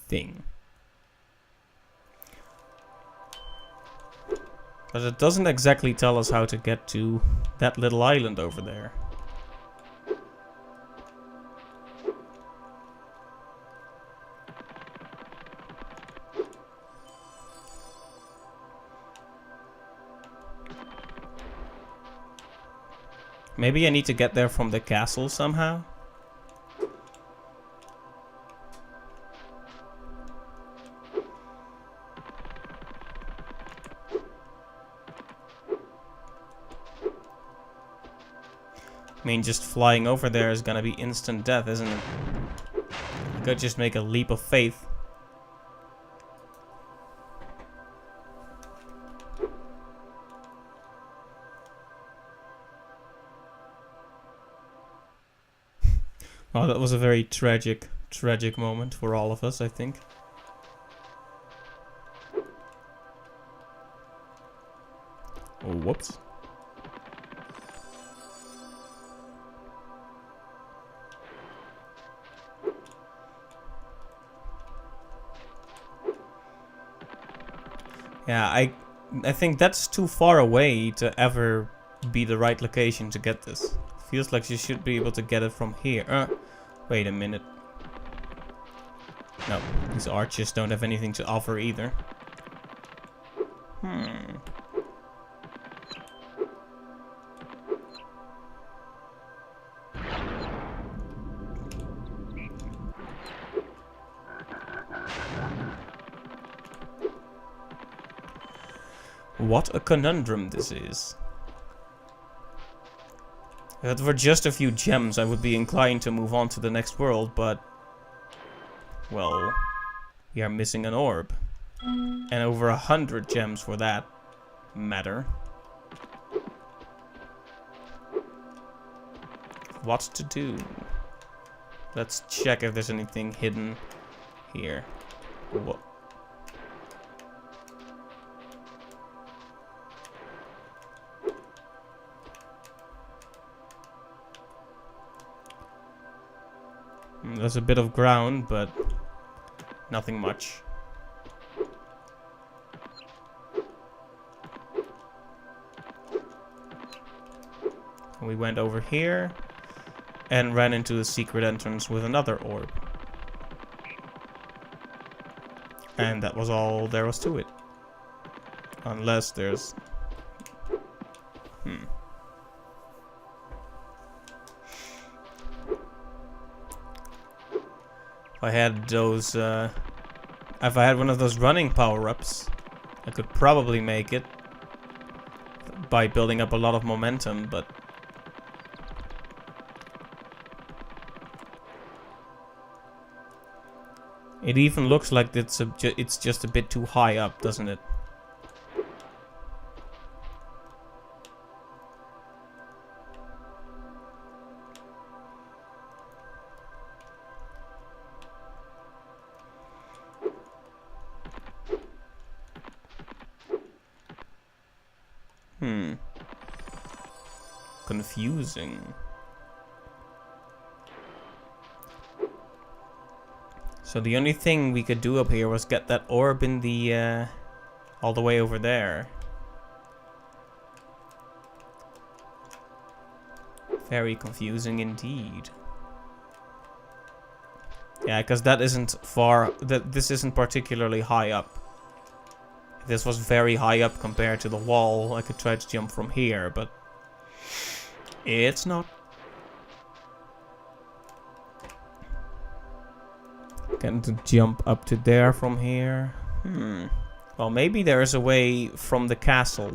Thing. But it doesn't exactly tell us how to get to that little island over there. Maybe I need to get there from the castle somehow? I mean, just flying over there is gonna be instant death, isn't it? I could just make a leap of faith. Oh, that was a very tragic moment for all of us, I think. Oh, whoops. Yeah, I think that's too far away to ever be the right location to get this. Feels like you should be able to get it from here. Wait a minute. No, these arches don't have anything to offer either. What a conundrum this is. If it were just a few gems, I would be inclined to move on to the next world, but... well, we are missing an orb. And over 100 gems for that matter. What to do? Let's check if there's anything hidden here. Whoa. There's a bit of ground, but nothing much. We went over here and ran into a secret entrance with another orb. And that was all there was to it. Unless there's... If I had those, if I had one of those running power-ups, I could probably make it by building up a lot of momentum, but it even looks like it's just a bit too high up, doesn't it? Confusing. So the only thing we could do up here was get that orb in the, all the way over there. Very confusing indeed. Yeah, because that isn't far, this isn't particularly high up. If this was very high up compared to the wall, I could try to jump from here, but it's not. Can to jump up to there from here? Well, maybe there is a way from the castle.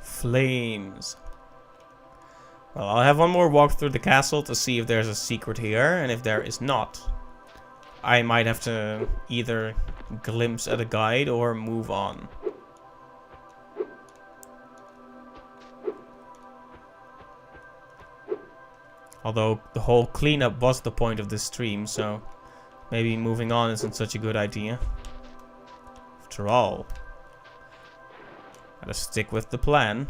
Flames. Well, I'll have one more walk through the castle to see if there's a secret here, and if there is not, I might have to either glimpse at a guide or move on. Although the whole cleanup was the point of this stream, so maybe moving on isn't such a good idea. After all, gotta stick with the plan.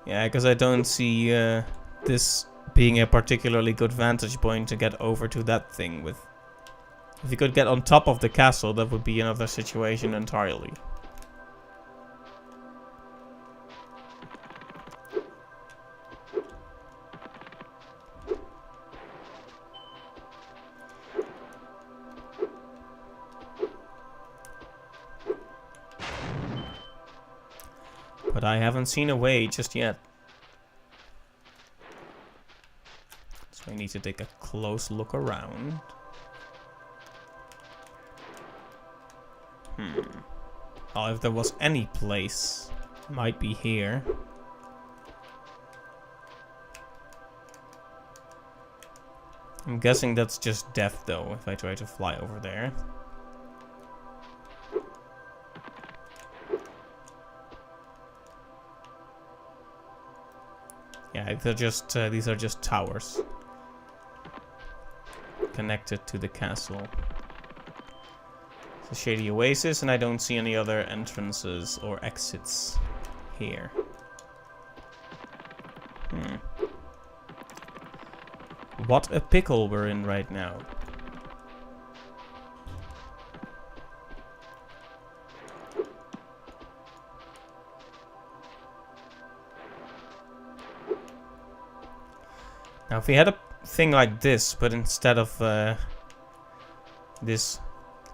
Yeah, because I don't see this being a particularly good vantage point to get over to that thing with. If you could get on top of the castle, that would be another situation entirely. But I haven't seen a way just yet. need to take a close look around. Oh, if there was any place, might be here. I'm guessing that's just death though, if I try to fly over there. Yeah, these are just towers connected to the castle. It's a shady oasis, and I don't see any other entrances or exits here. What a pickle we're in right now. Now, if we had a thing like this, but instead of this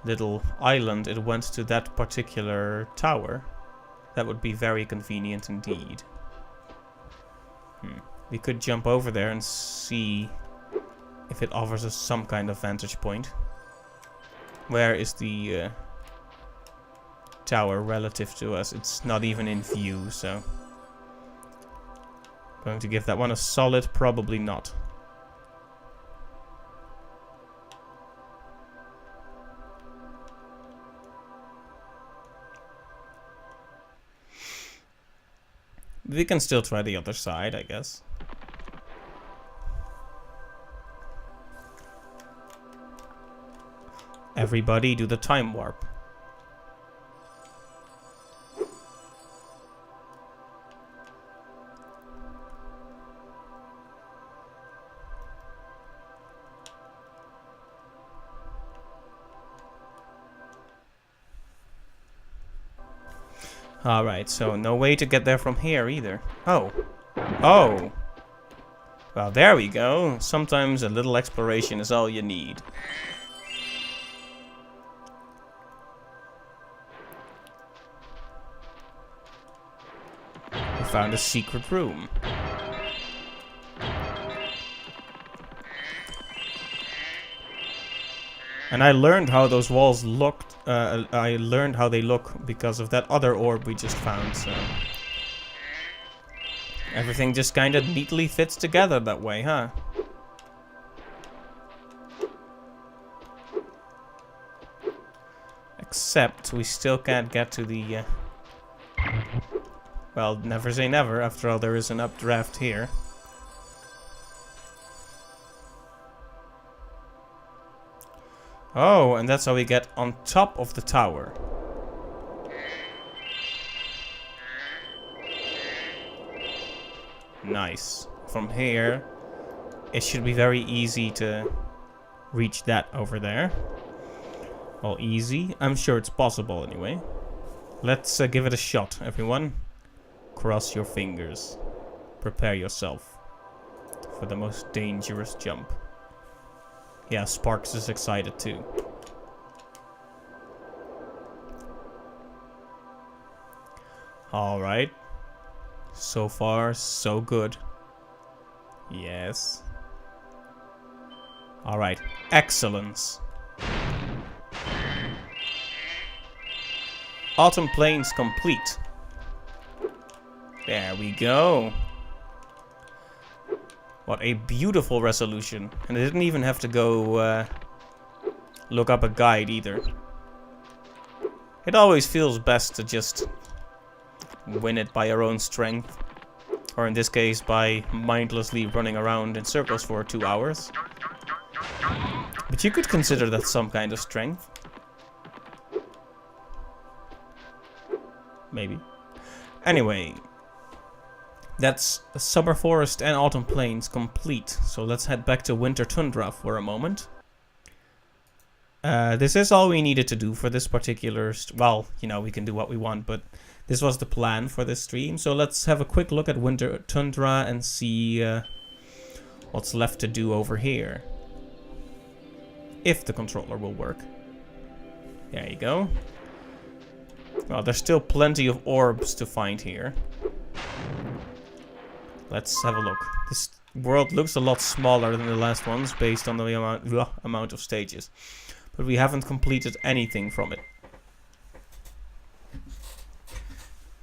little island, it went to that particular tower, that would be very convenient indeed. We could jump over there and see if it offers us some kind of vantage point. Where is the tower relative to us? It's not even in view, so... Going to give that one a solid probably not. We can still try the other side, I guess. Everybody do the time warp. Alright, so no way to get there from here either. Oh. Oh. Well, there we go. Sometimes a little exploration is all you need. We found a secret room. And I learned how those walls looked. I learned how they look because of that other orb we just found, so... Everything just kind of neatly fits together that way, huh? Except we still can't get to the... Well, never say never. After all, there is an updraft here. Oh, and that's how we get on top of the tower. Nice. From here, it should be very easy to reach that over there. Well, easy. I'm sure it's possible anyway. Let's give it a shot, everyone. Cross your fingers. Prepare yourself for the most dangerous jump. Yeah, Sparks is excited too. Alright. So far, so good. Yes. Alright. Excellence. Autumn Plains complete. There we go. What a beautiful resolution. And I didn't even have to go look up a guide either. It always feels best to just win it by your own strength. Or in this case, by mindlessly running around in circles for 2 hours. But you could consider that some kind of strength. Maybe. Anyway. That's Summer Forest and Autumn Plains complete. So let's head back to Winter Tundra for a moment. This is all we needed to do for this particular... Well, you know, we can do what we want, but this was the plan for this stream. So let's have a quick look at Winter Tundra and see what's left to do over here. If the controller will work. There you go. Well, there's still plenty of orbs to find here. Let's have a look. world looks a lot smaller than the last ones based on the amount of stages. But we haven't completed anything from it.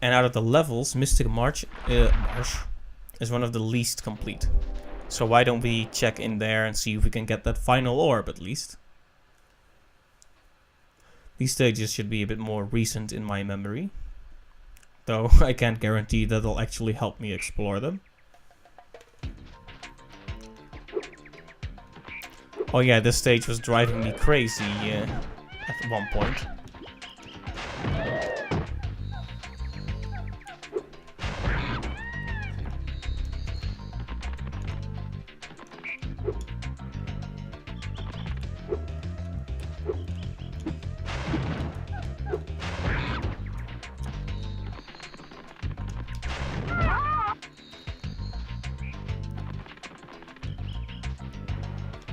And out of the levels, Mystic Marsh is one of the least complete. So why don't we check in there and see if we can get that final orb at least. These stages should be a bit more recent in my memory. Though I can't guarantee that they'll actually help me explore them. Oh yeah, this stage was driving me crazy at one point.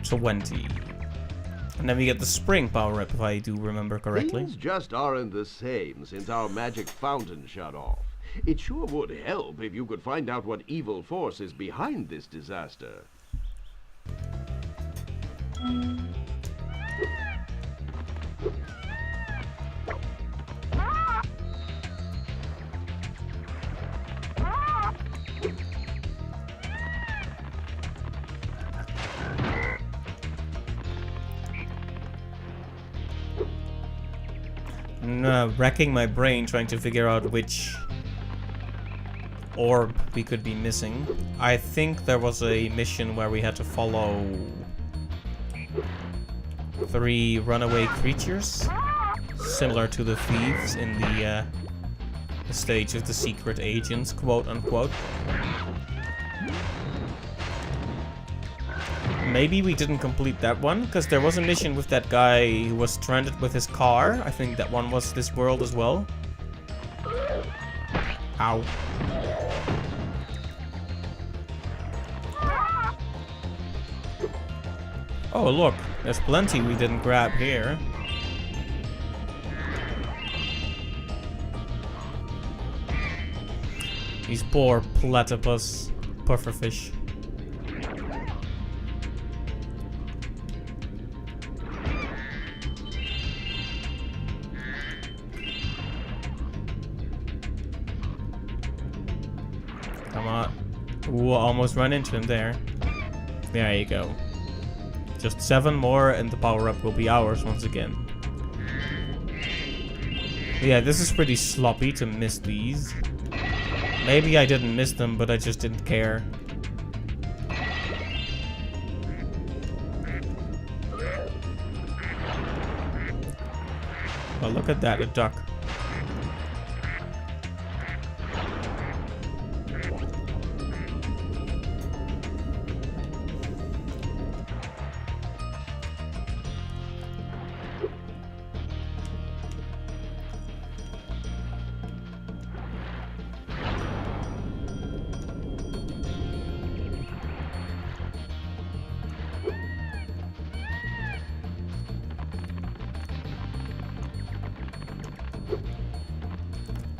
So 20. And then we get the spring power-up, if I do remember correctly. Things just aren't the same since our magic fountain shut off. It sure would help if you could find out what evil force is behind this disaster. I'm racking my brain trying to figure out which orb we could be missing. I think there was a mission where we had to follow 3 runaway creatures, similar to the thieves in the stage of the secret agents, quote unquote. Maybe we didn't complete that one, because there was a mission with that guy who was stranded with his car. I think that one was this world as well. Ow. Oh, look. There's plenty we didn't grab here. These poor platypus pufferfish. Come on. Ooh, almost run into him there. There you go. Just 7 more and the power-up will be ours once again. Yeah, this is pretty sloppy to miss these. Maybe I didn't miss them, but I just didn't care. Well, look at that, a duck.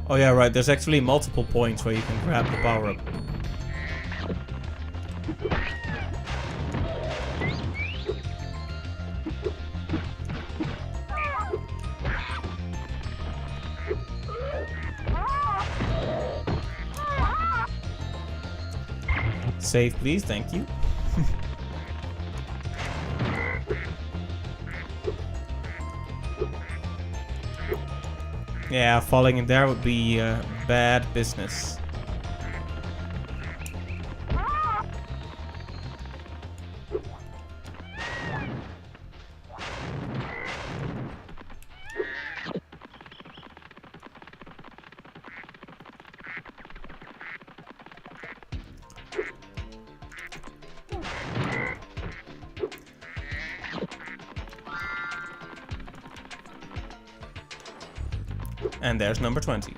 Oh yeah, right, there's actually multiple points where you can grab the power-up. Save, please, thank you. Yeah, falling in there would be bad business. And there's number 20.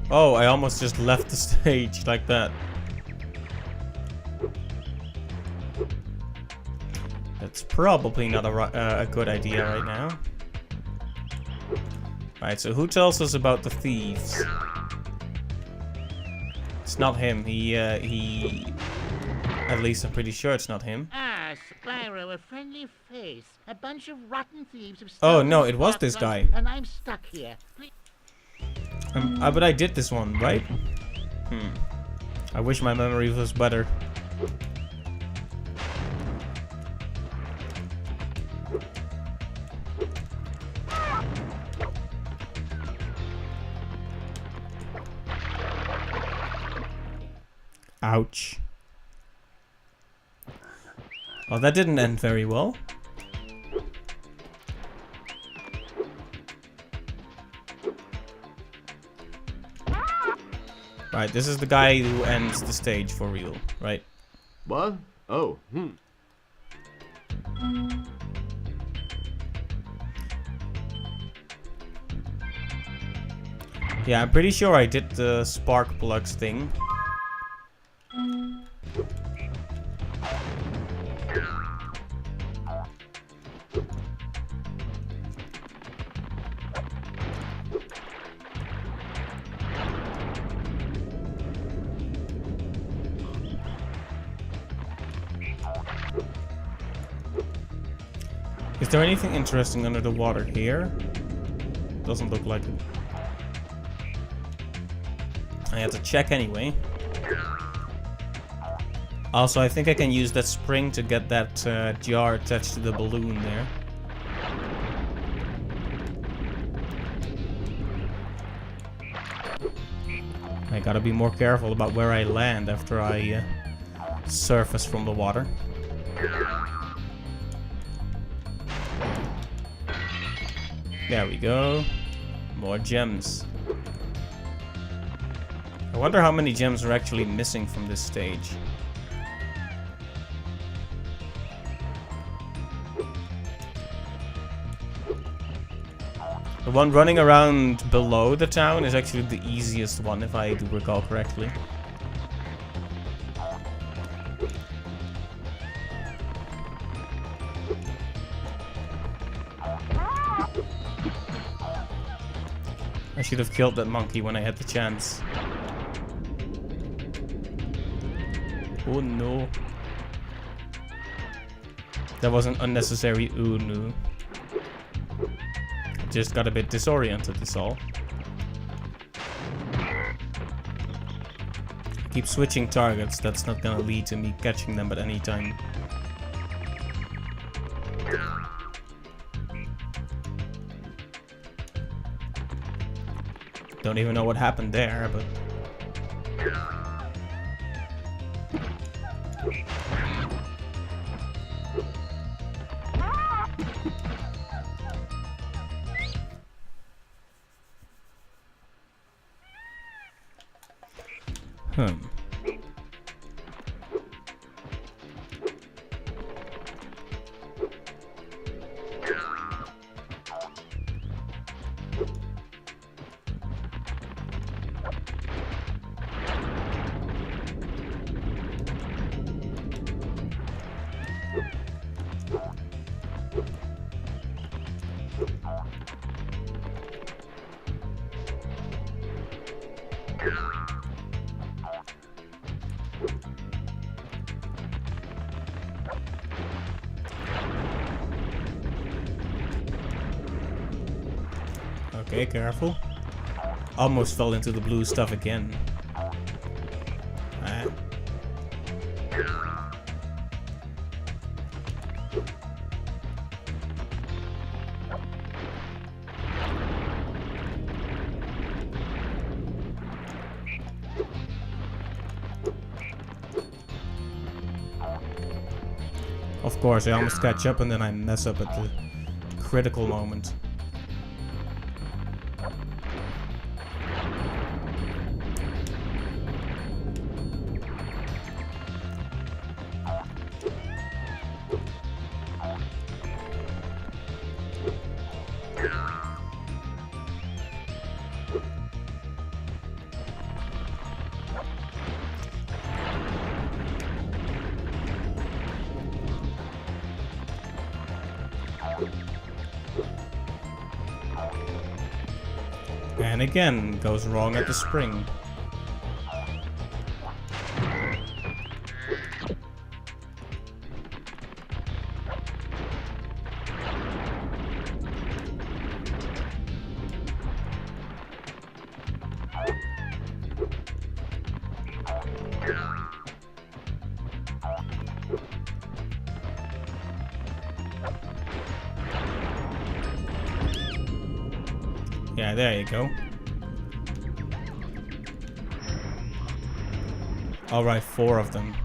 Oh, I almost just left the stage like that. That's probably not a good idea right now. Right, so who tells us about the thieves? It's not him. He at least I'm pretty sure it's not him. Ah, Spyro, a friendly face. A bunch of rotten thieves have Oh, stolen no, the it was spark this plugs, guy. and I'm stuck here. Please. But I did this one, right? I wish my memory was better. Ouch. Well, that didn't end very well. Right, this is the guy who ends the stage for real, right? What? Oh, Yeah, I'm pretty sure I did the spark plugs thing. Is there anything interesting under the water here? Doesn't look like it. I have to check anyway. Also, I think I can use that spring to get that jar attached to the balloon there. I gotta be more careful about where I land after I surface from the water. There we go. More gems. I wonder how many gems are actually missing from this stage. The one running around below the town is actually the easiest one, if I do recall correctly. I should have killed that monkey when I had the chance. Oh no. That was an unnecessary ooh no. Just got a bit disoriented, is all. Keep switching targets, that's not gonna lead to me catching them at any time. Don't even know what happened there, but... Okay, careful. Almost fell into the blue stuff again. Ah. Of course, I almost catch up and then I mess up at the critical moment. And again, goes wrong at the spring. Yeah, there you go. Alright, 4 of them.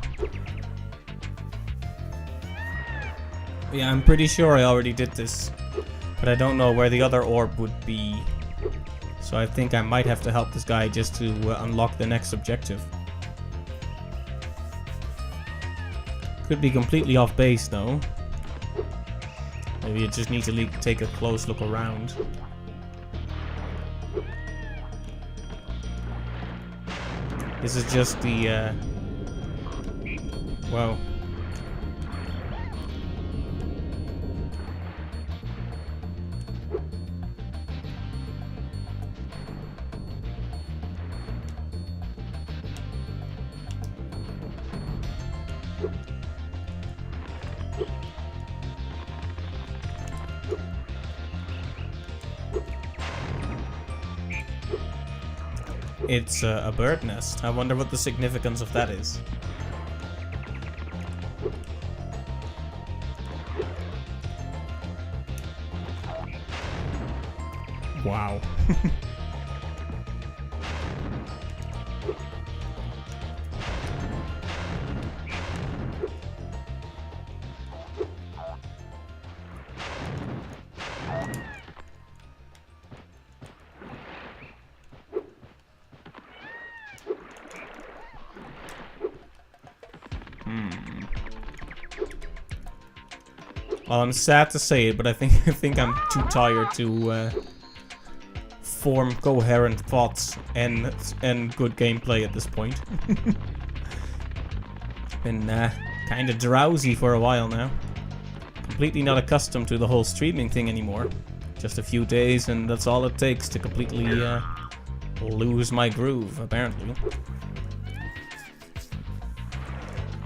Yeah, I'm pretty sure I already did this. But I don't know where the other orb would be. So I think I might have to help this guy just to unlock the next objective. Could be completely off base though. Maybe you just need to take a close look around. This is just the, wow. It's a bird nest. I wonder what the significance of that is. Wow. Well, I'm sad to say it, but I think I'm too tired to form coherent thoughts and good gameplay at this point. Been kind of drowsy for a while now. Completely not accustomed to the whole streaming thing anymore. Just a few days, and that's all it takes to completely lose my groove, apparently.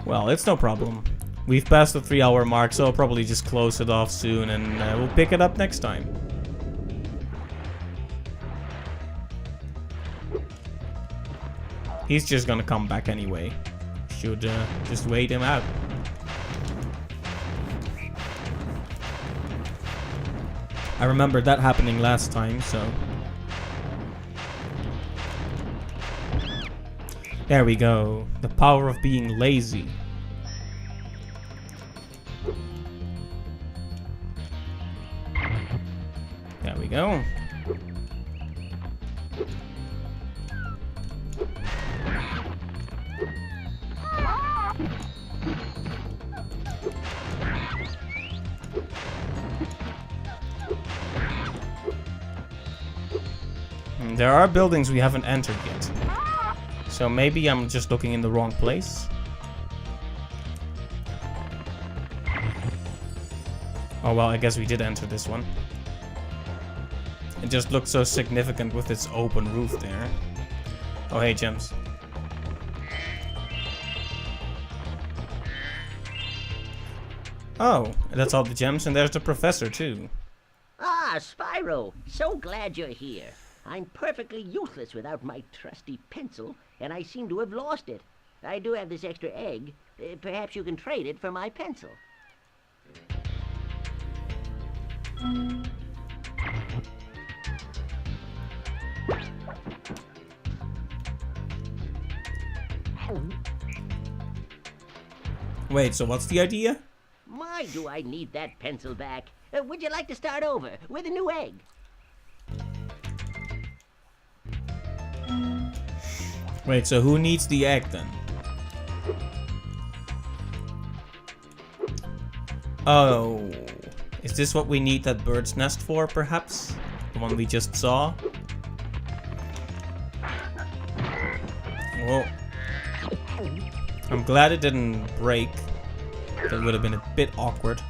Well, it's no problem. We've passed the 3-hour mark, so I'll probably just close it off soon, and we'll pick it up next time. He's just gonna come back anyway. Should just wait him out. I remember that happening last time, so... There we go. The power of being lazy. There we go. There are buildings we haven't entered yet. So maybe I'm just looking in the wrong place. Oh well, I guess we did enter this one. It just looks so significant with its open roof there. Oh hey, gems. Oh, that's all the gems, and there's the professor too. Ah, Spyro, so glad you're here. I'm perfectly useless without my trusty pencil, and I seem to have lost it. I do have this extra egg. Perhaps you can trade it for my pencil. Wait, so what's the idea? My, do I need that pencil back. Would you like to start over with a new egg? Wait, so who needs the egg then? Oh, is this what we need that bird's nest for, perhaps? The one we just saw? Whoa. I'm glad it didn't break. That would have been a bit awkward.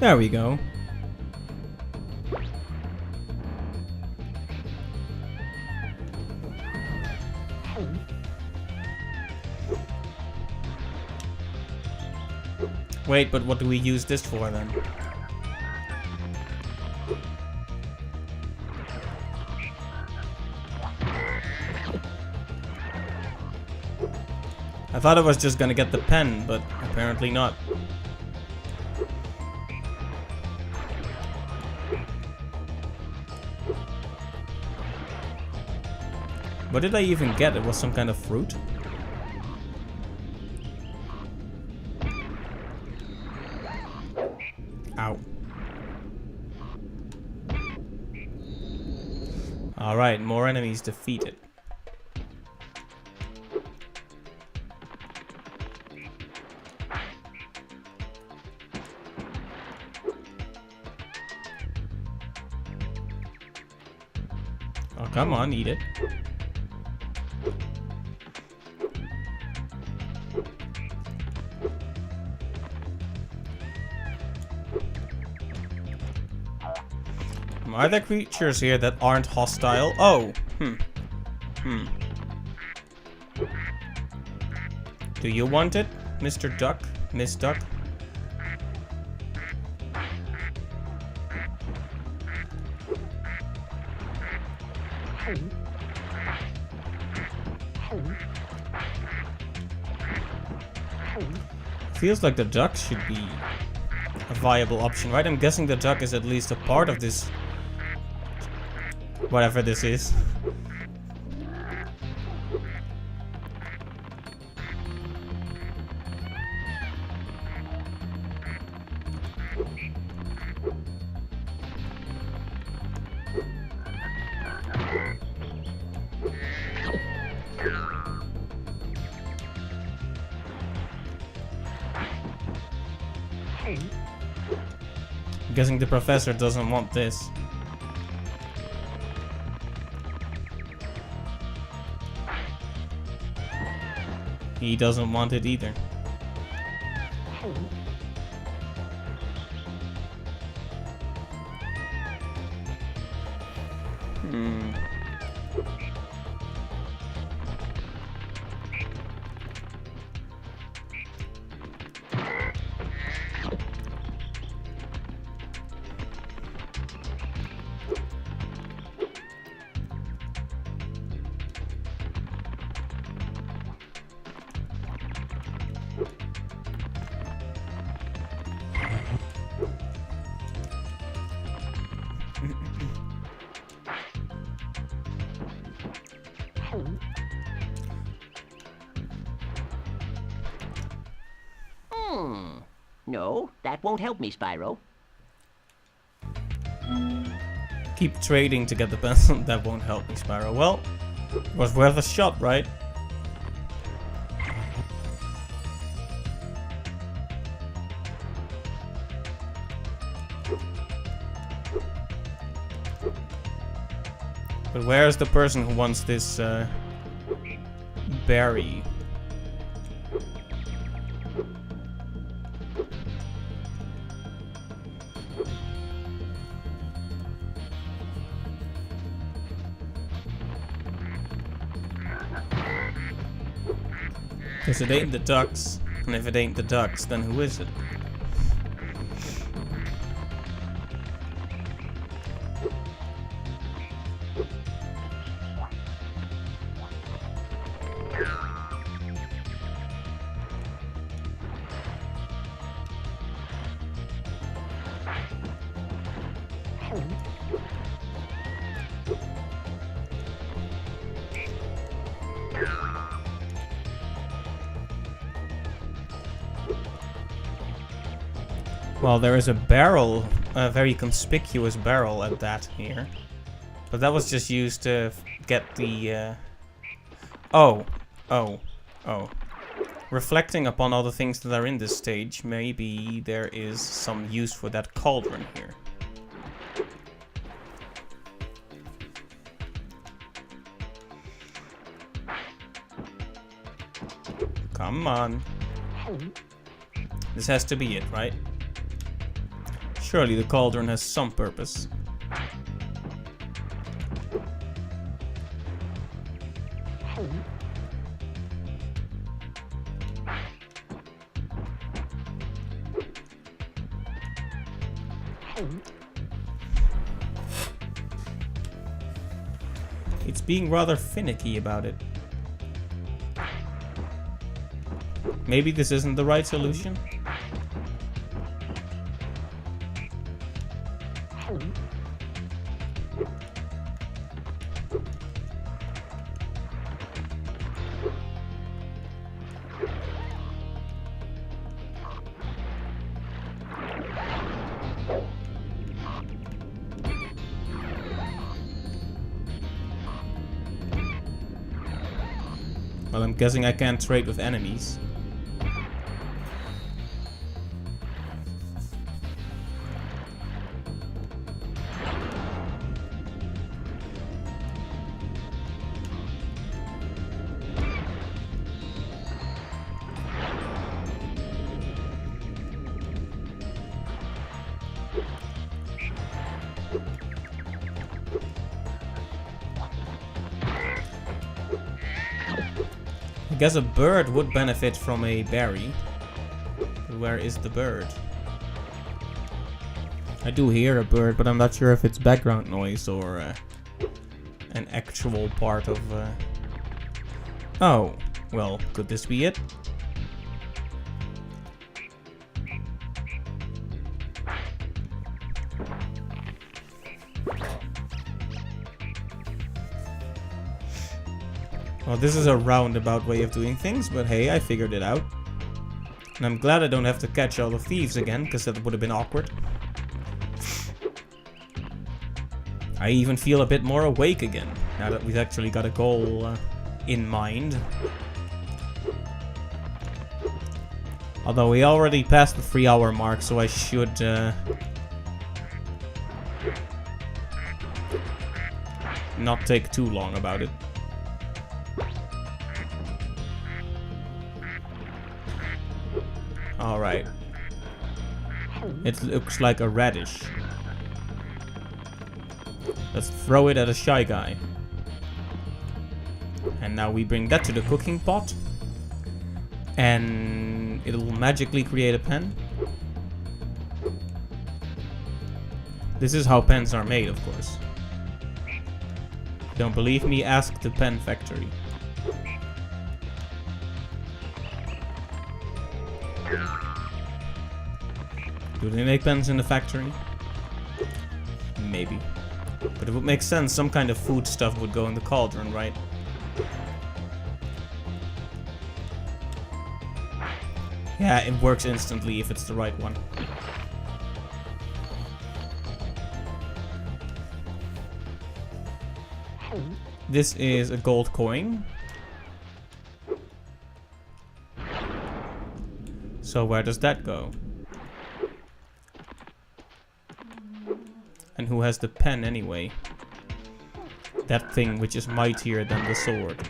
There we go. Wait, but what do we use this for then? I thought I was just gonna get the pen, but apparently not. What did I even get? It was some kind of fruit? Ow. Alright, more enemies defeated. Oh, come on, eat it. Are there creatures here that aren't hostile? Oh, Do you want it, Mr. Duck? Miss Duck? Feels like the duck should be a viable option, right? I'm guessing the duck is at least a part of this. Whatever this is. I'm guessing the professor doesn't want this. He doesn't want it either. No, that won't help me, Spyro. Keep trading to get the pencil. That won't help me, Spyro. Well, it was worth a shot, right? But where's the person who wants this berry? Because it ain't the ducks, and if it ain't the ducks, then who is it? Well, there is a barrel, a very conspicuous barrel at that here. But that was just used to get the... Oh. Reflecting upon all the things that are in this stage, maybe there is some use for that cauldron here. Come on. This has to be it, right? Surely the cauldron has some purpose. It's being rather finicky about it. Maybe this isn't the right solution? Well, I'm guessing I can't trade with enemies. I guess a bird would benefit from a berry. Where is the bird? I do hear a bird, but I'm not sure if it's background noise or an actual part of... Oh, well, could this be it? Well, this is a roundabout way of doing things, but hey, I figured it out. And I'm glad I don't have to catch all the thieves again, because that would have been awkward. I even feel a bit more awake again, now that we've actually got a goal in mind. Although we already passed the 3-hour mark, so I should... not take too long about it. Alright. It looks like a radish. Let's throw it at a shy guy. And now we bring that to the cooking pot. And it'll magically create a pen. This is how pens are made, of course. Don't believe me? Ask the pen factory. Do they make pens in the factory? Maybe. But it would make sense, some kind of food stuff would go in the cauldron, right? Yeah, it works instantly if it's the right one. This is a gold coin. So where does that go? And who has the pen anyway? That thing which is mightier than the sword.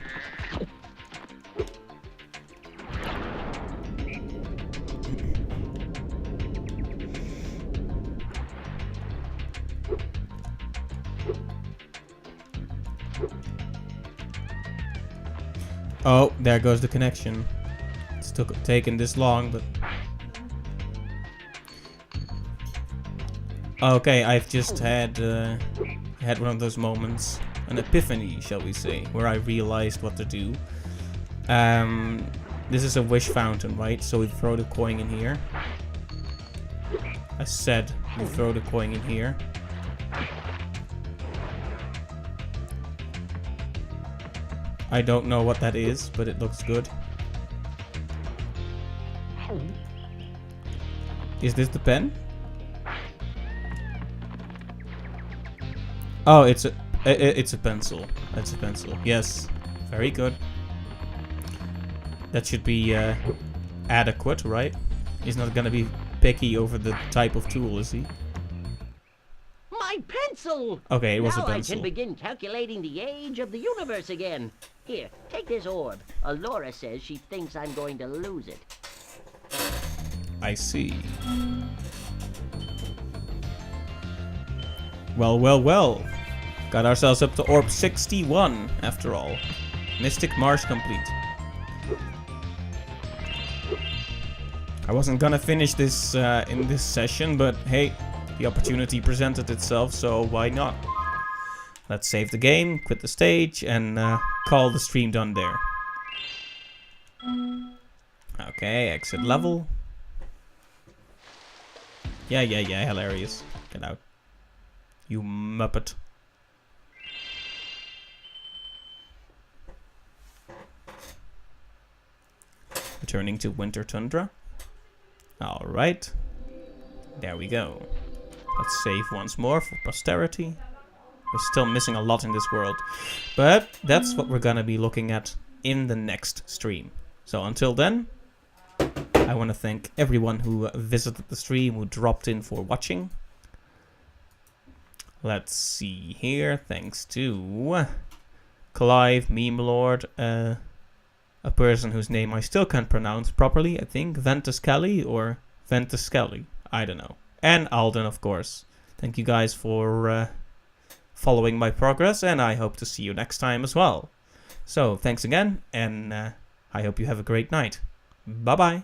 Oh, there goes the connection. It's taken this long, but... Okay, I've just had one of those moments, an epiphany, shall we say, where I realized what to do. This is a wish fountain, right? So we throw the coin in here. I said we throw the coin in here. I don't know what that is, but it looks good. Is this the pen? Oh, it's a pencil. It's a pencil. Yes, very good. That should be adequate, right? He's not gonna be picky over the type of tool, is he? My pencil! Okay, it was a now pencil. I can begin calculating the age of the universe again. Here, take this orb. Alora says she thinks I'm going to lose it. I see. Well, well, well. Got ourselves up to Orb 61, after all. Mystic Marsh complete. I wasn't gonna finish this in this session, but hey, the opportunity presented itself, so why not? Let's save the game, quit the stage, and call the stream done there. Okay, exit level. Yeah, hilarious. Get out. You muppet. Returning to Winter Tundra. Alright. There we go. Let's save once more for posterity. We're still missing a lot in this world. But that's what we're gonna be looking at in the next stream. So until then, I want to thank everyone who visited the stream, who dropped in for watching. Let's see here. Thanks to Clive, Meme Lord, a person whose name I still can't pronounce properly. I think Ventus Kelly or Ventus Kelly. I don't know. And Alden, of course. Thank you guys for following my progress, and I hope to see you next time as well. So, thanks again, and I hope you have a great night. Bye-bye.